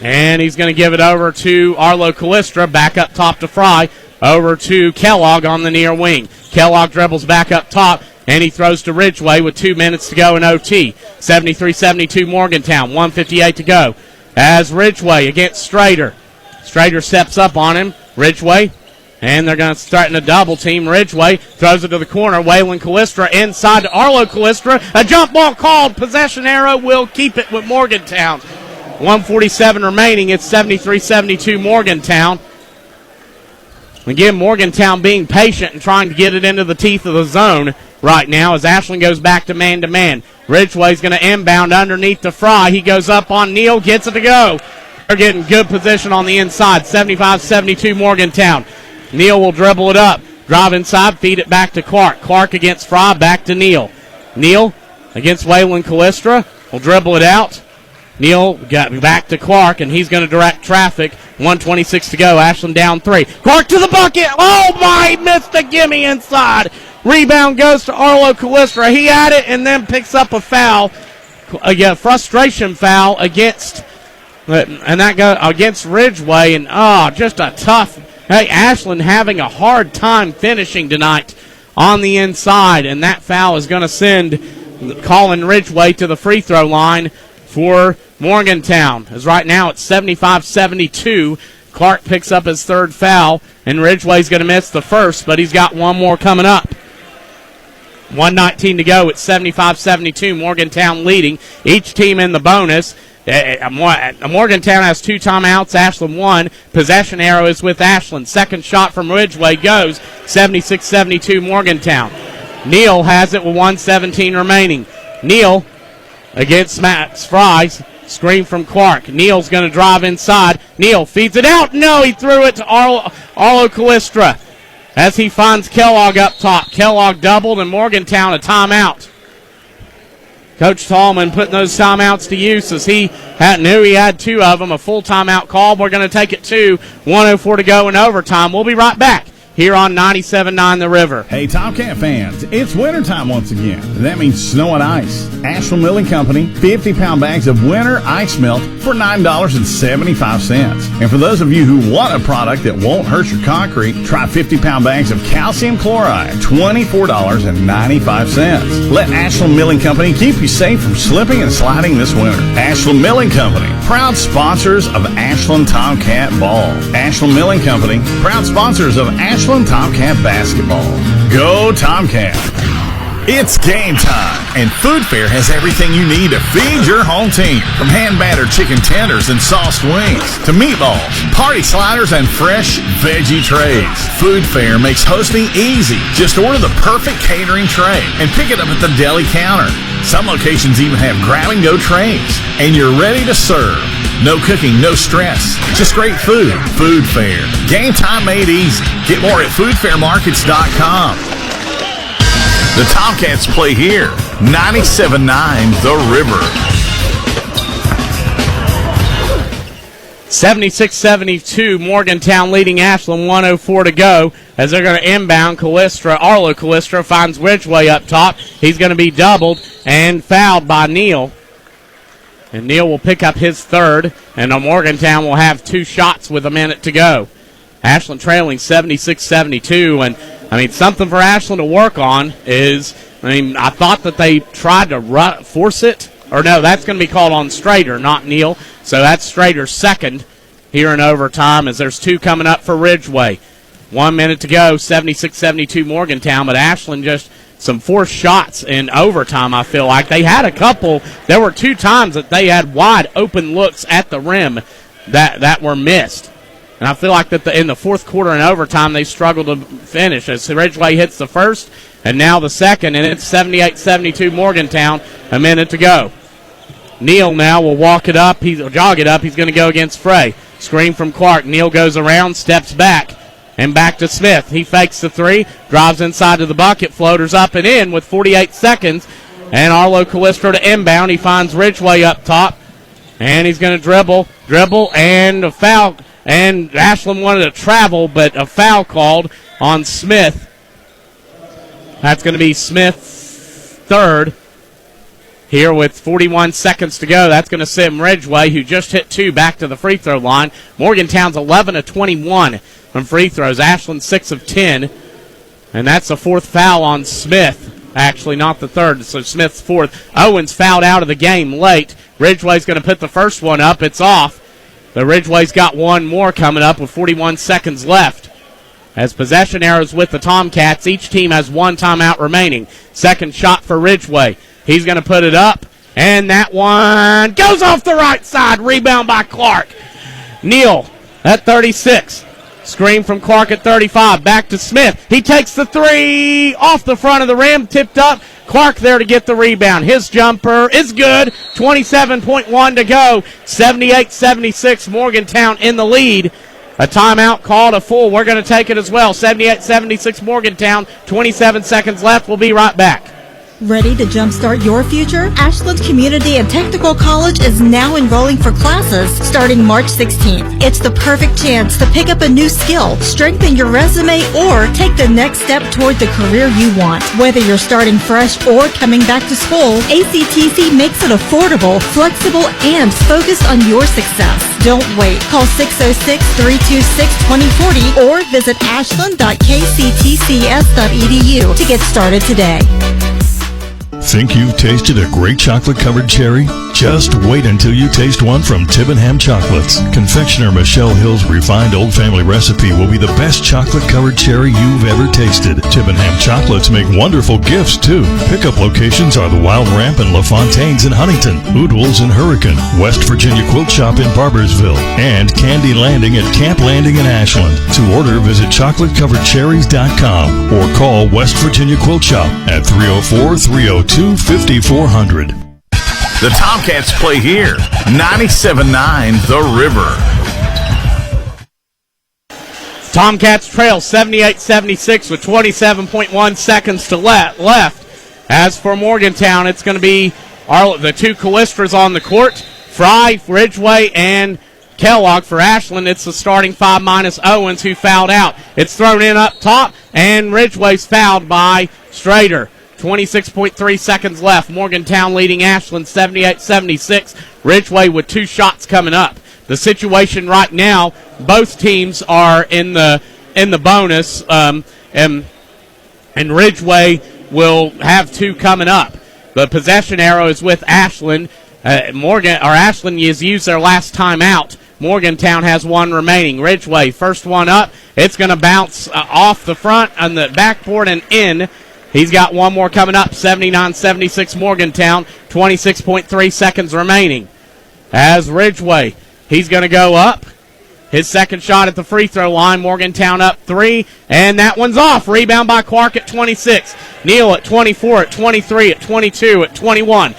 [SPEAKER 1] And he's going to give it over to Arlo Callistra. Back up top to Fry. Over to Kellogg on the near wing. Kellogg dribbles back up top. And he throws to Ridgeway with 2 minutes to go in OT. 73-72 Morgantown. 1:58 to go. As Ridgeway against Strader. Strader steps up on him. Ridgeway. And they're going to start in a double team. Ridgeway throws it to the corner. Waylon Callistra inside to Arlo Callistra. A jump ball called. Possession arrow will keep it with Morgantown. 1:47 remaining. It's 73-72 Morgantown. Again, Morgantown being patient and trying to get it into the teeth of the zone right now as Ashland goes back to man-to-man. Ridgeway's going to inbound underneath to Fry. He goes up on Neal, gets it to go. They're getting good position on the inside. 75-72 Morgantown. Neal will dribble it up. Drive inside, feed it back to Clark. Clark against Fry, back to Neal. Neal against Waylon Callistra. Will dribble it out. Neal got back to Clark, and he's going to direct traffic. 1:26 to go. Ashland down 3. Clark to the bucket. Oh, my! Missed a gimme inside. Rebound goes to Arlo Callistra. He had it and then picks up a foul. A frustration foul against Ridgeway. And, just a tough. Hey, Ashland having a hard time finishing tonight on the inside. And that foul is going to send Colin Ridgeway to the free throw line for Morgantown. As right now it's 75-72. Clark picks up his third foul, and Ridgeway's going to miss the first, but he's got one more coming up. 1:19 to go. It's 75-72. Morgantown leading. Each team in the bonus. Morgantown has 2 timeouts. Ashland 1. Possession arrow is with Ashland. Second shot from Ridgeway goes. 76-72 Morgantown. Neal has it with 1:17 remaining. Neal against Max Fry. Screen from Clark. Neal's going to drive inside. Neal feeds it out. No, he threw it to Arlo Callistra as he finds Kellogg up top. Kellogg doubled, and Morgantown a timeout. Coach Tallman putting those timeouts to use as he knew he had 2 of them. A full timeout call. We're going to take it to 1:04 to go in overtime. We'll be right back here on 97.9 The River.
[SPEAKER 2] Hey, Tomcat fans, it's wintertime once again. That means snow and ice. Ashland Milling Company, 50-pound bags of winter ice melt for $9.75. And for those of you who want a product that won't hurt your concrete, try 50-pound bags of calcium chloride, $24.95. Let Ashland Milling Company keep you safe from slipping and sliding this winter. Ashland Milling Company, proud sponsors of Ashland Tomcat Ball. Ashland Milling Company, proud sponsors of Ashland Tomcat basketball. Go Tomcat! It's game time, and Food Fair has everything you need to feed your home team. From hand-battered chicken tenders and sauced wings to meatballs, party sliders, and fresh veggie trays. Food Fair makes hosting easy. Just order the perfect catering tray and pick it up at the deli counter. Some locations even have grab-and-go trays, and you're ready to serve. No cooking, no stress. Just great food. Food Fair. Game time made easy. Get more at foodfairmarkets.com. The Tomcats play here. 97.9 The River.
[SPEAKER 1] 76-72, Morgantown leading Ashland, 1:04 to go as they're going to inbound. Arlo Callistra finds Ridgeway up top. He's going to be doubled and fouled by Neal. And Neal will pick up his third, and Morgantown will have 2 shots with a minute to go. Ashland trailing 76-72, and something for Ashland to work on is, I thought that they tried to force it. Or no, that's going to be called on Strader, not Neal. So that's Strader's second here in overtime as there's 2 coming up for Ridgeway. 1 minute to go, 76-72 Morgantown, but Ashland just some forced shots in overtime, I feel like. They had a couple. There were 2 times that they had wide open looks at the rim that were missed. And I feel like that in the fourth quarter and overtime, they struggled to finish as Ridgeway hits the first and now the second, and it's 78-72 Morgantown, a minute to go. Neal now will jog it up. He's going to go against Frey. Screen from Clark. Neal goes around, steps back, and back to Smith. He fakes the three, drives inside to the bucket, floaters up and in with 48 seconds. And Arlo Calistro to inbound. He finds Ridgeway up top, and he's going to dribble, and a foul. And Ashland wanted to travel, but a foul called on Smith. That's going to be Smith's third. Here with 41 seconds to go, that's going to send Ridgeway, who just hit two, back to the free throw line. Morgantown's 11 of 21 from free throws. Ashland 6 of 10. And that's the fourth foul on Smith. Actually, not the third, so Smith's fourth. Owens fouled out of the game late. Ridgeway's going to put the first one up. It's off. But Ridgeway's got one more coming up with 41 seconds left. As possession arrows with the Tomcats, each team has one timeout remaining. Second shot for Ridgeway. He's going to put it up, and that one goes off the right side. Rebound by Clark. Neal at 36. Screen from Clark at 35. Back to Smith. He takes the three off the front of the rim, tipped up. Clark there to get the rebound. His jumper is good. 27.1 to go. 78-76, Morgantown in the lead. A timeout called, a full. We're going to take it as well. 78-76, Morgantown. 27 seconds left. We'll be right back.
[SPEAKER 13] Ready to jumpstart your future? Ashland Community and Technical College is now enrolling for classes starting March 16th. It's the perfect chance to pick up a new skill, strengthen your resume, or take the next step toward the career you want. Whether you're starting fresh or coming back to school, ACTC makes it affordable, flexible, and focused on your success. Don't wait. Call 606-326-2040 or visit ashland.kctcs.edu to get started today.
[SPEAKER 14] Think you've tasted a great chocolate-covered cherry? Just wait until you taste one from Tibbenham Chocolates. Confectioner Michelle Hill's refined Old Family recipe will be the best chocolate-covered cherry you've ever tasted. Tibbenham Chocolates make wonderful gifts, too. Pickup locations are the Wild Ramp in LaFontaine's in Huntington, Oodles in Hurricane, West Virginia Quilt Shop in Barbersville, and Candy Landing at Camp Landing in Ashland. To order, visit chocolatecoveredcherries.com or call West Virginia Quilt Shop at 304-302-5400.
[SPEAKER 2] The Tomcats play here. 97.9 The River.
[SPEAKER 1] Tomcats trail 78-76 with 27.1 seconds to left. As for Morgantown, it's going to be the two Calistras on the court. Fry, Ridgeway, and Kellogg. For Ashland, it's the starting five minus Owens, who fouled out. It's thrown in up top, and Ridgeway's fouled by Strader. 26.3 seconds left. Morgantown leading Ashland 78-76. Ridgeway with two shots coming up. The situation right now, both teams are in the bonus, and Ridgeway will have two coming up. The possession arrow is with Ashland. Ashland has used their last timeout. Morgantown has one remaining. Ridgeway, first one up. It's going to bounce off the front on the backboard and in. He's got one more coming up, 79-76 Morgantown, 26.3 seconds remaining. As Ridgeway, he's going to go up. His second shot at the free throw line, Morgantown up three, and that one's off. Rebound by Clark at 26. Neal at 24, at 23, at 22, at 21.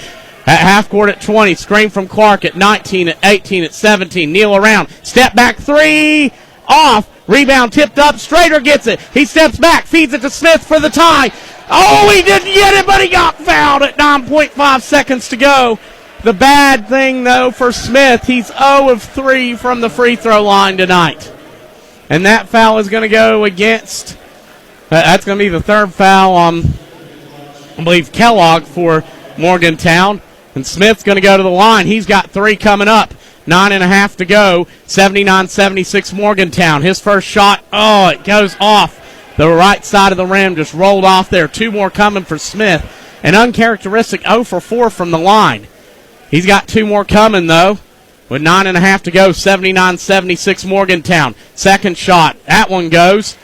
[SPEAKER 1] At half court at 20, screen from Clark at 19, at 18, at 17. Neal around, step back three, off. Rebound tipped up, Strader gets it. He steps back, feeds it to Smith for the tie. Oh, he didn't get it, but he got fouled at 9.5 seconds to go. The bad thing, though, for Smith, he's 0 of 3 from the free throw line tonight. And that foul is going to go against, that's going to be the third foul on, I believe, Kellogg for Morgantown. And Smith's going to go to the line. He's got three coming up. 9.5 to go. 79-76 Morgantown. His first shot, it goes off the right side of the rim. Just rolled off there. Two more coming for Smith. An uncharacteristic 0 for 4 from the line. He's got two more coming, though. With 9.5 to go. 79-76 Morgantown. Second shot. That one goes.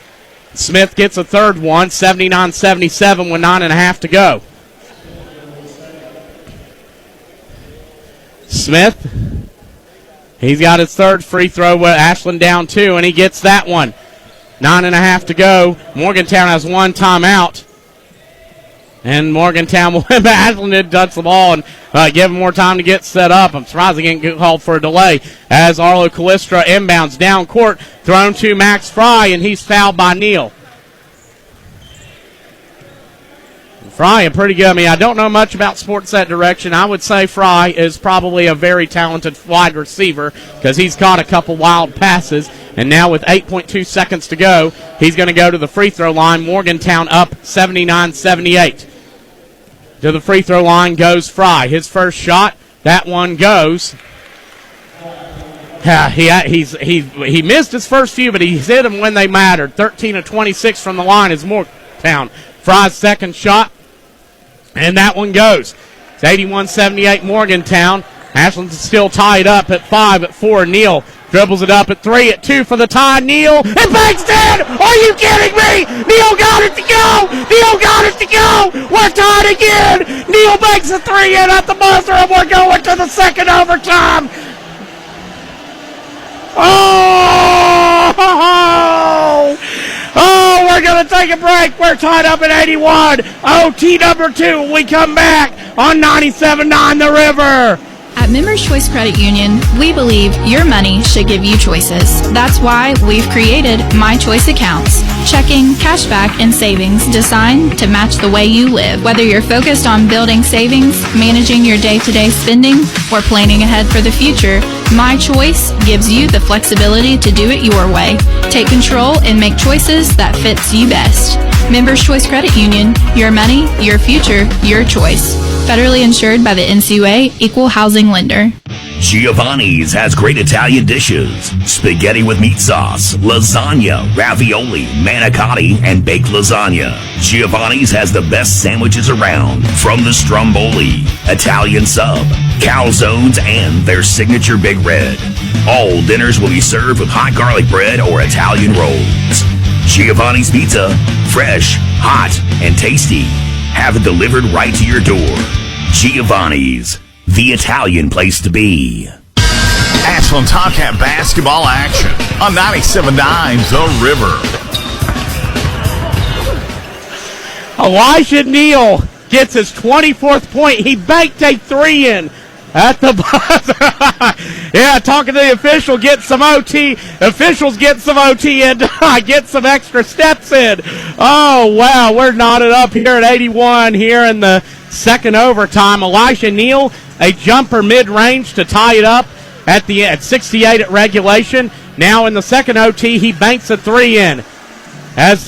[SPEAKER 1] Smith gets a third one. 79-77 with 9.5 to go. Smith, He's got his third free throw with Ashland down 2, and he gets that one. 9.5 to go. Morgantown has one timeout. And Morgantown will have Ashland did touch the ball and give him more time to get set up. I'm surprised he didn't get called for a delay as Arlo Callistra inbounds down court, thrown to Max Fry, and he's fouled by Neal. Fry, pretty good. I mean, I don't know much about sports that direction. I would say Fry is probably a very talented wide receiver because he's caught a couple wild passes. And now with 8.2 seconds to go, he's going to go to the free throw line. Morgantown up 79-78. To the free throw line goes Fry. His first shot, that one goes. He missed his first few, but he's hit them when they mattered. 13 of 26 from the line is Morgantown. Fry's second shot, and that one goes. It's 81-78 Morgantown. Ashland's still tied up at 5 at 4. Neal dribbles it up at 3 at 2 for the tie. Neal, and banks in! Are you kidding me? Neal got it to go! Neal got it to go! We're tied again! Neal banks a 3 in at the buzzer, and we're going to the second overtime! Oh, we're going to take a break. We're tied up at 81. OT number 2 when we come back on 97.9 The River.
[SPEAKER 10] At Members Choice Credit Union, we believe your money should give you choices. That's why we've created My Choice accounts. Checking, cashback, and savings designed to match the way you live. Whether you're focused on building savings, managing your day-to-day spending, or planning ahead for the future, My Choice gives you the flexibility to do it your way. Take control and make choices that fits you best. Members Choice Credit Union, your money, your future, your choice. Federally insured by the NCUA, Equal Housing Lender.
[SPEAKER 7] Giovanni's has great Italian dishes. Spaghetti with meat sauce, lasagna, ravioli, manicotti, and baked lasagna. Giovanni's has the best sandwiches around, from the stromboli, Italian sub, calzones, and their signature Big Red. All dinners will be served with hot garlic bread or Italian rolls. Giovanni's Pizza, fresh, hot, and tasty. Have it delivered right to your door. Giovanni's, the Italian place to be.
[SPEAKER 2] Ashland Tomcat basketball action on 97.9 The River.
[SPEAKER 1] Elijah Neal gets his 24th point. He banked a 3 in at the buzzer. Yeah, talking to the official, get some OT. Officials get some OT and get some extra steps in. Oh, wow, we're knotted up here at 81 here in the second overtime. Elijah Neal, a jumper mid-range to tie it up at 68 at regulation. Now in the second OT, he banks a 3 in. As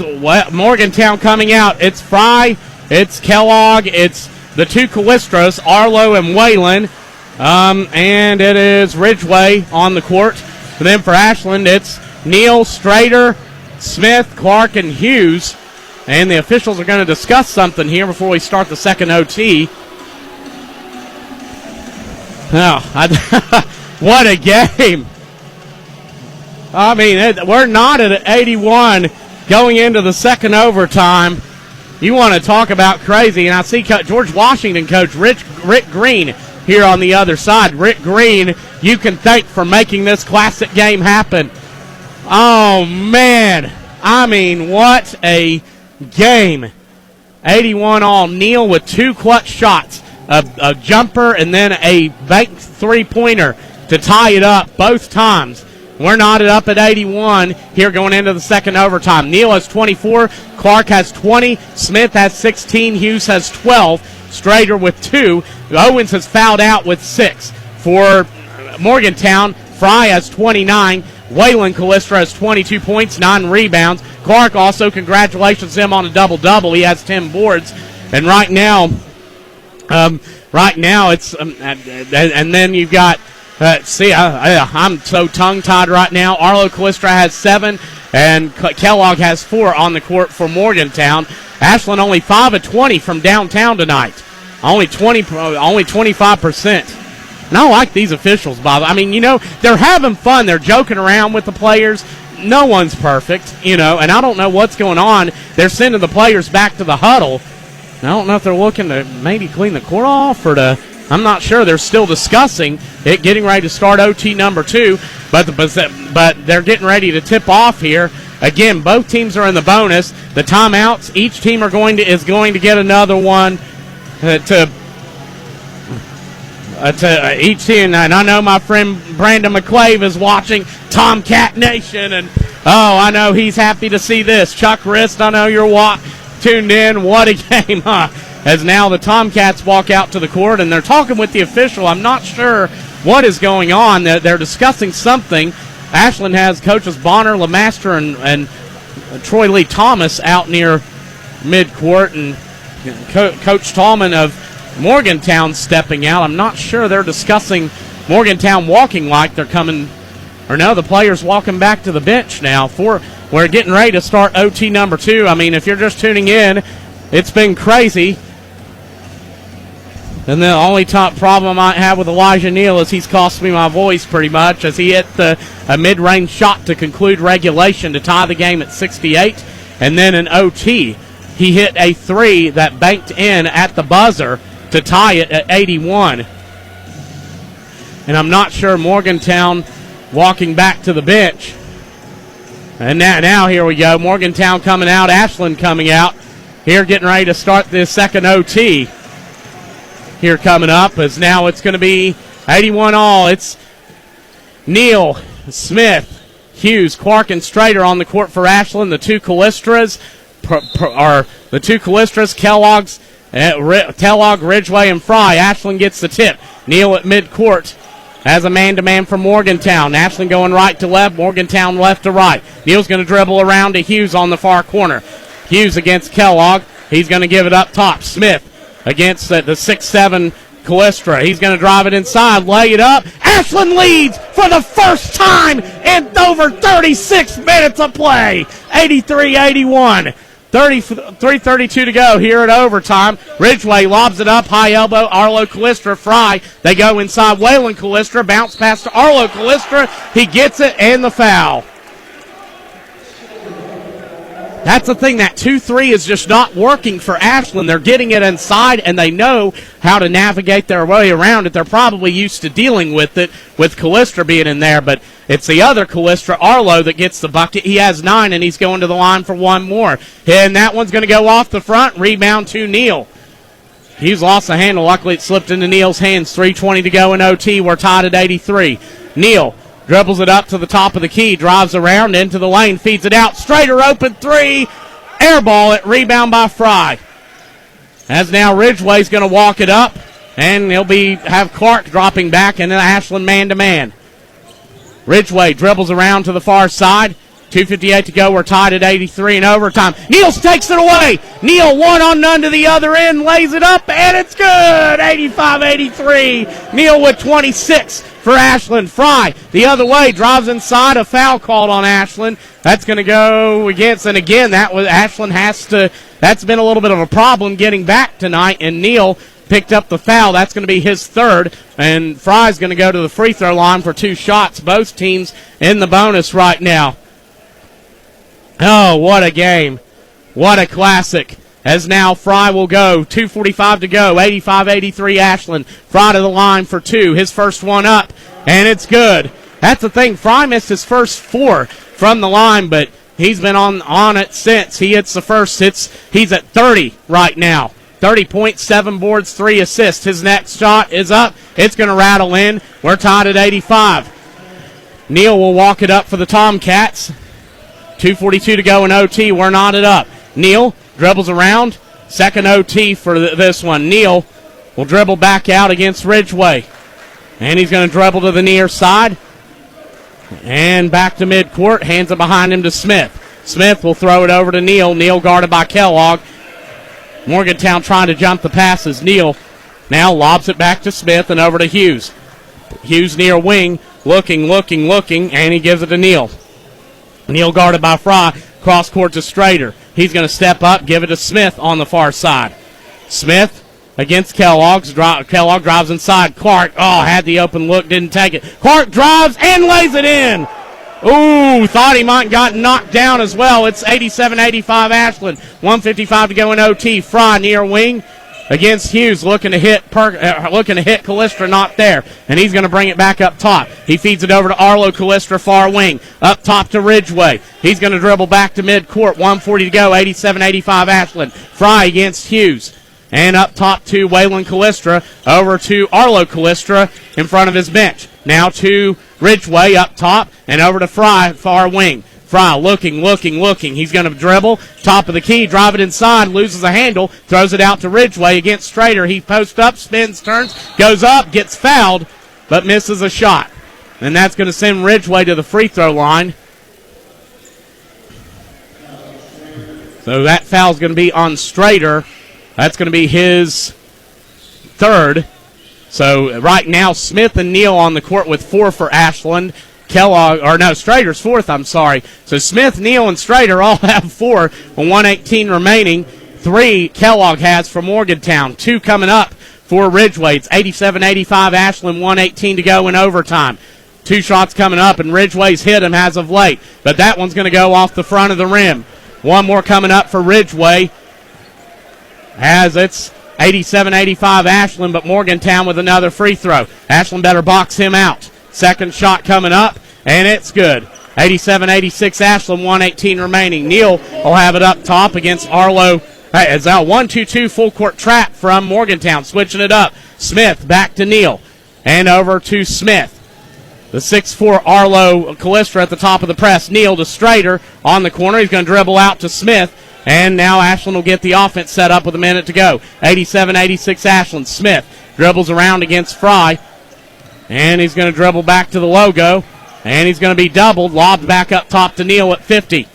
[SPEAKER 1] Morgantown coming out, it's Fry, it's Kellogg, it's the two Callistros, Arlo and Whalen. And it is Ridgeway on the court. And then for Ashland, it's Neal, Strader, Smith, Clark, and Hughes. And the officials are going to discuss something here before we start the second OT. What a game. I mean, we're knotted at 81 going into the second overtime. You want to talk about crazy. And I see George Washington coach Rick Green here on the other side. Rick Green, you can thank for making this classic game happen. Oh, man. I mean, what a game. 81 all. Neal with two clutch shots, a jumper and then a banked three-pointer to tie it up both times. We're knotted up at 81 here going into the second overtime. Neal has 24, Clark has 20, Smith has 16, Hughes has 12, Strader with 2, Owens has fouled out with 6. For Morgantown, Fry has 29, Waylon Callistra has 22 points, 9 rebounds. Clark also, congratulations to him on a double-double. He has 10 boards. And right now it's and then you've got I'm so tongue-tied right now. Arlo Callistra has 7, and Kellogg has 4 on the court for Morgantown. Ashland only 5 of 20 from downtown tonight. Only 25%. And I like these officials, Bob. I mean, they're having fun. They're joking around with the players. No one's perfect, and I don't know what's going on. They're sending the players back to the huddle. I don't know if they're looking to maybe clean the court off or to I'm not sure. They're still discussing it, getting ready to start OT number 2, but they're getting ready to tip off here. Again, both teams are in the bonus. The timeouts, each team is going to get another one to each team. And I know my friend Brandon McClave is watching Tomcat Nation, and I know he's happy to see this. Chuck Rist, I know you're tuned in. What a game, huh? As now the Tomcats walk out to the court, and they're talking with the official. I'm not sure what is going on. They're discussing something. Ashland has coaches Bonner, LeMaster, and Troy Lee Thomas out near midcourt, and Coach Tallman of Morgantown stepping out. I'm not sure. They're discussing Morgantown walking like they're coming, or no, the players walking back to the bench now. We're getting ready to start OT number 2. I mean, if you're just tuning in, it's been crazy. And the only top problem I have with Elijah Neal is he's cost me my voice pretty much, as he hit a mid-range shot to conclude regulation to tie the game at 68. And then in OT, he hit a 3 that banked in at the buzzer to tie it at 81. And I'm not sure Morgantown walking back to the bench. And now here we go. Morgantown coming out, Ashland coming out. Here getting ready to start this second OT. Here coming up is now it's going to be 81 all. It's Neal, Smith, Hughes, Clark, and Strader on the court for Ashland. The two Callistras are the two Callistras, Kellogg, Ridgeway, and Fry. Ashland gets the tip. Neal at midcourt as a man-to-man from Morgantown. Ashland going right to left, Morgantown left to right. Neal's going to dribble around to Hughes on the far corner. Hughes against Kellogg. He's going to give it up top. Smith against the 6'7" Callistra. He's going to drive it inside, lay it up. Ashland leads for the first time in over 36 minutes of play. 83-81. 3:32 to go here at overtime. Ridgeway lobs it up, high elbow, Arlo Callistra, Fry. They go inside, Waylon Callistra, bounce pass to Arlo Callistra. He gets it, and the foul. That's the thing, that 2-3 is just not working for Ashland. They're getting it inside, and they know how to navigate their way around it. They're probably used to dealing with it, with Callistra being in there, but it's the other Callistra, Arlo, that gets the bucket. He has 9, and he's going to the line for one more. And that one's going to go off the front, rebound to Neal. He's lost the handle. Luckily, it slipped into Neal's hands. 3:20 to go in OT. We're tied at 83. Neal dribbles it up to the top of the key, drives around into the lane, feeds it out. Strader open 3, air ball it, rebound by Fry. As now Ridgeway's going to walk it up, and he'll have Clark dropping back, and then Ashland man-to-man. Ridgeway dribbles around to the far side. 2:58 to go. We're tied at 83 in overtime. Neal takes it away. Neal 1-on-none to the other end, lays it up, and it's good. 85-83. Neal with 26 for Ashland. Fry the other way, drives inside. A foul called on Ashland. That's going to go against, and again, Ashland has to. That's been a little bit of a problem getting back tonight, and Neal picked up the foul. That's going to be his third, and Fry's going to go to the free throw line for 2 shots. Both teams in the bonus right now. Oh, what a game. What a classic. As now Fry will go. 2:45 to go. 85-83 Ashland. Fry to the line for 2. His first one up, and it's good. That's the thing. Fry missed his first 4 from the line, but he's been on it since. He hits the first. He's at 30 right now. 30 points, 7 boards, 3 assists. His next shot is up. It's going to rattle in. We're tied at 85. Neal will walk it up for the Tomcats. 2:42 to go in OT. We're knotted up. Neal dribbles around. Second OT for this one. Neal will dribble back out against Ridgeway. And he's going to dribble to the near side. And back to midcourt. Hands it behind him to Smith. Smith will throw it over to Neal. Neal guarded by Kellogg. Morgantown trying to jump the passes. Neal now lobs it back to Smith and over to Hughes. Hughes near wing. Looking, and he gives it to Neal. Neal guarded by Fry, cross court to Strader. He's going to step up, give it to Smith on the far side. Smith against Kellogg. Kellogg drives inside. Clark, had the open look, didn't take it. Clark drives and lays it in. Ooh, thought he might have gotten knocked down as well. It's 87-85 Ashland. 1:55 to go in OT. Fry near wing. against Hughes, looking to hit Callistra, not there, and he's going to bring it back up top. He feeds it over to Arlo Callistra, far wing, up top to Ridgeway. He's going to dribble back to midcourt, 1:40 to go, 87-85 Ashland. Fry against Hughes, and up top to Waylon Callistra, over to Arlo Callistra in front of his bench. Now to Ridgeway up top, and over to Fry, far wing. Fry looking. He's going to dribble, top of the key, drive it inside, loses a handle, throws it out to Ridgeway against Strader. He posts up, spins, turns, goes up, gets fouled, but misses a shot. And that's going to send Ridgeway to the free throw line. So that foul's going to be on Strader. That's going to be his third. So right now, Smith and Neal on the court with 4 for Ashland. Strader's fourth, I'm sorry. So Smith, Neal, and Strader all have 4 with 1:18 remaining. 3 Kellogg has for Morgantown. 2 coming up for Ridgeway. It's 87-85 Ashland, 1:18 to go in overtime. 2 shots coming up, and Ridgeway's hit him as of late. But that one's going to go off the front of the rim. 1 more coming up for Ridgeway, as it's 87-85 Ashland, but Morgantown with another free throw. Ashland better box him out. Second shot coming up, and it's good. 87-86 Ashland, 1:18 remaining. Neal will have it up top against Arlo. It's a 1-2-2 full court trap from Morgantown. Switching it up. Smith back to Neal, and over to Smith. The 6'4 Arlo Callistra at the top of the press. Neal to Strader on the corner. He's going to dribble out to Smith, and now Ashland will get the offense set up with a minute to go. 87-86 Ashland. Smith dribbles around against Fry, and he's going to dribble back to the logo, and he's going to be doubled, lobbed back up top to Neal at 50.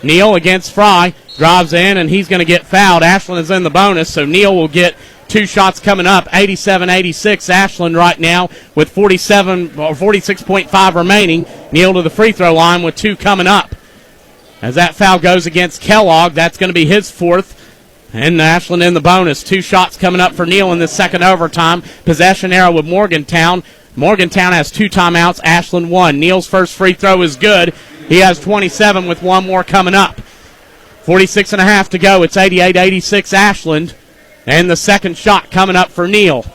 [SPEAKER 1] Neal against Fry, drives in, and he's going to get fouled. Ashland is in the bonus, so Neal will get 2 shots coming up. 87-86 Ashland right now with 46.5 remaining. Neal to the free throw line with 2 coming up. As that foul goes against Kellogg, that's going to be his 4th. And Ashland in the bonus. 2 shots coming up for Neal in this second overtime. Possession arrow with Morgantown. Morgantown has 2 timeouts. Ashland 1. Neal's first free throw is good. He has 27 with 1 more coming up. 46.5 to go. It's 88-86 Ashland. And the second shot coming up for Neal.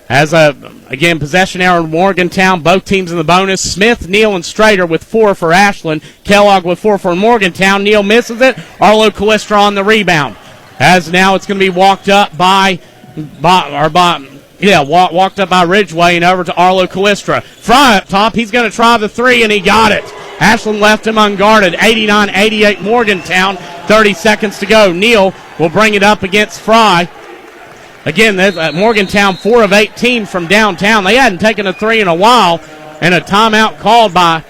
[SPEAKER 1] Again, possession arrow with Morgantown. Both teams in the bonus. Smith, Neal, and Strader with 4 for Ashland. Kellogg with 4 for Morgantown. Neal misses it. Arlo Callistra on the rebound. As now it's going to be walked up by Ridgeway and over to Arlo Callistra. Fry up top. He's going to try the 3, and he got it. Ashland left him unguarded. 89-88 Morgantown. 30 seconds to go. Neal will bring it up against Fry. Again, Morgantown 4 of 18 from downtown. They hadn't taken a 3 in a while, and a timeout called by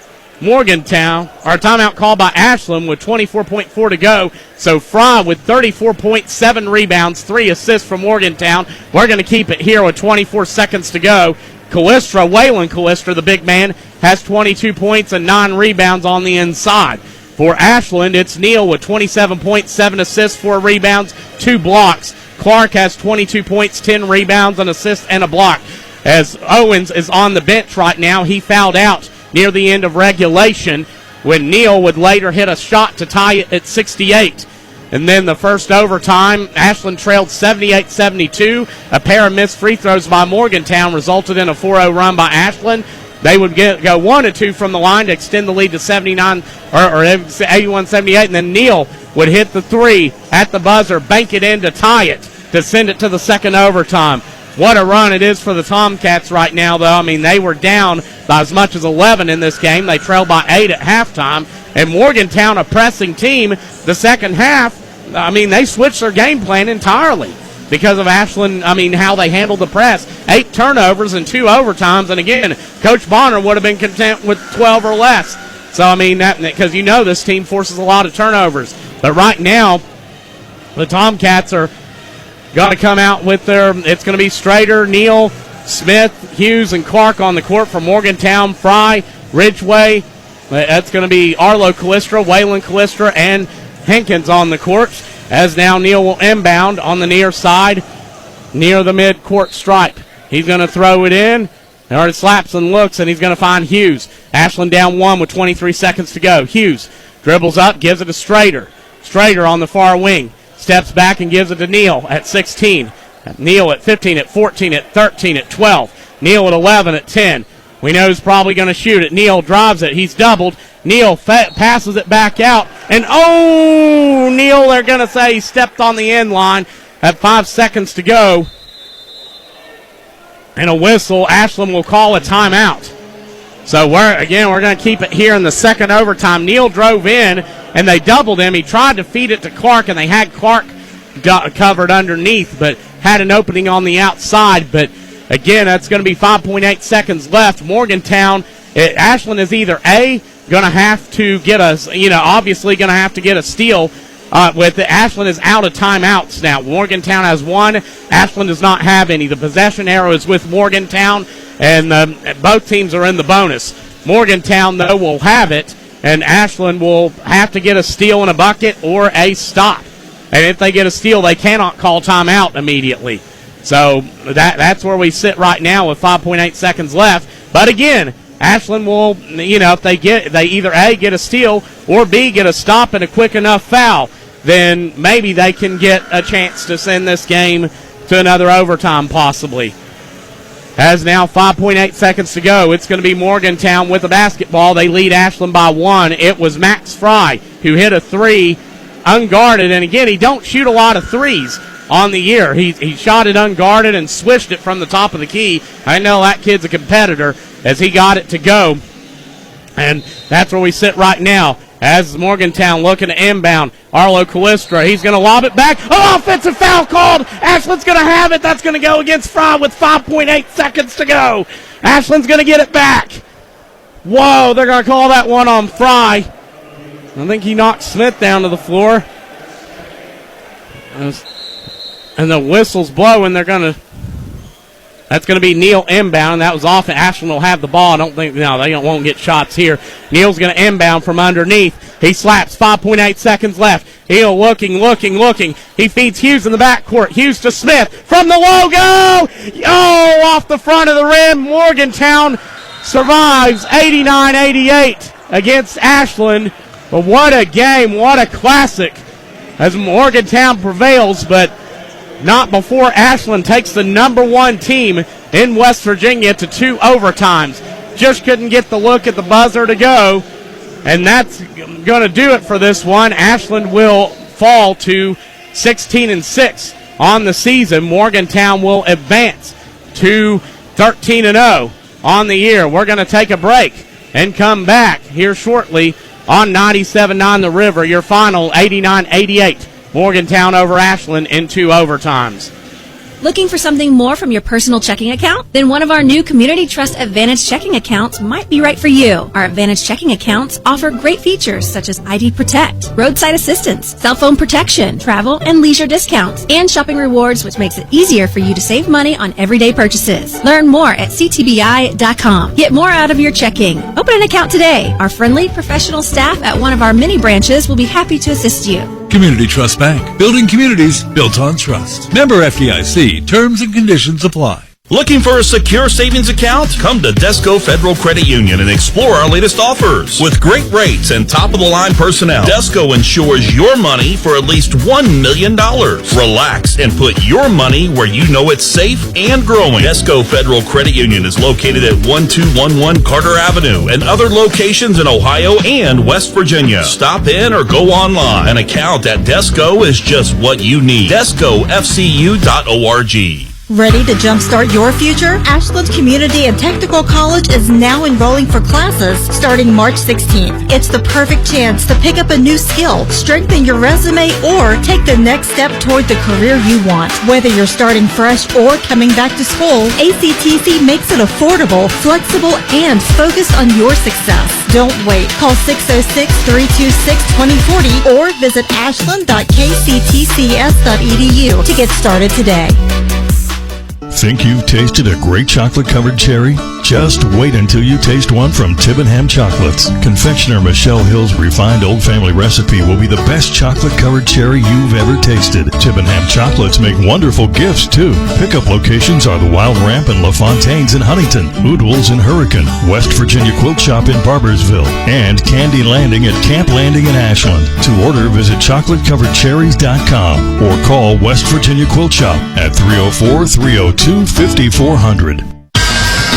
[SPEAKER 1] Ashland with 24.4 to go. So Fry with 34.7 rebounds, 3 assists from Morgantown. We're going to keep it here with 24 seconds to go. Waylon Callistra, the big man, has 22 points and 9 rebounds on the inside. For Ashland, it's Neal with 27.7 assists, 4 rebounds, 2 blocks. Clark has 22 points, 10 rebounds, an assist, and a block. As Owens is on the bench right now, he fouled out near the end of regulation when Neal would later hit a shot to tie it at 68. And then the first overtime, Ashland trailed 78-72. A pair of missed free throws by Morgantown resulted in a 4-0 run by Ashland. They would go 1 of 2 from the line to extend the lead to 81-78, and then Neal would hit the 3 at the buzzer, bank it in to tie it, to send it to the second overtime. What a run it is for the Tomcats right now, though. I mean, they were down by as much as 11 in this game. They trailed by 8 at halftime. And Morgantown, a pressing team, the second half, I mean, they switched their game plan entirely because of Ashland, how they handled the press. 8 turnovers and 2 overtimes. And again, Coach Bonner would have been content with 12 or less. So, because this team forces a lot of turnovers. But right now, the Tomcats are got to come out with it's going to be Strader, Neal, Smith, Hughes, and Clark on the court for Morgantown. Fry, Ridgeway. That's going to be Arlo Callistra, Waylon Callistra, and Hankins on the court. As now Neal will inbound on the near side, near the mid-court stripe. He's going to throw it in. Or it slaps and looks, and he's going to find Hughes. Ashland down 1 with 23 seconds to go. Hughes dribbles up, gives it to Strader. Strader on the far wing. Steps back and gives it to Neal at 16. Neal at 15, at 14, at 13, at 12. Neal at 11, at 10. We know he's probably going to shoot it. Neal drives it. He's doubled. Neal passes it back out. And, Neal, they're going to say he stepped on the end line at 5 seconds to go. And a whistle. Ashland will call a timeout. So, we're going to keep it here in the second overtime. Neal drove in, and they doubled him. He tried to feed it to Clark, and they had Clark covered underneath, but had an opening on the outside. But, again, that's going to be 5.8 seconds left. Morgantown, Ashland is either A, going to have to get obviously going to have to get a steal. With it. Ashland is out of timeouts now. Morgantown has one. Ashland does not have any. The possession arrow is with Morgantown, and both teams are in the bonus. Morgantown, though, will have it, and Ashland will have to get a steal and a bucket or a stop. And if they get a steal, they cannot call timeout immediately. So that's where we sit right now with 5.8 seconds left. But again, Ashland will, if they either A, get a steal, or B, get a stop and a quick enough foul, then maybe they can get a chance to send this game to another overtime possibly. As now 5.8 seconds to go. It's going to be Morgantown with the basketball. They lead Ashland by 1. It was Max Fry who hit a three unguarded. And again, he don't shoot a lot of threes on the year. He shot it unguarded and swished it from the top of the key. I know that kid's a competitor as he got it to go. And that's where we sit right now. As Morgantown looking to inbound, Arlo Callistra, he's going to lob it back. Oh, offensive foul called. Ashland's going to have it. That's going to go against Fry with 5.8 seconds to go. Ashland's going to get it back. Whoa, they're going to call that one on Fry. I think he knocked Smith down to the floor. And the whistle's blowing. That's going to be Neal inbound. That was off. Ashland will have the ball. They won't get shots here. Neal's going to inbound from underneath. He slaps. 5.8 seconds left. Neal looking. He feeds Hughes in the backcourt. Hughes to Smith from the logo. Off the front of the rim. Morgantown survives 89-88 against Ashland. But what a game. What a classic as Morgantown prevails, but not before Ashland takes the number 1 team in West Virginia to 2 overtimes. Just couldn't get the look at the buzzer to go, and that's going to do it for this one. Ashland will fall to 16-6 on the season. Morgantown will advance to 13-0 on the year. We're going to take a break and come back here shortly on 97.9 The River. Your final 89-88. Morgantown over Ashland in 2 overtimes.
[SPEAKER 4] Looking for something more from your personal checking account? Then one of our new Community Trust Advantage checking accounts might be right for you. Our Advantage checking accounts offer great features such as ID Protect, roadside assistance, cell phone protection, travel and leisure discounts, and shopping rewards, which makes it easier for you to save money on everyday purchases. Learn more at ctbi.com. Get more out of your checking. Open an account today. Our friendly, professional staff at one of our many branches will be happy to assist you.
[SPEAKER 5] Community Trust Bank. Building communities built on trust. Member FDIC. Terms and conditions apply.
[SPEAKER 12] Looking for a secure savings account? Come to Desco Federal Credit Union and explore our latest offers. With great rates and top-of-the-line personnel, Desco insures your money for at least $1 million. Relax and put your money where you know it's safe and growing. Desco Federal Credit Union is located at 1211 Carter Avenue and other locations in Ohio and West Virginia. Stop in or go online. An account at Desco is just what you need. DescoFCU.org.
[SPEAKER 13] Ready to jumpstart your future? Ashland Community and Technical College is now enrolling for classes starting March 16th. It's the perfect chance to pick up a new skill, strengthen your resume, or take the next step toward the career you want. Whether you're starting fresh or coming back to school, ACTC makes it affordable, flexible, and focused on your success. Don't wait. Call 606-326-2040 or visit ashland.kctcs.edu to get started today.
[SPEAKER 14] Think you've tasted a great chocolate-covered cherry? Just wait until you taste one from Tibbenham Chocolates. Confectioner Michelle Hill's refined Old Family recipe will be the best chocolate-covered cherry you've ever tasted. Tibbenham Chocolates make wonderful gifts, too. Pickup locations are the Wild Ramp in LaFontaine's in Huntington, Oodles in Hurricane, West Virginia Quilt Shop in Barbersville, and Candy Landing at Camp Landing in Ashland. To order, visit chocolatecoveredcherries.com or call West Virginia Quilt Shop at 304-302-5400.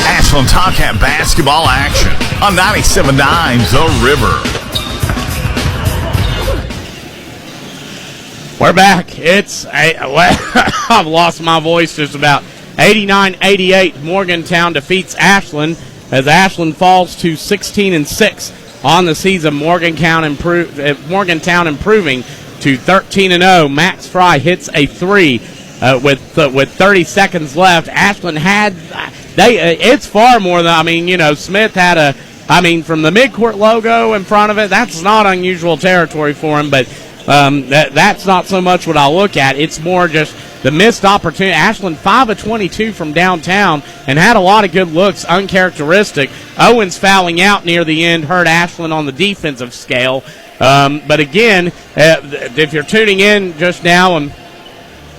[SPEAKER 2] Ashland Tomcat basketball action on 97.9 The River.
[SPEAKER 1] We're back. I've lost my voice just about. 89-88, Morgantown defeats Ashland as Ashland falls to 16-6 on the season. Morgantown improving to 13-0. Max Fry hits a three with 30 seconds left. Ashland had it's far more than Smith had from the midcourt logo in front of it. That's not unusual territory for him, but that's not so much what I look at. It's more just the missed opportunity. Ashland 5 of 22 from downtown and had a lot of good looks, uncharacteristic. Owens fouling out near the end hurt Ashland on the defensive scale. But again, if you're tuning in just now and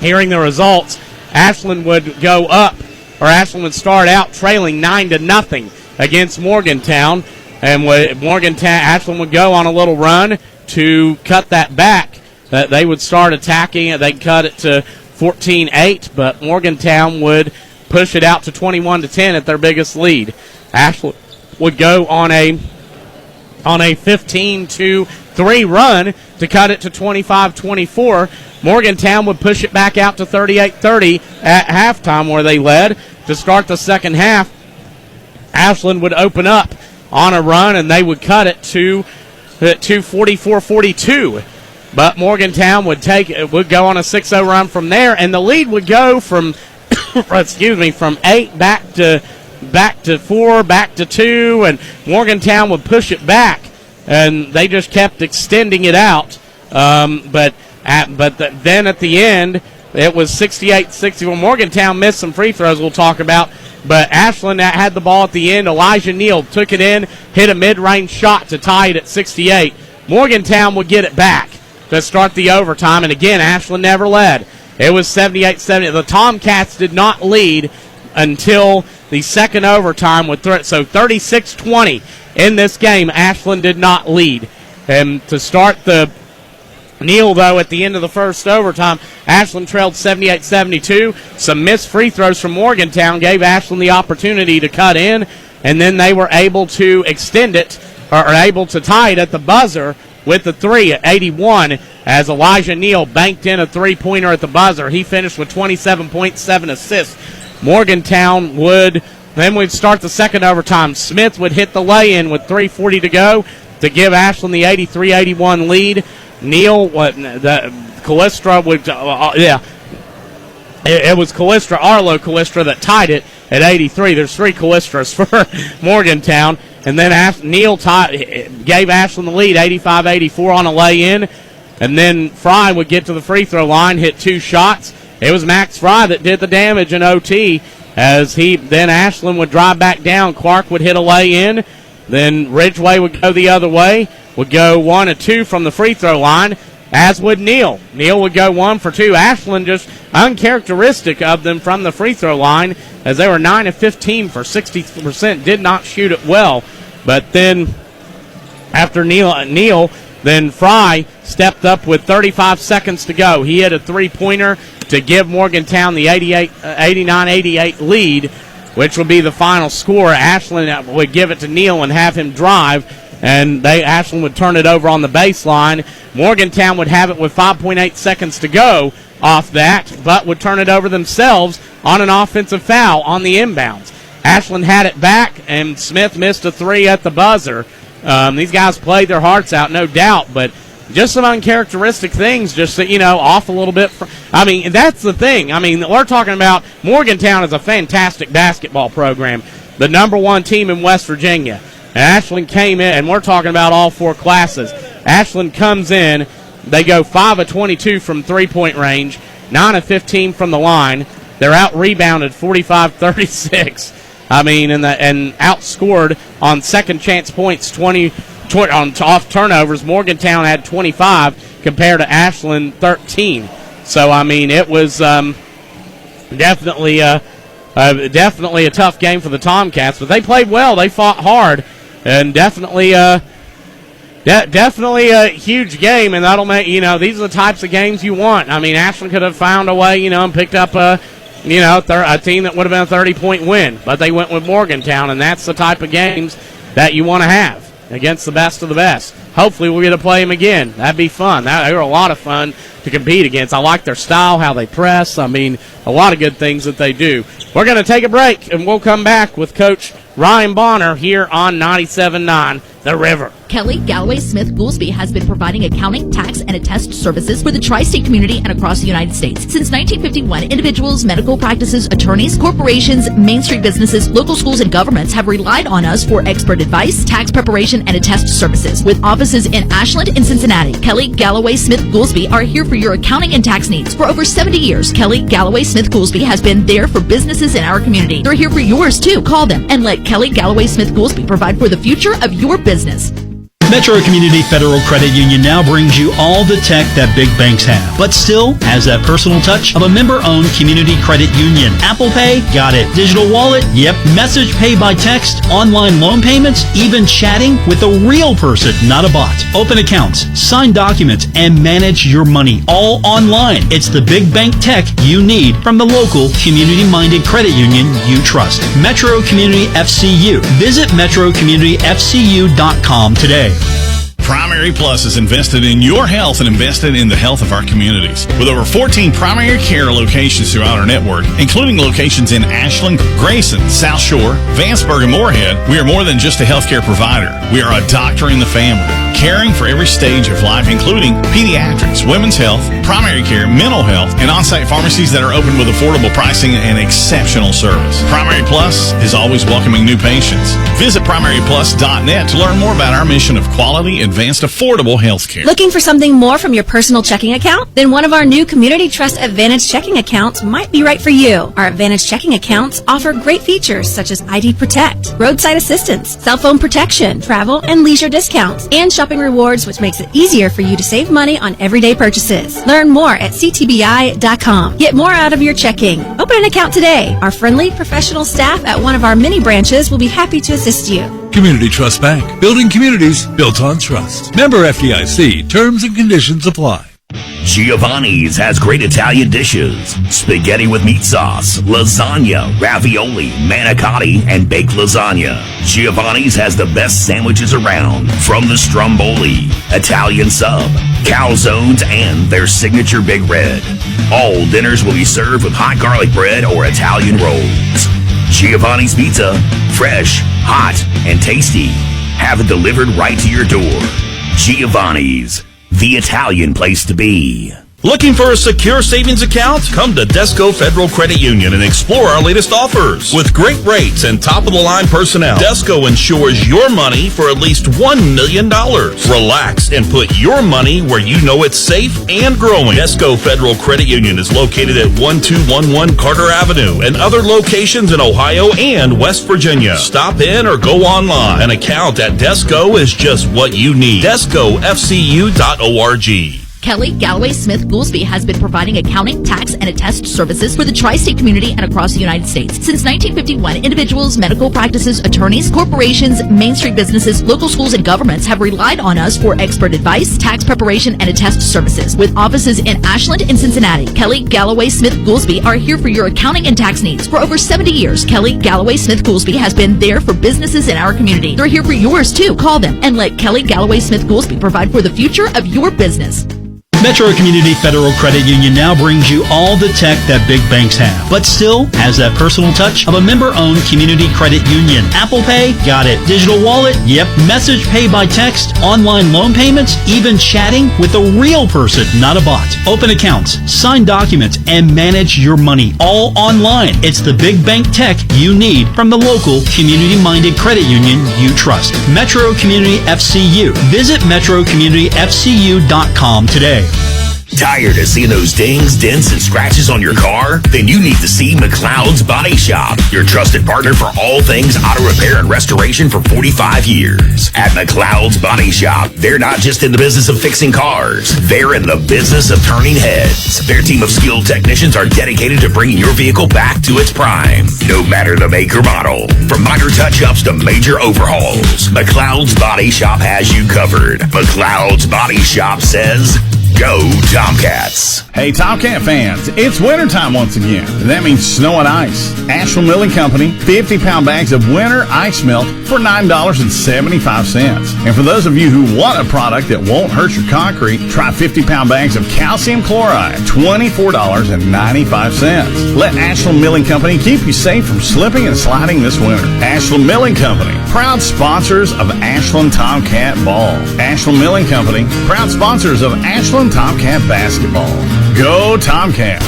[SPEAKER 1] hearing the results, Ashland would go up, or Ashland would start out trailing 9-0 against Morgantown, and Ashland would go on a little run to cut that back. They would start attacking it. They'd cut it to 14-8, but Morgantown would push it out to 21-10 at their biggest lead. Ashland would go on a 15-3 run to cut it to 25-24. Morgantown would push it back out to 38-30 at halftime, where they led. To start the second half, Ashland would open up on a run, and they would cut it to 44-42. But Morgantown would go on a 6-0 run from there, and the lead would go from 8 back to 4, back to 2, and Morgantown would push it back, and they just kept extending it out. Then at the end, it was 68-64. Morgantown missed some free throws we'll talk about, but Ashland had the ball at the end. Elijah Neal took it in, hit a mid-range shot to tie it at 68. Morgantown would get it back to start the overtime, and again, Ashland never led. It was 78-70. The Tomcats did not lead until the second overtime with so 36-20 in this game. Ashland did not lead. And to start the Neal, though, at the end of the first overtime, Ashland trailed 78-72. Some missed free throws from Morgantown gave Ashland the opportunity to cut in, and then they were able to extend it, or able to tie it at the buzzer with the three at 81, as Elijah Neal banked in a three-pointer at the buzzer. He finished with 27.7 assists. Morgantown would start the second overtime. Smith would hit the lay-in with 3:40 to go to give Ashland the 83-81 lead. Neal, Callistra would, it was Arlo Callistra that tied it at 83. There's 3 Callistras for Morgantown. And then Neal gave Ashland the lead, 85-84 on a lay-in. And then Fry would get to the free throw line, hit 2 shots. It was Max Fry that did the damage in OT, as then Ashland would drive back down. Clark would hit a lay-in. Then Ridgeway would go the other way, would go 1 of 2 from the free throw line, as would Neal. Neal would go 1 for 2. Ashland just uncharacteristic of them from the free throw line, as they were 9 of 15 for 60%, did not shoot it well. But then after Neal, then Fry stepped up with 35 seconds to go. He hit a three-pointer to give Morgantown the 89-88 lead, which would be the final score. Ashland would give it to Neal and have him drive, and Ashland would turn it over on the baseline. Morgantown would have it with 5.8 seconds to go off that, but would turn it over themselves on an offensive foul on the inbounds. Ashland had it back, and Smith missed a 3 at the buzzer. These guys played their hearts out, no doubt, but just some uncharacteristic things, just off a little bit. That's the thing. We're talking about Morgantown is a fantastic basketball program, the number 1 team in West Virginia. And Ashland came in, and we're talking about all 4 classes. Ashland comes in, they go 5 of 22 from three-point range, 9 of 15 from the line. They're out-rebounded 45-36. I mean, and outscored on second chance points 20 on off turnovers. Morgantown had 25 compared to Ashland 13. So I mean, it was definitely a tough game for the Tomcats, but they played well. They fought hard, and definitely a huge game. And that'll make these are the types of games you want. I mean, Ashland could have found a way, and picked up a team that would have been a 30-point win, but they went with Morgantown, and that's the type of games that you want to have against the best of the best. Hopefully we'll get to play them again. That'd be fun. They were a lot of fun to compete against. I like their style, how they press. I mean, a lot of good things that they do. We're going to take a break, and we'll come back with Coach Ryan Bonner here on 97.9 The River.
[SPEAKER 9] Kelly Galloway Smith Goolsby has been providing accounting, tax, and attest services for the tri-state community and across the United States. Since 1951, individuals, medical practices, attorneys, corporations, Main Street businesses, local schools, and governments have relied on us for expert advice, tax preparation, and attest services. With offices in Ashland and Cincinnati, Kelly Galloway Smith Goolsby are here for your accounting and tax needs. For over 70 years, Kelly Galloway Smith Goolsby has been there for businesses in our community. They're here for yours too. Call them and let Kelly Galloway Smith Goolsby provide for the future of your business.
[SPEAKER 3] Metro Community Federal Credit Union now brings you all the tech that big banks have, but still has that personal touch of a member-owned community credit union. Apple Pay? Got it. Digital wallet? Yep. Message pay by text, online loan payments, even chatting with a real person, not a bot. Open accounts, sign documents, and manage your money all online. It's the big bank tech you need from the local community-minded credit union you trust. Metro Community FCU. Visit metrocommunityfcu.com today.
[SPEAKER 2] Primary Plus is invested in your health and invested in the health of our communities. With over 14 primary care locations throughout our network, including locations in Ashland, Grayson, South Shore, Vanceburg, and Moorhead, we are more than just a healthcare provider. We are a doctor in the family, caring for every stage of life, including pediatrics, women's health, primary care, mental health, and on-site pharmacies that are open with affordable pricing and exceptional service. Primary Plus is always welcoming new patients. Visit primaryplus.net to learn more about our mission of quality, advanced, affordable health care.
[SPEAKER 4] Looking for something more from your personal checking account? Then one of our new Community Trust Advantage checking accounts might be right for you. Our Advantage checking accounts offer great features such as ID Protect, roadside assistance, cell phone protection, travel and leisure discounts, and shopping rewards, which makes it easier for you to save money on everyday purchases. Learn more at ctbi.com. Get more out of your checking. Open an account today. Our friendly, professional staff at one of our many branches will be happy to assist you.
[SPEAKER 5] Community Trust Bank. Building communities built on trust. Member FDIC. Terms and conditions apply.
[SPEAKER 7] Giovanni's has great Italian dishes. Spaghetti with meat sauce, lasagna, ravioli, manicotti, and baked lasagna. Giovanni's has the best sandwiches around, from the stromboli, Italian sub, calzones, and their signature Big Red. All dinners will be served with hot garlic bread or Italian rolls. Giovanni's Pizza, fresh, hot, and tasty. Have it delivered right to your door. Giovanni's, the Italian place to be.
[SPEAKER 12] Looking for a secure savings account? Come to Desco Federal Credit Union and explore our latest offers. With great rates and top-of-the-line personnel, Desco insures your money for at least $1 million. Relax and put your money where you know it's safe and growing. Desco Federal Credit Union is located at 1211 Carter Avenue and other locations in Ohio and West Virginia. Stop in or go online. An account at Desco is just what you need. DescoFCU.org.
[SPEAKER 9] Kelly Galloway Smith Goolsby has been providing accounting, tax, and attest services for the tri-state community and across the United States. Since 1951, individuals, medical practices, attorneys, corporations, Main Street businesses, local schools, and governments have relied on us for expert advice, tax preparation, and attest services. With offices in Ashland and Cincinnati, Kelly Galloway Smith Goolsby are here for your accounting and tax needs. For over 70 years, Kelly Galloway Smith Goolsby has been there for businesses in our community. They're here for yours too. Call them and let Kelly Galloway Smith Goolsby provide for the future of your business.
[SPEAKER 3] Metro Community Federal Credit Union now brings you all the tech that big banks have, but still has that personal touch of a member-owned community credit union. Apple Pay? Got it. Digital wallet? Yep. Message pay by text, online loan payments, even chatting with a real person, not a bot. Open accounts, sign documents, and manage your money all online. It's the big bank tech you need from the local community-minded credit union you trust. Metro Community FCU. Visit metrocommunityfcu.com today.
[SPEAKER 7] Tired of seeing those dings, dents, and scratches on your car? Then you need to see McLeod's Body Shop, your trusted partner for all things auto repair and restoration for 45 years. At McLeod's Body Shop, they're not just in the business of fixing cars, they're in the business of turning heads. Their team of skilled technicians are dedicated to bringing your vehicle back to its prime, no matter the make or model. From minor touch-ups to major overhauls, McLeod's Body Shop has you covered. McLeod's Body Shop says, go Tomcats.
[SPEAKER 2] Hey, Tomcat fans, it's wintertime once again. That means snow and ice. Ashland Milling Company, 50-pound bags of winter ice melt for $9.75. And for those of you who want a product that won't hurt your concrete, try 50-pound bags of calcium chloride, $24.95. Let Ashland Milling Company keep you safe from slipping and sliding this winter. Ashland Milling Company, proud sponsors of Ashland Tomcat Ball. Ashland Milling Company, proud sponsors of Ashland Tomcat Basketball. Go Tomcat!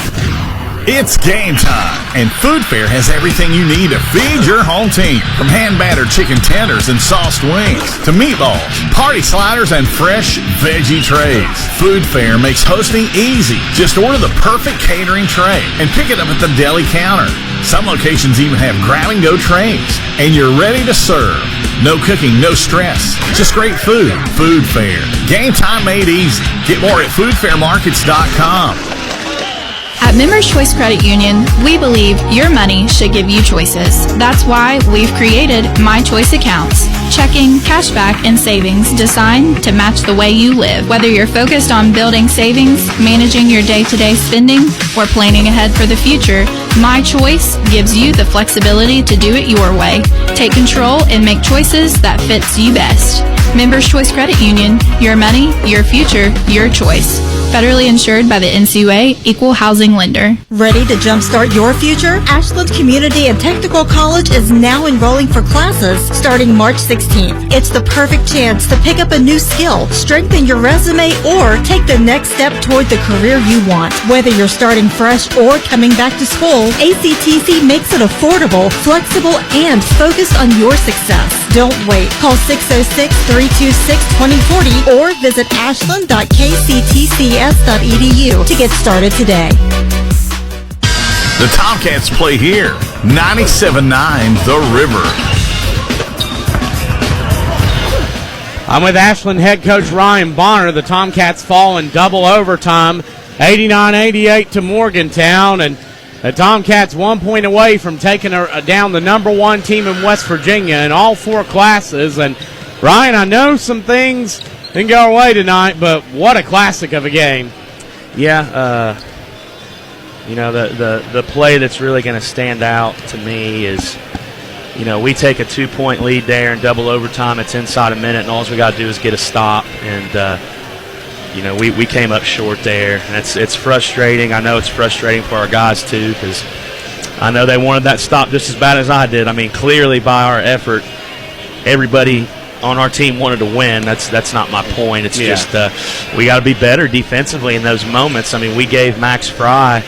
[SPEAKER 2] It's game time, and Food Fair has everything you need to feed your home team. From hand-battered chicken tenders and sauced wings to meatballs, party sliders, and fresh veggie trays. Food Fair makes hosting easy. Just order the perfect catering tray and pick it up at the deli counter. Some locations even have grab-and-go trays, and you're ready to serve. No cooking, no stress, just great food. Food Fair. Game time made easy. Get more at foodfairmarkets.com.
[SPEAKER 10] At Members Choice Credit Union, we believe your money should give you choices. That's why we've created My Choice accounts. Checking, cashback, and savings designed to match the way you live. Whether you're focused on building savings, managing your day-to-day spending, or planning ahead for the future, My Choice gives you the flexibility to do it your way. Take control and make choices that fits you best. Members Choice Credit Union, your money, your future, your choice. Federally insured by the NCUA, Equal Housing Lender.
[SPEAKER 13] Ready to jumpstart your future? Ashland Community and Technical College is now enrolling for classes starting March 16th. It's the perfect chance to pick up a new skill, strengthen your resume, or take the next step toward the career you want. Whether you're starting fresh or coming back to school, ACTC makes it affordable, flexible, and focused on your success. Don't wait. Call 606-326-2040 or visit ashland.kctcs.edu to get started today.
[SPEAKER 2] The Tomcats play here. 97.9 The River.
[SPEAKER 1] I'm with Ashland head coach Ryan Bonner. The Tomcats fall in double overtime, 89-88 to Morgantown, and the Tomcats 1 point away from taking down the number one team in West Virginia in all four classes. And Ryan, I know some things didn't go our way tonight, but what a classic of a game.
[SPEAKER 11] Yeah, the play that's really going to stand out to me is, we take a 2-point lead there in double overtime. It's inside a minute, and all we got to do is get a stop. And, we came up short there. And it's frustrating. I know it's frustrating for our guys, too, because I know they wanted that stop just as bad as I did. I mean, clearly by our effort, everybody on our team wanted to win. That's not my point. It's just we got to be better defensively in those moments. I mean, we gave Max Fry,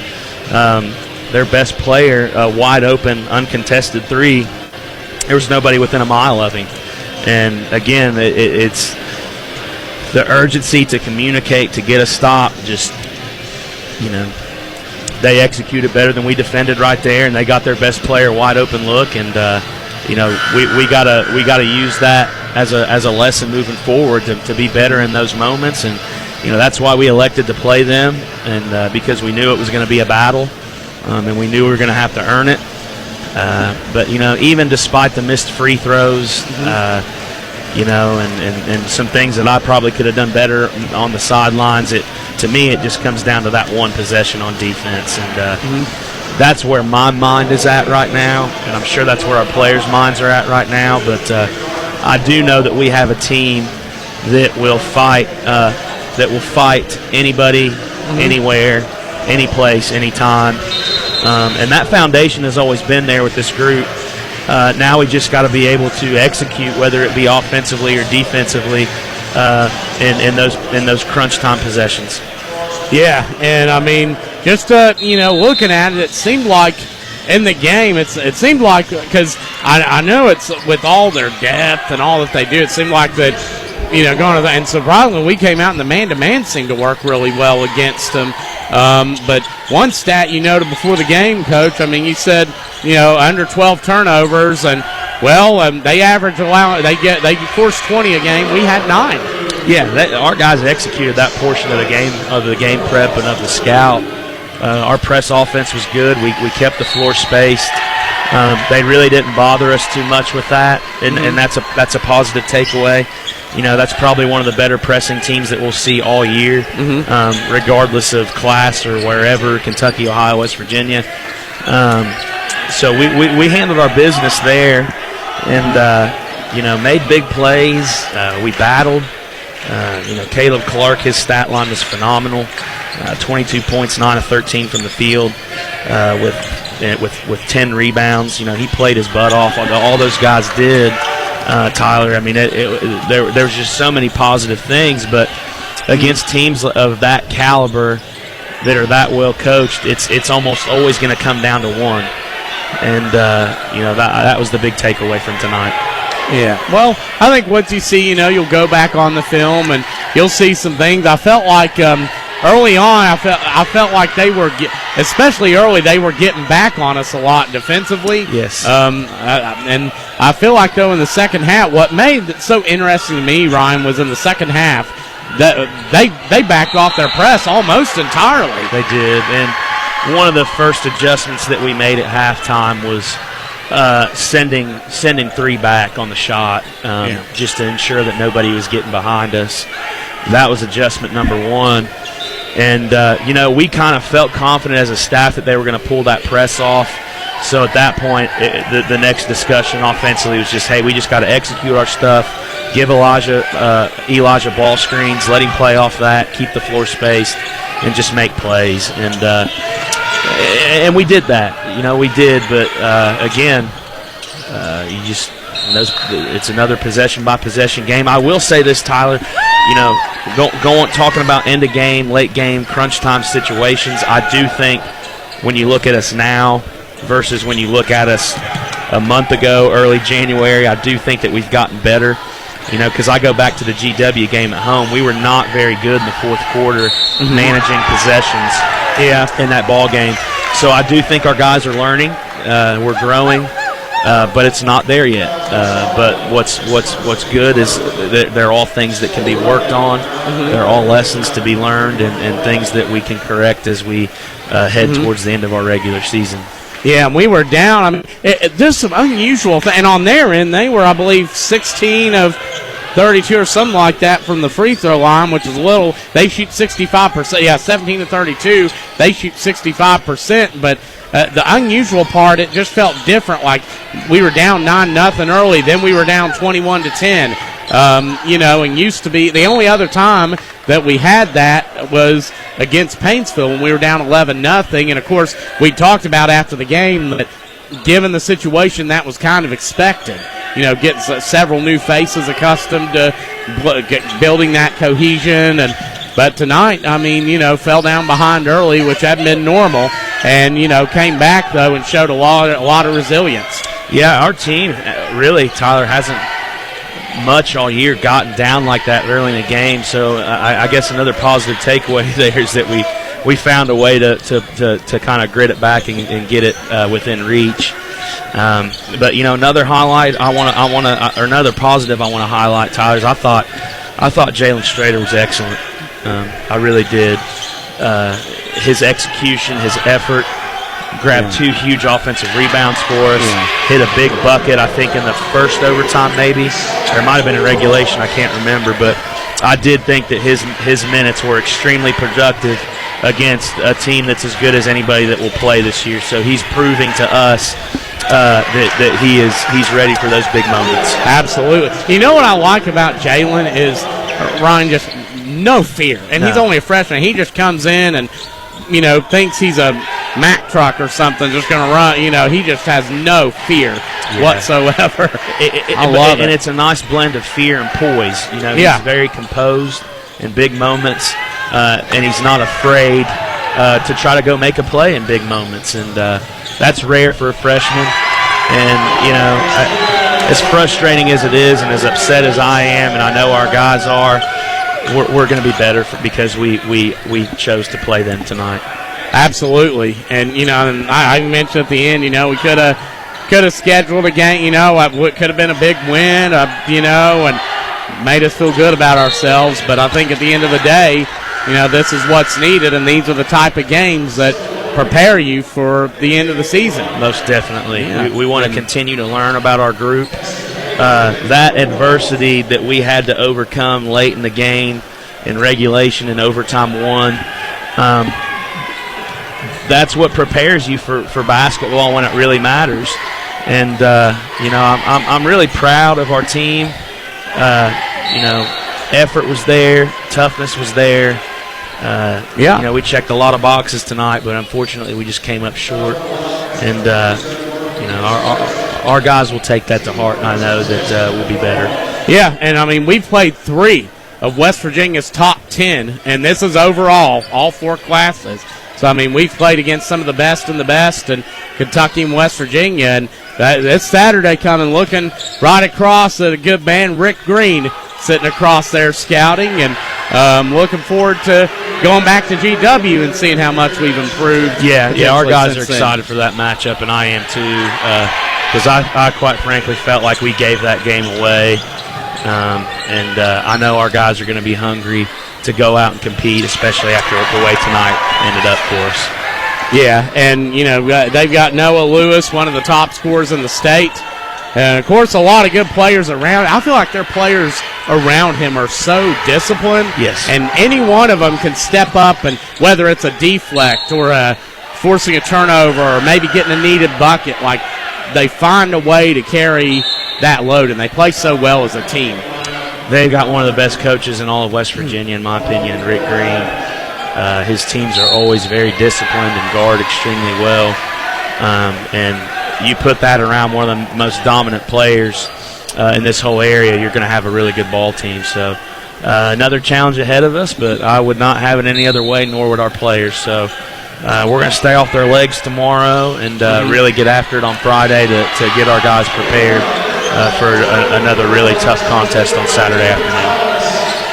[SPEAKER 11] their best player, a wide open, uncontested three. There was nobody within a mile of him. And again, it's the urgency to communicate, to get a stop. Just they executed better than we defended right there, and they got their best player wide open look. And we gotta use that as a lesson moving forward to be better in those moments. And that's why we elected to play them, and because we knew it was going to be a battle, and we knew we were going to have to earn it. But even despite the missed free throws, and some things that I probably could have done better on the sidelines, to me it just comes down to that one possession on defense. And that's where my mind is at right now, and I'm sure that's where our players' minds are at right now. But I do know that we have a team that will fight anybody, anywhere, any place, anytime. And that foundation has always been there with this group. Now we just got to be able to execute, whether it be offensively or defensively, in those crunch time possessions.
[SPEAKER 1] Yeah, and I mean, just looking at it, it seemed like in the game, it seemed like, because I know it's with all their depth and all that they do, it seemed like that going to and surprisingly, we came out and the man-to-man seemed to work really well against them. But one stat you noted before the game, Coach, I mean, you said, under 12 turnovers, and, they average they force 20 a game. We had 9.
[SPEAKER 15] Yeah, our guys executed that portion of the game prep and of the scout. Our press offense was good. We kept the floor spaced. They really didn't bother us too much with that, and that's a positive takeaway. That's probably one of the better pressing teams that we'll see all year, regardless of class or wherever, Kentucky, Ohio, West Virginia. So we handled our business there and, made big plays. We battled. Caleb Clark, his stat line was phenomenal. 22 points, 9 of 13 from the field with 10 rebounds. He played his butt off. All those guys did. Tyler, I mean, there was just so many positive things, but against teams of that caliber that are that well coached, it's almost always going to come down to one, and that was the big takeaway from tonight.
[SPEAKER 1] Yeah, well, I think once you see, you'll go back on the film and you'll see some things. I felt like early on, I felt like they were, especially early, they were getting back on us a lot defensively.
[SPEAKER 15] Yes.
[SPEAKER 1] And I feel like, though, in the second half, what made it so interesting to me, Ryan, was in the second half that they backed off their press almost entirely.
[SPEAKER 15] They did, and one of the first adjustments that we made at halftime was sending 3 back on the shot, just to ensure that nobody was getting behind us. That was adjustment number 1. And, we kind of felt confident as a staff that they were going to pull that press off. So at that point, the next discussion offensively was just, hey, we just got to execute our stuff, give Elijah ball screens, let him play off that, keep the floor spaced, and just make plays. And we did that. We did. But, again, it's another possession-by-possession game. I will say this, Tyler, talking about end-of-game, late-game, crunch-time situations, I do think when you look at us now versus when you look at us a month ago, early January, I do think that we've gotten better. Because I go back to the GW game at home, we were not very good in the fourth quarter managing possessions in that ball game. So I do think our guys are learning. We're growing. But it's not there yet. But what's good is that they're all things that can be worked on. They're all lessons to be learned and things that we can correct as we head towards the end of our regular season.
[SPEAKER 1] Yeah, and we were down. I mean, there's some unusual things. And on their end, they were, I believe, 16 of 32 or something like that from the free throw line, which is a little. They shoot 65%. Yeah, 17 to 32. They shoot 65%, but the unusual part, it just felt different. Like we were down 9-0 early, then we were down 21-10. And used to be the only other time that we had that was against Paintsville when we were down 11-0. And of course, we talked about after the game that given the situation, that was kind of expected. Get several new faces accustomed to building that cohesion But tonight, I mean, fell down behind early, which hadn't been normal, and, came back, though, and showed a lot of resilience.
[SPEAKER 15] Yeah, our team really, Tyler, hasn't much all year gotten down like that early in the game. So I guess another positive takeaway there is that we found a way to kind of grit it back and get it within reach. But another highlight or another positive I want to highlight, Tyler, is I thought Jalen Strader was excellent. I really did. His execution, his effort, grabbed 2 huge offensive rebounds for us, hit a big bucket, I think, in the first overtime maybe. Or it might have been in regulation, I can't remember. But I did think that his minutes were extremely productive against a team that's as good as anybody that will play this year. So he's proving to us that he's ready for those big moments.
[SPEAKER 1] Absolutely. You know what I like about Jalen is, Ryan, just no fear. And he's only a freshman. He just comes in and, thinks he's a Mack truck or something, just going to run. He just has no fear whatsoever. I love it.
[SPEAKER 15] And it's a nice blend of fear and poise. He's very composed in big moments, and he's not afraid to try to go make a play in big moments. And that's rare for a freshman. And, as frustrating as it is and as upset as I am, and I know our guys are, we're going to be better because we chose to play them tonight.
[SPEAKER 1] Absolutely. And, and I mentioned at the end, we could have scheduled a game, what could have been a big win, and made us feel good about ourselves. But I think at the end of the day, this is what's needed, and these are the type of games that prepare you for the end of the season.
[SPEAKER 15] Most definitely. Yeah. We want to continue to learn about our group. That adversity that we had to overcome late in the game in regulation and overtime 1, that's what prepares you for basketball when it really matters. And, I'm really proud of our team. Effort was there. Toughness was there. We checked a lot of boxes tonight, but unfortunately we just came up short. And, our guys will take that to heart, and I know that we'll be better.
[SPEAKER 1] Yeah, and, we've played 3 of West Virginia's top 10, and this is overall, all 4 classes. So, we've played against some of the best and Kentucky and West Virginia, and this Saturday coming, looking right across at a good man, Rick Green, sitting across there scouting, and looking forward to going back to GW and seeing how much we've improved.
[SPEAKER 15] Yeah, our guys are excited for that matchup, and I am too, because I quite frankly felt like we gave that game away, and I know our guys are going to be hungry to go out and compete, especially after the way tonight ended up for us.
[SPEAKER 1] Yeah, and, they've got Noah Lewis, one of the top scorers in the state. And, of course, a lot of good players around. I feel like their players around him are so disciplined.
[SPEAKER 15] Yes.
[SPEAKER 1] And any one of them can step up, and whether it's a deflect or forcing a turnover or maybe getting a needed bucket, like they find a way to carry that load, and they play so well as a team.
[SPEAKER 15] They've got one of the best coaches in all of West Virginia, in my opinion, Rick Green. His teams are always very disciplined and guard extremely well. And you put that around one of the most dominant players in this whole area, you're going to have a really good ball team. So another challenge ahead of us, but I would not have it any other way, nor would our players. So we're going to stay off their legs tomorrow and really get after it on Friday to get our guys prepared for another really tough contest on Saturday afternoon.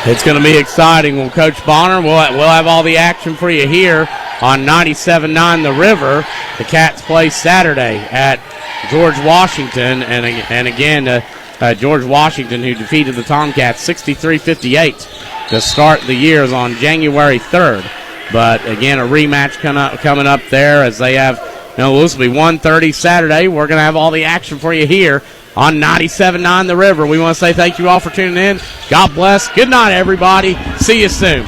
[SPEAKER 1] It's going to be exciting. Well, Coach Bonner, we'll have all the action for you here on 97.9 The River. The Cats play Saturday at George Washington, and again, George Washington, who defeated the Tomcats 63-58 to start the year, is on January 3rd. But again, a rematch coming up there as they have. This will be 1:30 Saturday. We're going to have all the action for you here on 97.9 The River. We want to say thank you all for tuning in. God bless. Good night, everybody. See you soon.